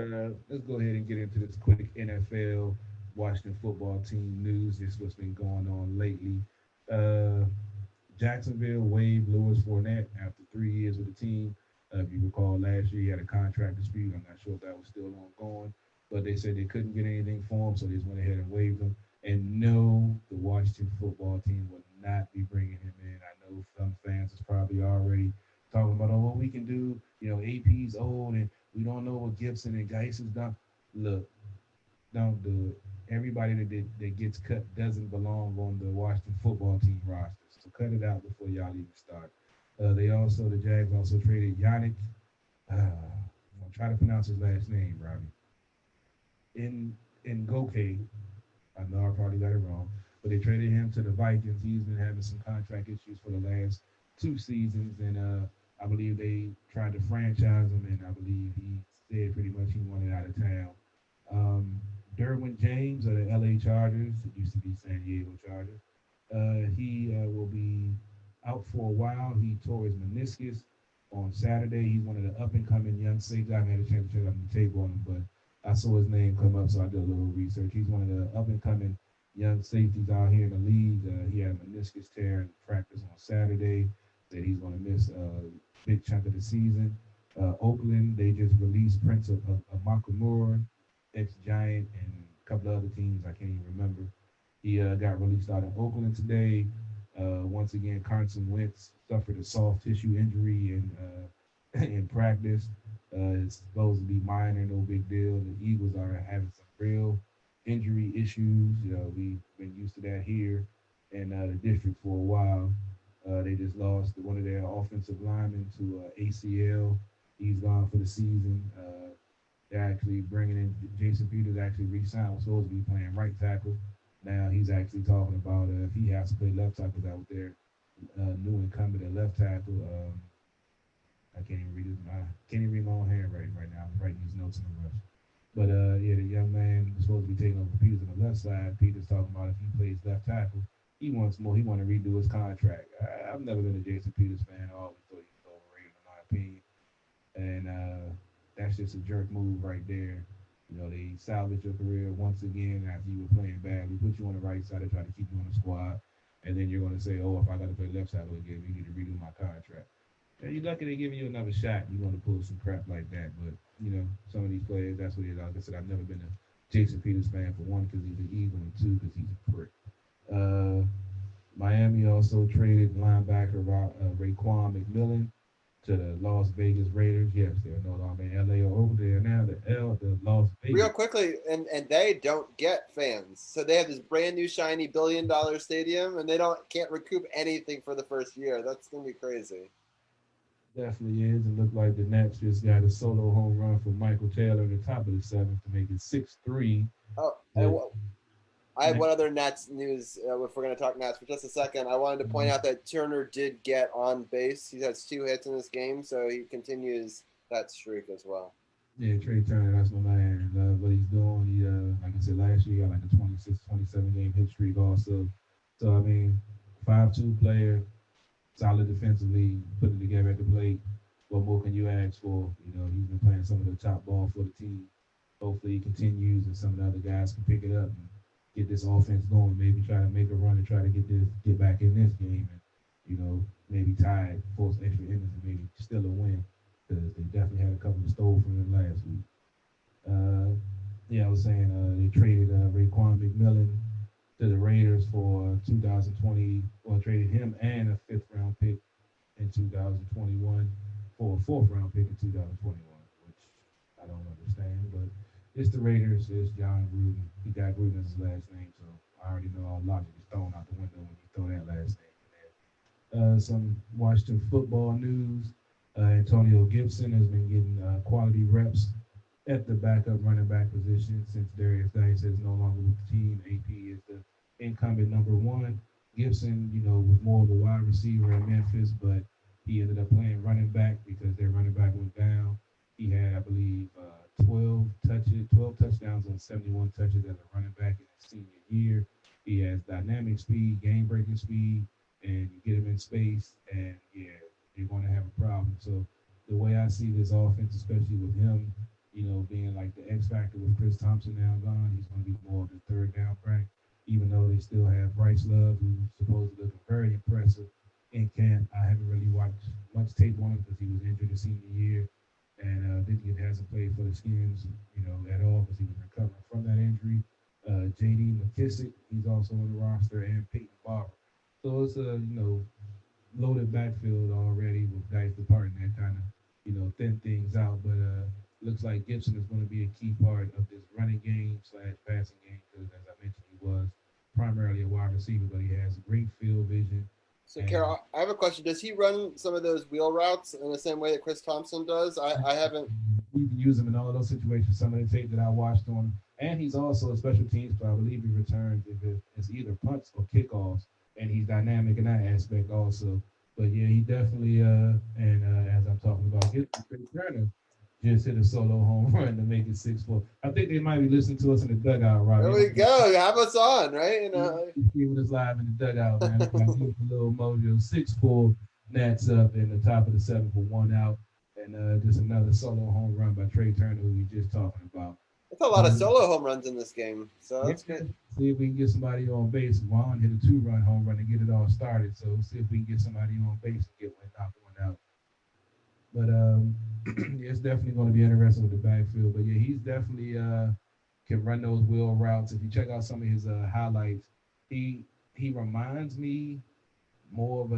let's go ahead and get into this quick NFL Washington football team news. This is what's been going on lately. Jacksonville waived Louis Fournette after 3 years with the team. If you recall, last year he had a contract dispute. I'm not sure if that was still ongoing, but they said they couldn't get anything for him, so they just went ahead and waived him. And no, the Washington football team will not be bringing him in. I know some fans is probably already talking about, what we can do. AP's old and we don't know what Gibson and Geis has done. Look, don't do it. Everybody that gets cut doesn't belong on the Washington football team roster. So cut it out before y'all even start. The Jags also traded Yannick. I'll try to pronounce his last name, Robbie. In Goke. I know I probably got it wrong, but they traded him to the Vikings. He's been having some contract issues for the last 2 seasons, and I believe they tried to franchise him, and I believe he said pretty much he wanted out of town. Derwin James of the LA Chargers, it used to be San Diego Chargers, he will be out for a while. He tore his meniscus on Saturday. He's one of the up-and-coming young safeties. I haven't had a chance to check out the tape on him, but I saw his name come up, so I did a little research. He's one of the up-and-coming young safeties out here in the league. He had a meniscus tear in practice on Saturday. Said he's going to miss a big chunk of the season. Oakland, they just released Prince of Makamura, ex-Giant, and a couple of other teams I can't even remember. He got released out of Oakland today. Once again, Carson Wentz suffered a soft tissue injury in practice. It's supposed to be minor, no big deal. The Eagles are having some real injury issues. We've been used to that here in the district for a while. They just lost one of their offensive linemen to ACL. He's gone for the season. They're actually bringing in Jason Peters, actually re-signed, was supposed to be playing right tackle. Now he's actually talking about if he has to play left tackle out there. New incumbent at left tackle. I can't even read my own handwriting right now. I'm writing these notes in a rush. But the young man was supposed to be taking over Peters on the left side. Peters talking about if he plays left tackle, he wants more. He want to redo his contract. I've never been a Jason Peters fan. I always thought he was overrated, in my opinion. And that's just a jerk move right there. You know, they salvage your career once again after you were playing bad. We put you on the right side to try to keep you on the squad, and then you're going to say, "Oh, if I got to play left side again, you need to redo my contract." Yeah, you're lucky they're giving you another shot. You're going to pull some crap like that, but you know, some of these players, that's what it is. Like I said, I've never been a Jason Peters fan for one because he's an eagle, and two because he's a prick. Uh, Miami also traded linebacker Raekwon McMillan to the Las Vegas Raiders. Yes, they're no longer in LA or over there now. The Las Vegas. Real quickly, and they don't get fans, so they have this brand new shiny $1 billion stadium, and they can't recoup anything for the first year. That's gonna be crazy. Definitely is. It looked like the Nats just got a solo home run from Michael Taylor at the top of the seventh to make it 6-3. Oh, and I have one other Nats news. If we're going to talk Nats for just a second, I wanted to point out that Turner did get on base. He has 2 hits in this game, so he continues that streak as well. Yeah, Trey Turner, that's my man. What he's doing, he like I said last year, he got like a 26, 27 game hit streak also. So I mean, 5'2" player, solid defensively, put it together at the plate. What more can you ask for? You know, he's been playing some of the top ball for the team. Hopefully he continues and some of the other guys can pick it up and get this offense going. Maybe try to make a run and try to get back in this game and, you know, maybe tie it, force extra innings and maybe still a win because they definitely had a couple of stole from them last week. I was saying they traded Raekwon McMillan to the Raiders for 2020, or traded him and a 5th round pick in 2021 for a 4th round pick in 2021, which I don't understand, but it's the Raiders. It's John Gruden. He got Gruden as his last name, so I already know all logic is thrown out the window when you throw that last name in there. Some Washington football news. Antonio Gibson has been getting quality reps at the backup running back position since Darius Dice is no longer with the team. AP is the incumbent number 1. Gibson, you know, was more of a wide receiver in Memphis, but he ended up playing running back because their running back went down. He had, I believe, 12 touchdowns on 71 touches as a running back in his senior year. He has dynamic speed, game-breaking speed, and you get him in space, and yeah, you're going to have a problem. So the way I see this offense, especially with him, you know, being like the X factor with Chris Thompson now gone, he's going to be more of the third down back. Even though they still have Bryce Love, who's supposedly looking very impressive in camp. I haven't really watched much tape on him because he was injured his senior year. And Dickey hasn't played for the Skins, you know, at all because he was recovering from that injury. J.D. McKissick, he's also on the roster, and Peyton Barber. So it's a, you know, loaded backfield already with guys departing that kind of, you know, thin things out. But looks like Gibson is going to be a key part of this running game / passing game because, as I mentioned, he was primarily a wide receiver, but he has great field vision. So, Carol, I have a question. Does he run some of those wheel routes in the same way that Chris Thompson does? I haven't. You can use him in all of those situations. Some of the tape that I watched on him. And he's also a special teams player. I believe he returns if it's either punts or kickoffs. And he's dynamic in that aspect also. But, yeah, he definitely, as I'm talking about, Trey Turner just hit a solo home run to make it 6-4. I think they might be listening to us in the dugout, right? There we go. Have us on, right? You know, keeping us live in the dugout, man. A little mojo. 6-4 Nats up in the top of the 7th for 1 out, and just another solo home run by Trey Turner, who we just talking about. That's a lot of solo home runs in this game, so that's good. See if we can get somebody on base. Juan hit a 2-run home run to get it all started, so see if we can get somebody on base and knock one out. But it's definitely going to be interesting with the backfield. But yeah, he's definitely can run those wheel routes. If you check out some of his highlights, he reminds me more of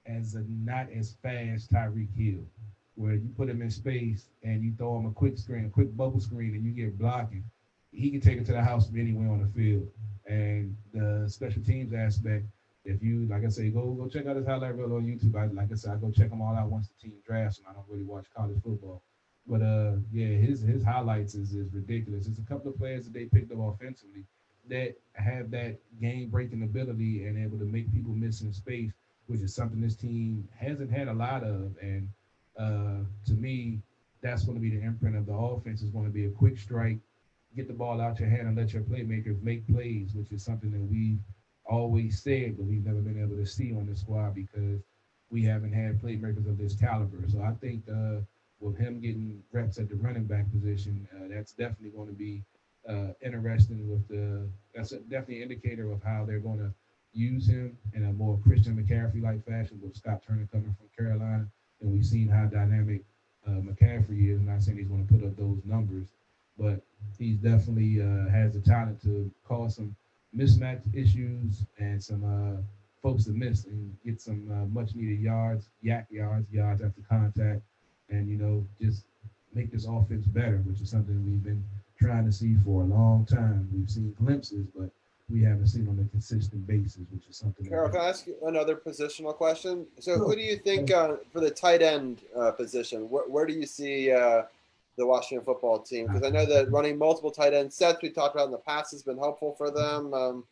as a not as fast Tyreek Hill, where you put him in space and you throw him a quick bubble screen, and you get blocking. He can take it to the house from anywhere on the field. And the special teams aspect, if you, like I say, go check out his highlight reel on YouTube. Like I said, I go check them all out once the team drafts them. I don't really watch college football. But, yeah, his highlights is ridiculous. There's a couple of players that they picked up offensively that have that game-breaking ability and able to make people miss in space, which is something this team hasn't had a lot of. And to me, that's going to be the imprint of the offense. Is going to be a quick strike, get the ball out your hand and let your playmakers make plays, which is something that we've always said, but we've never been able to see on the squad because we haven't had playmakers of this caliber. So I think with him getting reps at the running back position, that's definitely going to be interesting. That's definitely an indicator of how they're going to use him in a more Christian McCaffrey-like fashion with Scott Turner coming from Carolina, and we've seen how dynamic McCaffrey is. I'm not saying he's going to put up those numbers, but he's definitely has the talent to cause some mismatch issues and some folks to miss and get some much needed yards, yards after contact, and just make this offense better, which is something we've been trying to see for a long time. We've seen glimpses, but we haven't seen on a consistent basis, which is something. Carol, can I ask you another positional question? So, who do you think for the tight end position? Where do you see the Washington football team? Because I know that running multiple tight end sets we talked about in the past has been helpful for them.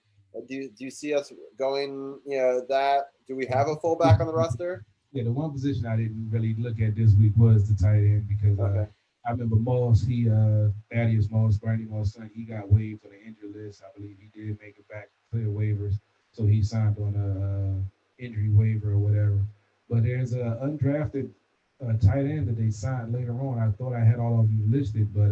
Do you see us going? That do we have a fullback on the roster? Yeah, the one position I didn't really look at this week was the tight end because I remember Moss, Thaddeus Moss, Bernie Moss' son, he got waived on the injury list. I believe he did make it back, clear waivers, so he signed on a injury waiver or whatever. But there's an undrafted tight end that they signed later on. I thought I had all of them listed, but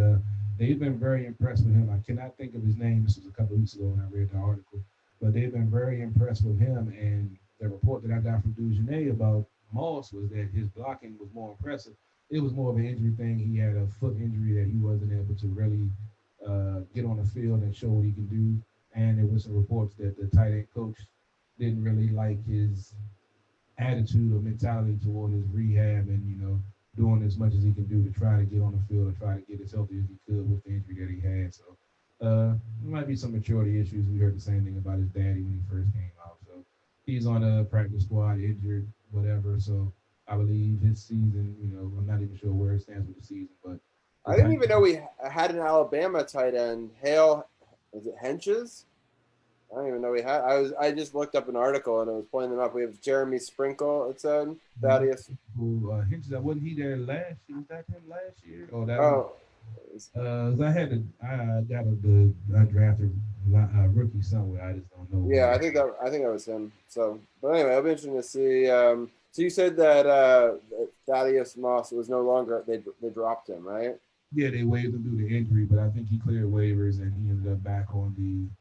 they've been very impressed with him. I cannot think of his name. This was a couple of weeks ago when I read the article, but they've been very impressed with him. And the report that I got from Dugenet about Moss was that his blocking was more impressive. It was more of an injury thing. He had a foot injury that he wasn't able to really get on the field and show what he can do. And there was some reports that the tight end coach didn't really like his attitude or mentality toward his rehab and, doing as much as he can do to try to get on the field and try to get as healthy as he could with the injury that he had. So there might be some maturity issues. We heard the same thing about his daddy when he first came out. So he's on a practice squad, injured, whatever. So I believe his season, I'm not even sure where it stands with the season, but I didn't even know we had an Alabama tight end. Hale, was it Henches? I don't even know we had. I just looked up an article and it was pointing them up. We have Jeremy Sprinkle. It said Thaddeus. Henches, wasn't he there last year? Was that him last year? I got the undrafted rookie somewhere. I just don't know. Yeah, I think that was him. So, but anyway, it'll be interesting to see. So you said that Thaddeus Moss was no longer. They dropped him, right? Yeah, they waived him due to injury, but I think he cleared waivers and he ended up back on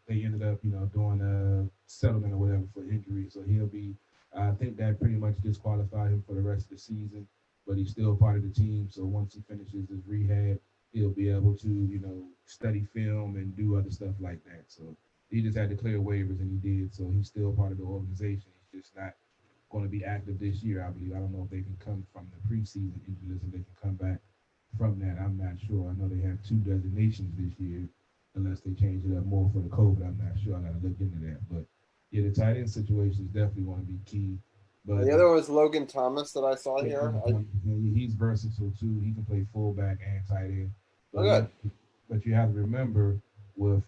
they ended up, doing a settlement or whatever for injury. So he'll be, I think that pretty much disqualified him for the rest of the season, but he's still part of the team. So once he finishes his rehab, he'll be able to, study film and do other stuff like that. So he just had to clear waivers and he did. So he's still part of the organization. He's just not going to be active this year, I believe. I don't know if they can come from the preseason injury list and they can come back from that. I'm not sure. I know they have 2 designations this year, unless they change it up more for the COVID. I'm not sure. I got to look into that. But yeah, the tight end situation is definitely going to be key. But the other one was Logan Thomas that I saw here. He's versatile too. He can play fullback and tight end. But you have to remember with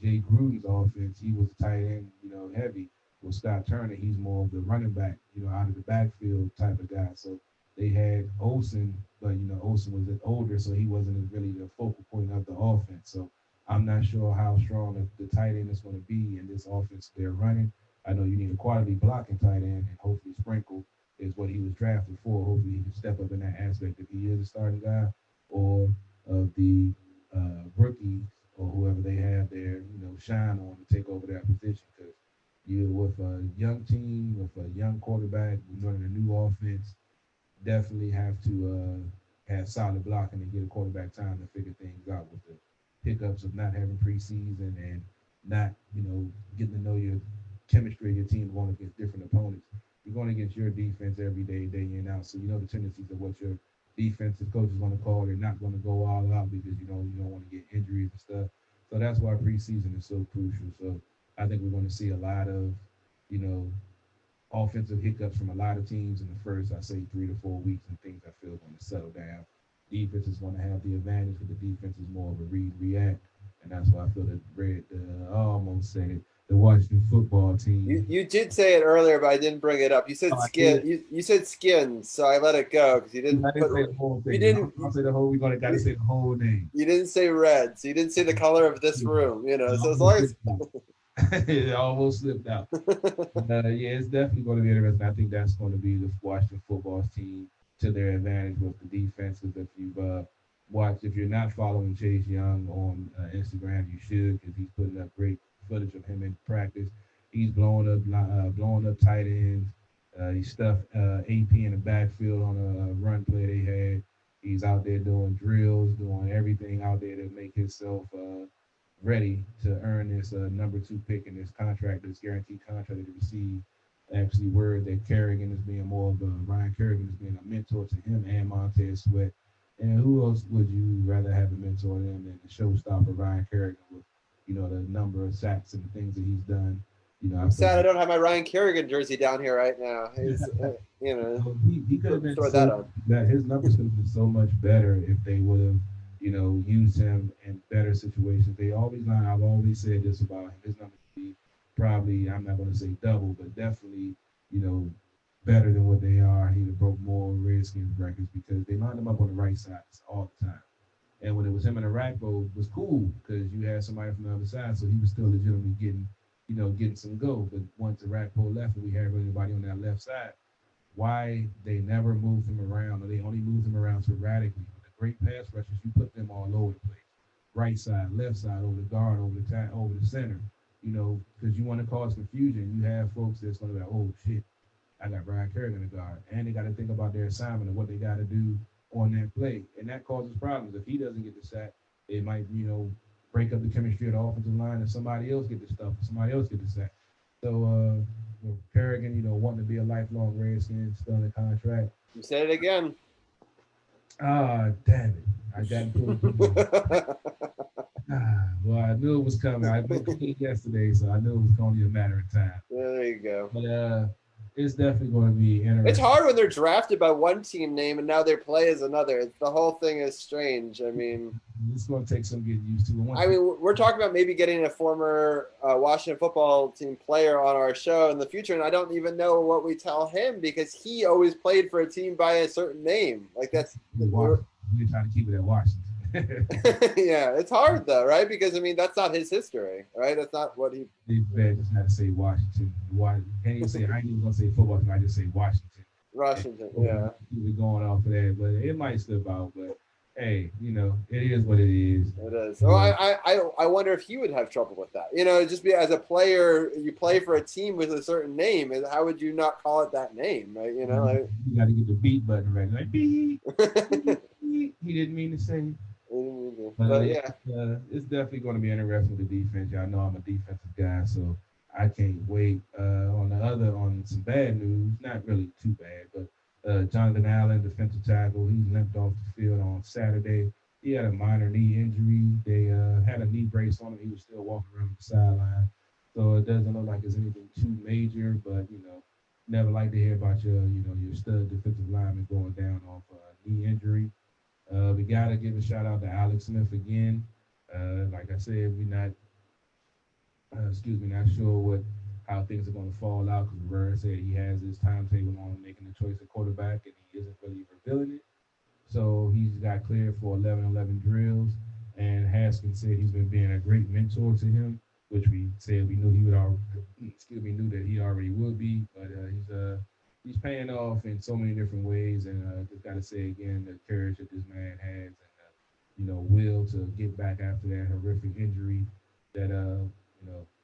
Jay Gruden's offense, he was tight end, heavy. With Scott Turner, he's more of the running back, out of the backfield type of guy. So they had Olsen, but Olsen was older, so he wasn't really the focal point of the offense. So I'm not sure how strong the tight end is going to be in this offense they're running. I know you need a quality blocking tight end, and hopefully Sprinkle is what he was drafted for. Hopefully he can step up in that aspect if he is a starting guy, or of the rookies or whoever they have there, shine on to take over that position. Because you're with a young team, with a young quarterback, running a new offense, definitely have to have solid blocking and get a quarterback time to figure things out with the hiccups of not having preseason and not, getting to know your chemistry of your team going against different opponents. You're going against your defense every day, day in and out. So the tendencies of what your defensive coach is going to call. They're not going to go all out because you don't want to get injuries and stuff. So that's why preseason is so crucial. So I think we're going to see a lot of, offensive hiccups from a lot of teams in the first, I say, 3 to 4 weeks, and things I feel going to settle down. Defense is going to have the advantage because the defense is more of a react, and that's why I feel that I almost said it, the Washington football team. You did say it earlier, but I didn't bring it up. You said skin. You said skins, so I let it go because you didn't. I didn't say the whole thing. You didn't. I'll say the whole. We're gotta say the whole name. You didn't say red, so you didn't say the color of this room. So as long as. It almost slipped out. Yeah, it's definitely going to be interesting. I think that's going to be the Washington football team to their advantage with the defense. Because if you've watched, if you're not following Chase Young on Instagram, you should, because he's putting up great footage of him in practice. He's blowing up tight ends. He stuffed AP in the backfield on a run play they had. He's out there doing drills, doing everything out there to make himself ready to earn this number 2 pick in this contract, this guaranteed contract that he received. Actually, word that Kerrigan is being more of a Ryan Kerrigan is being a mentor to him and Montez Sweat. And who else would you rather have a mentor than the showstopper Ryan Kerrigan with, the number of sacks and the things that he's done. I'm sad I don't have my Ryan Kerrigan jersey down here right now. He's, he could have been that his numbers could have been so much better if they would have, used him in better situations. I've always said this about him. His numbers would be probably, I'm not going to say double, but definitely, better than what they are. He'd have broke more Redskins records because they lined him up on the right side all the time. And when it was him and Arakpo, it was cool because you had somebody from the other side, so he was still legitimately getting some go. But once Arakpo left and we had everybody on that left side, why they never moved him around, or they only moved him around sporadically. With the great pass rushers, you put them all over the place. Right side, left side, over the guard, over the center, because you want to cause confusion. You have folks that's going to be like, oh, shit, I got Ryan Kerrigan in the guard. And they got to think about their assignment and what they got to do on that play. And that causes problems. If he doesn't get the sack, it might, break up the chemistry of the offensive line and somebody else get the stuff, somebody else get the sack. So Kerrigan, wanting to be a lifelong Redskin, still in the contract. You said it again. Damn it. I got to well, I knew it was coming. I booked it yesterday, so I knew it was going to be a matter of time. There you go. But it's definitely going to be interesting. It's hard when they're drafted by one team name and now their play is another. The whole thing is strange. I mean, it's going to take some getting used to. We're talking about maybe getting a former Washington football team player on our show in the future, and I don't even know what we tell him because he always played for a team by a certain name. Like that's we're trying to keep it at Washington. Yeah, it's hard though, right? Because that's not his history, right? That's not what he. They just had to say Washington. Can't even say I ain't even gonna say football team. I just say Washington. Washington, yeah. We're going off of that, but it might slip out. But hey, it is what it is. It is. So I wonder if he would have trouble with that. Just be as a player, you play for a team with a certain name, and how would you not call it that name, right? You got to get the beat button ready, like beep. He didn't mean to say. But yeah, it's definitely going to be interesting with the defense. Y'all know I'm a defensive guy, so I can't wait. On some bad news, not really too bad, but Jonathan Allen, defensive tackle, he limped off the field on Saturday. He had a minor knee injury. They had a knee brace on him. He was still walking around the sideline, so it doesn't look like it's anything too major. But never like to hear about your stud defensive lineman going down off a knee injury. We got to give a shout out to Alex Smith again. Like I said, we're not sure how things are going to fall out because Rivera said he has his timetable on making the choice at quarterback and he isn't really revealing it. So he's got cleared for 11-11 drills. And Haskins said he's been being a great mentor to him, which we said we knew he would knew that he already would be, but he's paying off in so many different ways, and just got to say again the courage that this man has, and will to get back after that horrific injury that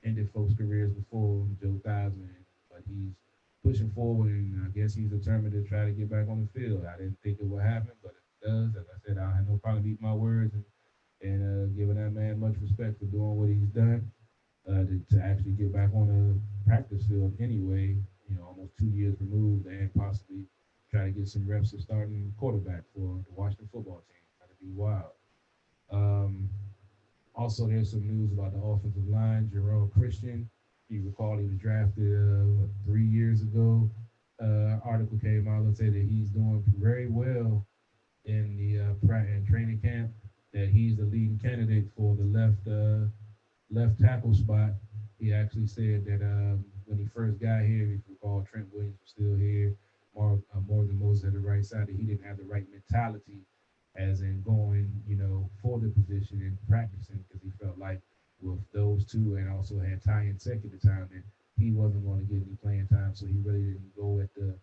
ended folks' careers before Joe Theismann. But he's pushing forward, and I guess he's determined to try to get back on the field. I didn't think it would happen, but it does. As I said, I have no problem eating my words and giving that man much respect for doing what he's done to actually get back on the practice field anyway. Almost 2 years removed, and possibly try to get some reps of starting quarterback for the Washington football team. That'd be wild. Also, there's some news about the offensive line. Jerome Christian, you recall he was drafted 3 years ago. Article came out and said that he's doing very well in the training camp. That he's the leading candidate for the left tackle spot. He actually said that when he first got here, if you recall, Trent Williams was still here. Morgan Moses at the right side, that he didn't have the right mentality as in going, for the position and practicing, because he felt like with those two and also had Ty and Sek at the time that he wasn't going to get any playing time. So he really didn't go at the,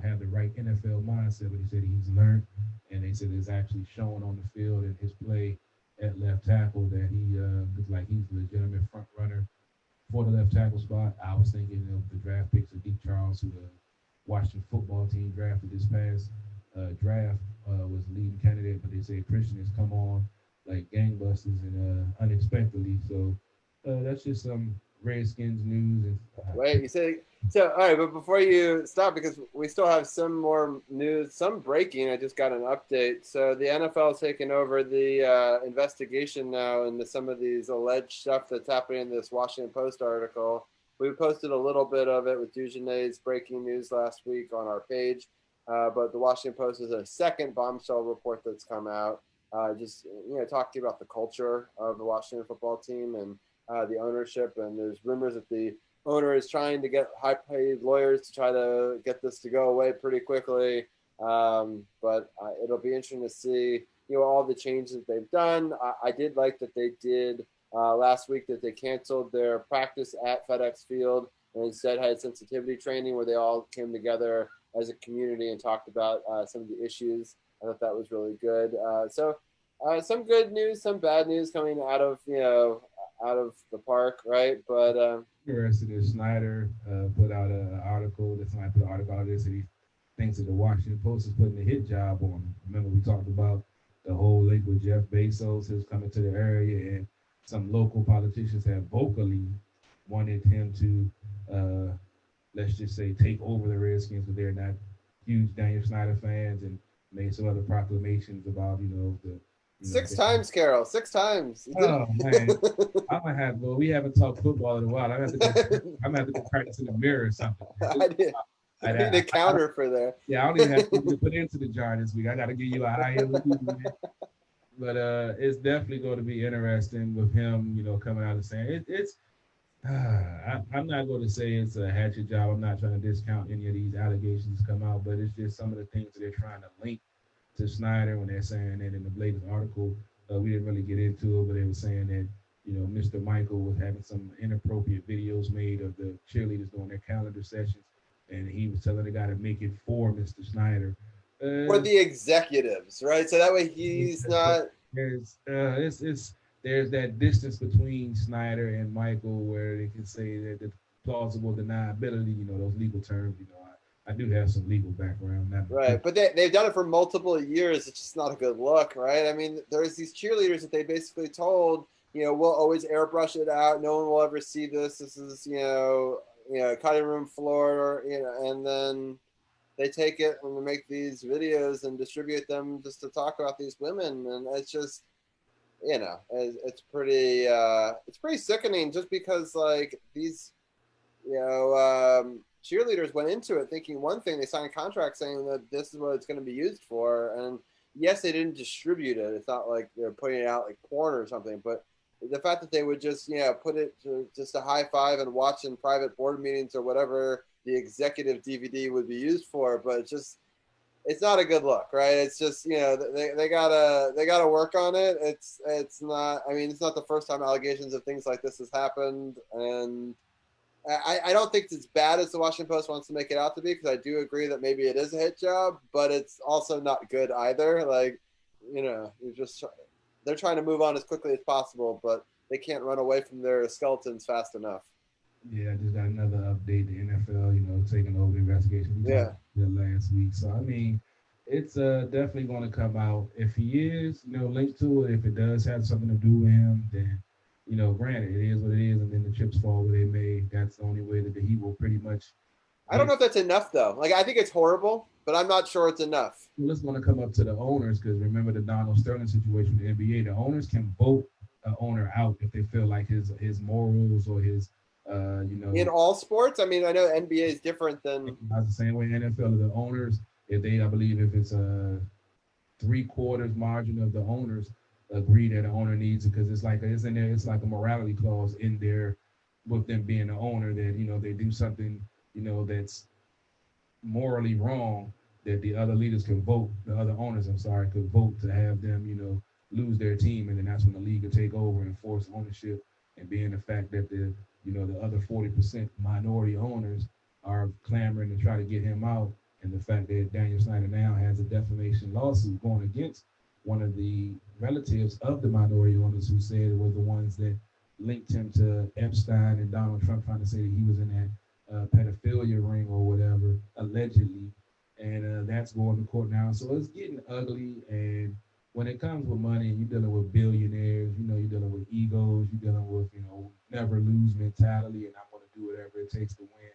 have the right NFL mindset. But he said he's learned, and they said it's actually showing on the field in his play at left tackle that he looks like he's a legitimate front runner for the left tackle spot. I was thinking of the draft picks of Deke Charles, who the Washington football team drafted this past draft, was the leading candidate, but they say Christian has come on like gangbusters and unexpectedly. So that's just some Redskins news. And, Wait, you say so? All right, but before you stop, because we still have some more news, some breaking. I just got an update. So the NFL is taking over the investigation now into some of these alleged stuff that's happening in this Washington Post article. We posted a little bit of it with Dujanay's breaking news last week on our page, but the Washington Post is a second bombshell report that's come out, just talking about the culture of the Washington football team and the ownership. And there's rumors that the owner is trying to get high-paid lawyers to try to get this to go away pretty quickly. But it'll be interesting to see, all the changes that they've done. I did like that they did last week that they canceled their practice at FedEx Field and instead had sensitivity training where they all came together as a community and talked about some of the issues. I thought that was really good. So some good news, some bad news coming out of the park, right? But interested in Snyder put out an article. That somebody put an article out there that he thinks that the Washington Post is putting a hit job on him. Remember we talked about the whole link with Jeff Bezos is coming to the area, and some local politicians have vocally wanted him to, let's just say, take over the Redskins, but they're not huge Daniel Snyder fans, and made some other proclamations about the. Six times, Carol. 6 times. Oh man, I'm gonna have. Well, we haven't talked football in a while. I'm gonna have to go practice in the mirror or something. I need a counter for there. Yeah, I don't even have to put into the jar this week. I got to give you a high end. But it's definitely going to be interesting with him, coming out and saying it's. I'm not going to say it's a hatchet job. I'm not trying to discount any of these allegations come out, but it's just some of the things that they're trying to link to Snyder when they're saying that in the latest article. We didn't really get into it, but they were saying that Mr. Michael was having some inappropriate videos made of the cheerleaders during their calendar sessions, and he was telling the guy to make it for Mr. Snyder. For the executives, right? So that way he's not. There's that distance between Snyder and Michael where they can say that the plausible deniability, those legal terms, I do have some legal background. Right, but they've done it for multiple years. It's just not a good look, right? I mean, there's these cheerleaders that they basically told, we'll always airbrush it out. No one will ever see this. This is, cutting room floor, and then they take it and they make these videos and distribute them just to talk about these women. And it's just, it's pretty sickening just because like these, cheerleaders went into it thinking one thing. They signed a contract saying that this is what it's going to be used for. And yes, they didn't distribute it. It's not like they're putting it out like porn or something, but the fact that they would just, put it to just a high five and watch in private board meetings or whatever the executive DVD would be used for, but it's not a good look, right? It's just, they gotta work on it. It's not, I mean, it's not the first time allegations of things like this has happened. And I don't think it's as bad as the Washington Post wants to make it out to be, because I do agree that maybe it is a hit job, but it's also not good either. Like, they're trying to move on as quickly as possible, but they can't run away from their skeletons fast enough. Yeah, I just got another update. The NFL, taking over the investigation. We talked about that last week. So, I mean, it's definitely going to come out. If he is, linked to it, if it does have something to do with him, then, granted, it is what it is, and then the chips fall where they may. That's the only way that he will pretty much. I don't know if that's enough, though. Like, I think it's horrible, but I'm not sure it's enough. Well, it's going to come up to the owners, because remember the Donald Sterling situation in the NBA. The owners can vote an owner out if they feel like his morals or his, In all sports? I mean, I know NBA is different than. That's the same way NFL. The owners, I believe if it's a 3/4 margin of the owners agree that the owner needs it, because it's like a morality clause in there with them being the owner that they do something that's morally wrong, that the other leaders can vote, the other owners could vote to have them lose their team, and then that's when the league will take over and force ownership. And being the fact that the other 40% minority owners are clamoring to try to get him out, And the fact that Daniel Snyder now has a defamation lawsuit going against one of the relatives of the minority owners who said it was the ones that linked him to Epstein and Donald Trump, trying to say that he was in that pedophilia ring or whatever, allegedly. And that's going to court now. So it's getting ugly. And when it comes with money, and you're dealing with billionaires, you know, you're dealing with egos, you're dealing with, you know, never lose mentality, and I'm going to do whatever it takes to win.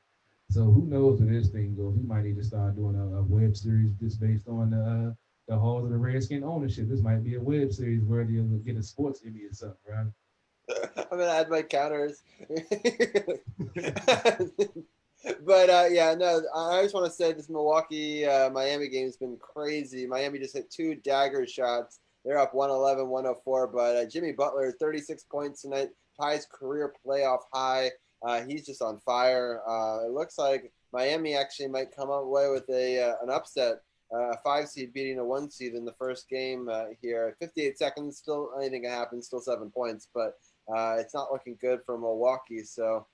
So who knows where this thing goes? We might need to start doing a web series just based on the halls of the Redskin ownership. This might be a web series worthy of getting sports Emmy or something, right? I'm gonna add my counters. But yeah, no, I just want to say this Milwaukee Miami game has been crazy. Miami just hit 2 dagger shots. They're up 111-104, but Jimmy Butler, 36 points tonight, ties career playoff high. He's just on fire. It looks like Miami actually might come away with an upset, a 5 seed beating a 1 seed in the first game here. 58 seconds, still anything can happen, still 7 points, but it's not looking good for Milwaukee. So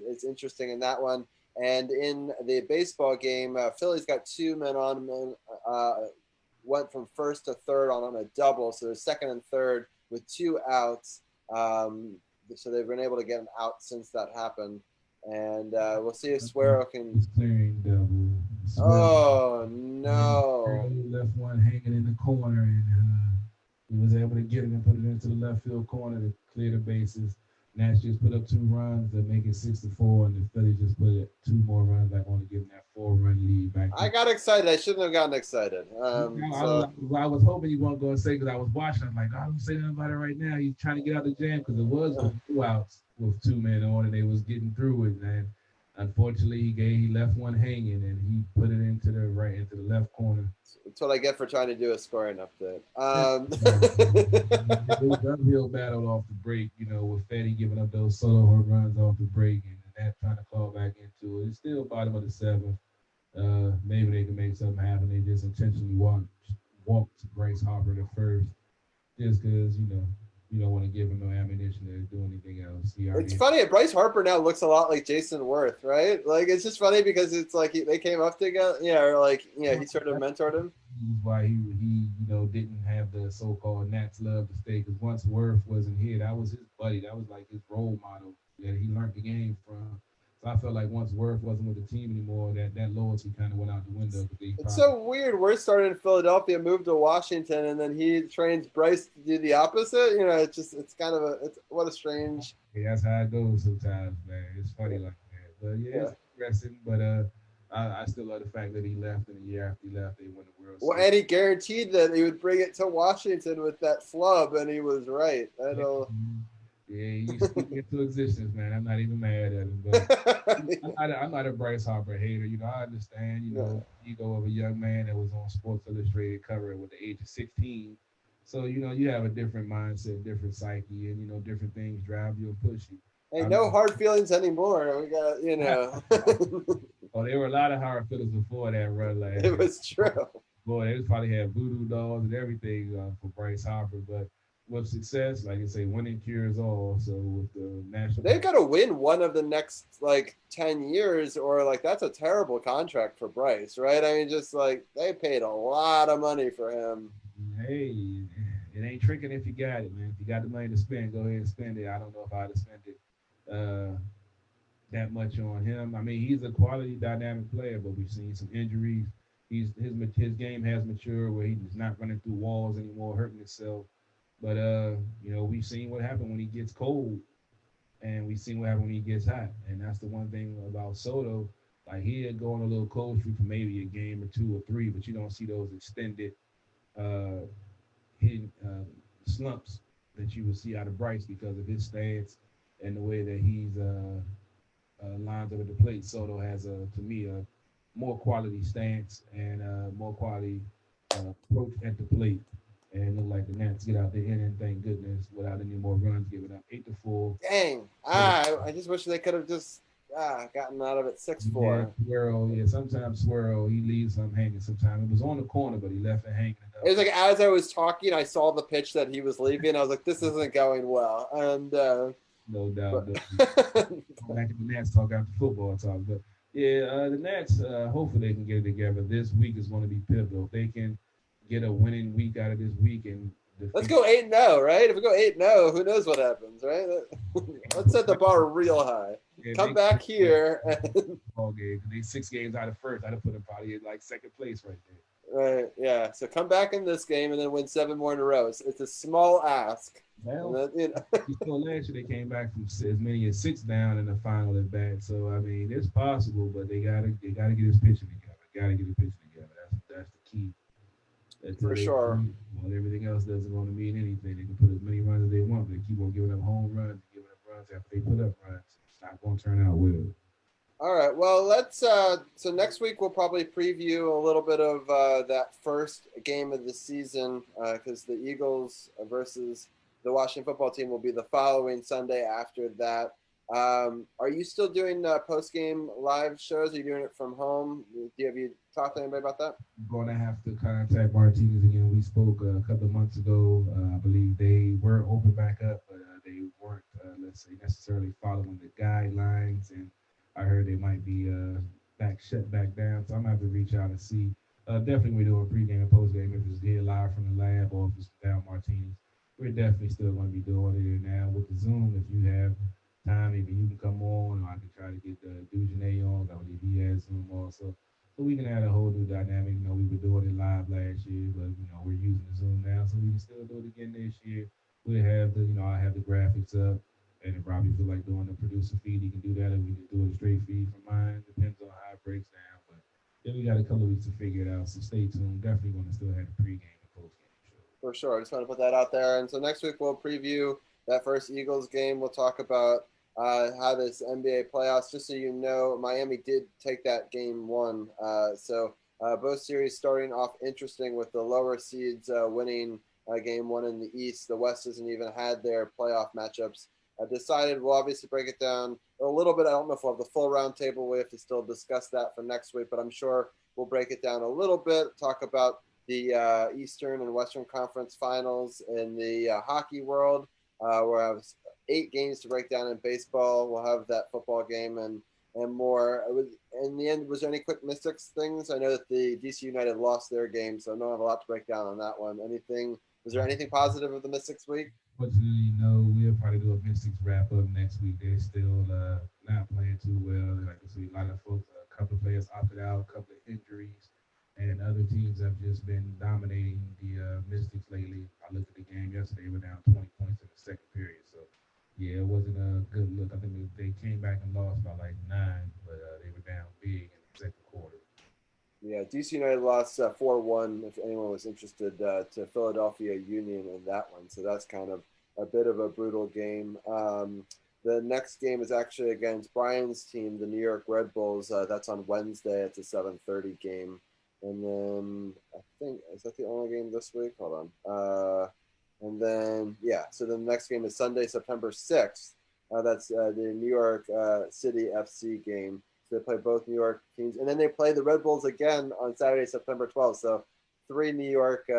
it's interesting in that one. And in the baseball game, Philly's got 2 men on, went from first to third on a double. So they're second and third with 2 outs. So they've been able to get an out since that happened. And we'll see if Suero can. Oh, no. Left one hanging in the corner, and he was able to get it and put it into the left field corner to clear the bases. Nats just put up 2 runs to make it 6-4, and the Phillies just put 2 more runs back on to give them that 4-run lead back. I got excited. I shouldn't have gotten excited. I was hoping you weren't going to say, because I was watching. I was like, I don't say nothing about it right now. He's trying to get out the jam, because it was 2 outs with 2 men on, and they was getting through it. And unfortunately, he left one hanging, and he put it into the left corner. That's what I get for trying to do a scoring update. It was an uphill battle off the break, you know, with Fetty giving up those solo home runs off the break, and that trying to claw back into it. It's still bottom of the 7th. Maybe they can make something happen. They just intentionally walked Bryce Harper to first, just because, you know, you don't want to give him no ammunition to do anything else. It's funny. Bryce Harper now looks a lot like Jason Worth, right? Like, it's just funny because it's like they came up together. Yeah, or like, yeah, he sort of mentored him. Why he you know, didn't have the so-called Nats love to stay, because once Worth wasn't here, that was his buddy. That was like his role model that he learned the game from. So I felt like once Worth wasn't with the team anymore, that loyalty kind of went out the window. It's so weird. Worth started in Philadelphia, moved to Washington, and then he trains Bryce to do the opposite. You know, it's kind of what a strange. Yeah, that's how it goes sometimes, man. It's funny like that. But yeah, it's interesting. But I still love the fact that he left, and the year after he left, they won the World Series. Well, and he guaranteed that he would bring it to Washington with that flub, and he was right. Yeah, he's speaking into existence, man. I'm not even mad at him. But I'm not a Bryce Harper hater. You know, I understand, you know, ego of a young man that was on Sports Illustrated cover with the age of 16. So, you know, you have a different mindset, different psyche, and, you know, different things drive you and push you. Hey, no hard feelings anymore. We got, you know. Oh, there were a lot of hard feelings before that run last year. It was true. Boy, they probably had voodoo dolls and everything for Bryce Harper, but with success, like I say, winning cures all. So with the national, they've got to win one of the next like 10 years, or like that's a terrible contract for Bryce, right? I mean, just like they paid a lot of money for him. Hey, it ain't tricking if you got it, man. If you got the money to spend, go ahead and spend it. I don't know if I'd have spent it that much on him. I mean, he's a quality, dynamic player, but we've seen some injuries. His game has matured where he's not running through walls anymore, hurting himself. But, you know, we've seen what happens when he gets cold, and we've seen what happens when he gets hot. And that's the one thing about Soto. Like, he'll go on a little cold streak for maybe a game or 2 or 3, but you don't see those extended hidden slumps that you would see out of Bryce because of his stance and the way that he's lines up at the plate. Soto has, to me, a more quality stance and more quality approach at the plate. And it looked like the Nats get out the inning, thank goodness, without any more runs given up. 8-4. Dang. I just wish they could have just gotten out of it 6-4. Yeah, sometimes Swirl, he leaves some hanging sometimes. It was on the corner, but he left it hanging. It was like as I was talking, I saw the pitch that he was leaving. I was like, this isn't going well. And no doubt. Back in the Nats talk after football talk. But Yeah, the Nets, hopefully they can get it together. This week is going to be pivotal. If they can get a winning week out of this week and Let's defeat go 8-0, right? If we go 8-0, who knows what happens, right? Let's set the bar real high. yeah, Come back here. And, ball game, they 6 games out of first. I'd have put them probably in like second place right there. right, yeah. So come back in this game and then win 7 more in a row. It's a small ask. Well, And then, you saw last year they came back from as many as 6 down in the final at bat. So I mean, it's possible, but they gotta get his pitching together. Gotta get his pitching together. That's the key. Until For they sure. well, everything else doesn't going to mean anything. They can put as many runs as they want. They keep on giving up home runs, giving up runs after they put up runs. It's not going to turn out well. All right. Well, let's. So next week we'll probably preview a little bit of that first game of the season because the Eagles versus the Washington football team will be the following Sunday after that. Are you still doing post-game live shows? Are you doing it from home? Have you talked to anybody about that? I'm going to have to contact Martinez again. We spoke a couple of months ago. I believe they were open back up, but they weren't, let's say, necessarily following the guidelines. And I heard they might be shut back down. So I'm going to have to reach out and see. Definitely we're doing pregame and postgame if it's here live from the lab or if it's down Martinez. We're definitely still going to be doing it. And now with the Zoom, if you have time, maybe you can come on, or I can try to get Dujane on. I believe he has Zoom also. So we can add a whole new dynamic. You know, we were doing it live last year, but we're using the Zoom now, so we can still do it again this year. We'll have I have the graphics up, and if Robbie feel like doing the producer feed, he can do that, and we can do it a straight feed from mine. Depends on how it breaks down, but then we got a couple of weeks to figure it out. So stay tuned. Definitely going to still have the pregame and postgame show. For sure. I just want to put that out there. And so next week we'll preview that first Eagles game. We'll talk about how this NBA playoffs. Just so you know, Miami did take that game one. So both series starting off interesting with the lower seeds winning game one in the East. The West hasn't even had their playoff matchups decided. We'll obviously break it down a little bit. I don't know if we'll have the full round table. We have to still discuss that for next week, but I'm sure we'll break it down a little bit, talk about the Eastern and Western Conference finals in the hockey world. We'll have 8 games to break down in baseball. We'll have that football game and more. In the end, was there any quick Mystics things? I know that the DC United lost their game, so I don't have a lot to break down on that one. Was there anything positive of the Mystics week? Fortunately, no. We'll probably do a Mystics wrap up next week. They're still not playing too well. Like I see, a lot of folks, a couple of players opted out, a couple of injuries, and other teams have just been dominating the Mystics lately. I looked at the game yesterday; we're down 20 points in the second period. So, yeah, it wasn't a good look. I think they came back and lost by like 9, but they were down big in the second quarter. Yeah, DC United lost 4-1, if anyone was interested, to Philadelphia Union in that one. So that's kind of a bit of a brutal game. The next game is actually against Brian's team, the New York Red Bulls. That's on Wednesday. It's a 7:30 game. And then I think, is that the only game this week? Hold on. And then, yeah, so the next game is Sunday, September 6th. That's the New York City FC game. So they play both New York teams. And then they play the Red Bulls again on Saturday, September 12th. So 3 New York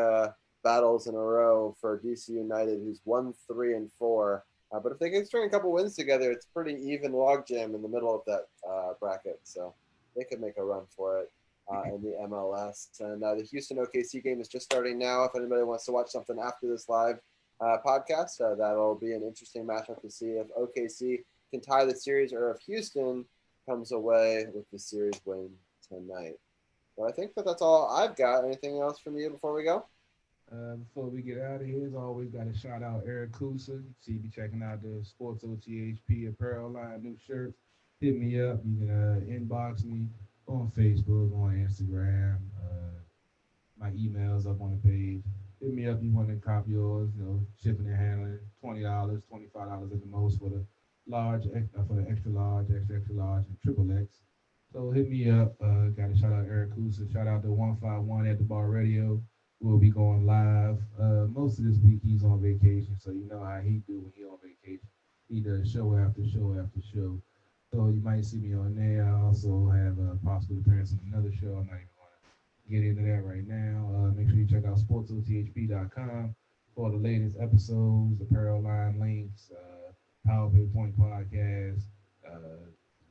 battles in a row for DC United, who's won 3 and 4. But if they can string a couple wins together, it's pretty even logjam in the middle of that bracket. So they could make a run for it in the MLS. And the Houston OKC game is just starting now. If anybody wants to watch something after this live podcast, that'll be an interesting matchup to see if OKC can tie the series or if Houston comes away with the series win tonight. So I think that's all I've got. Anything else from you before we go? Before we get out of here, as always, got to shout out Eric Kusa. See, be checking out the SportsOTHP apparel line, new shirts. Hit me up. You can inbox me on Facebook, on Instagram. My email's up on the page. Hit me up. You want to copy yours? Shipping and handling, $20, $25 at the most for the large, for the extra large, extra large, and triple X. So hit me up. Got to shout out Eric Kusa. Shout out to 151 at the Bar Radio. We'll be going live. Most of this week he's on vacation, so you know how he do when he on vacation. He does show after show after show. So you might see me on there. I also have a possible appearance on another show. I'm not even going to get into that right now. Make sure you check out sportsothp.com for the latest episodes, apparel line links, Power Point podcast,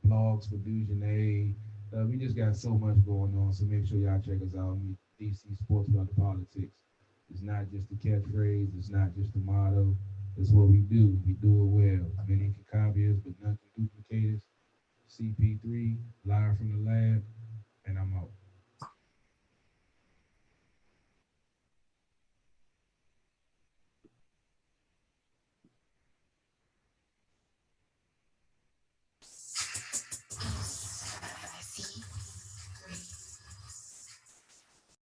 blogs for Dujane, We just got so much going on, so make sure y'all check us out. DC Sports About the Politics. It's not just a catchphrase. It's not just a motto. It's what we do. We do it well. Many can copy us, but none can duplicate us. CP3, live from the lab, and I'm out.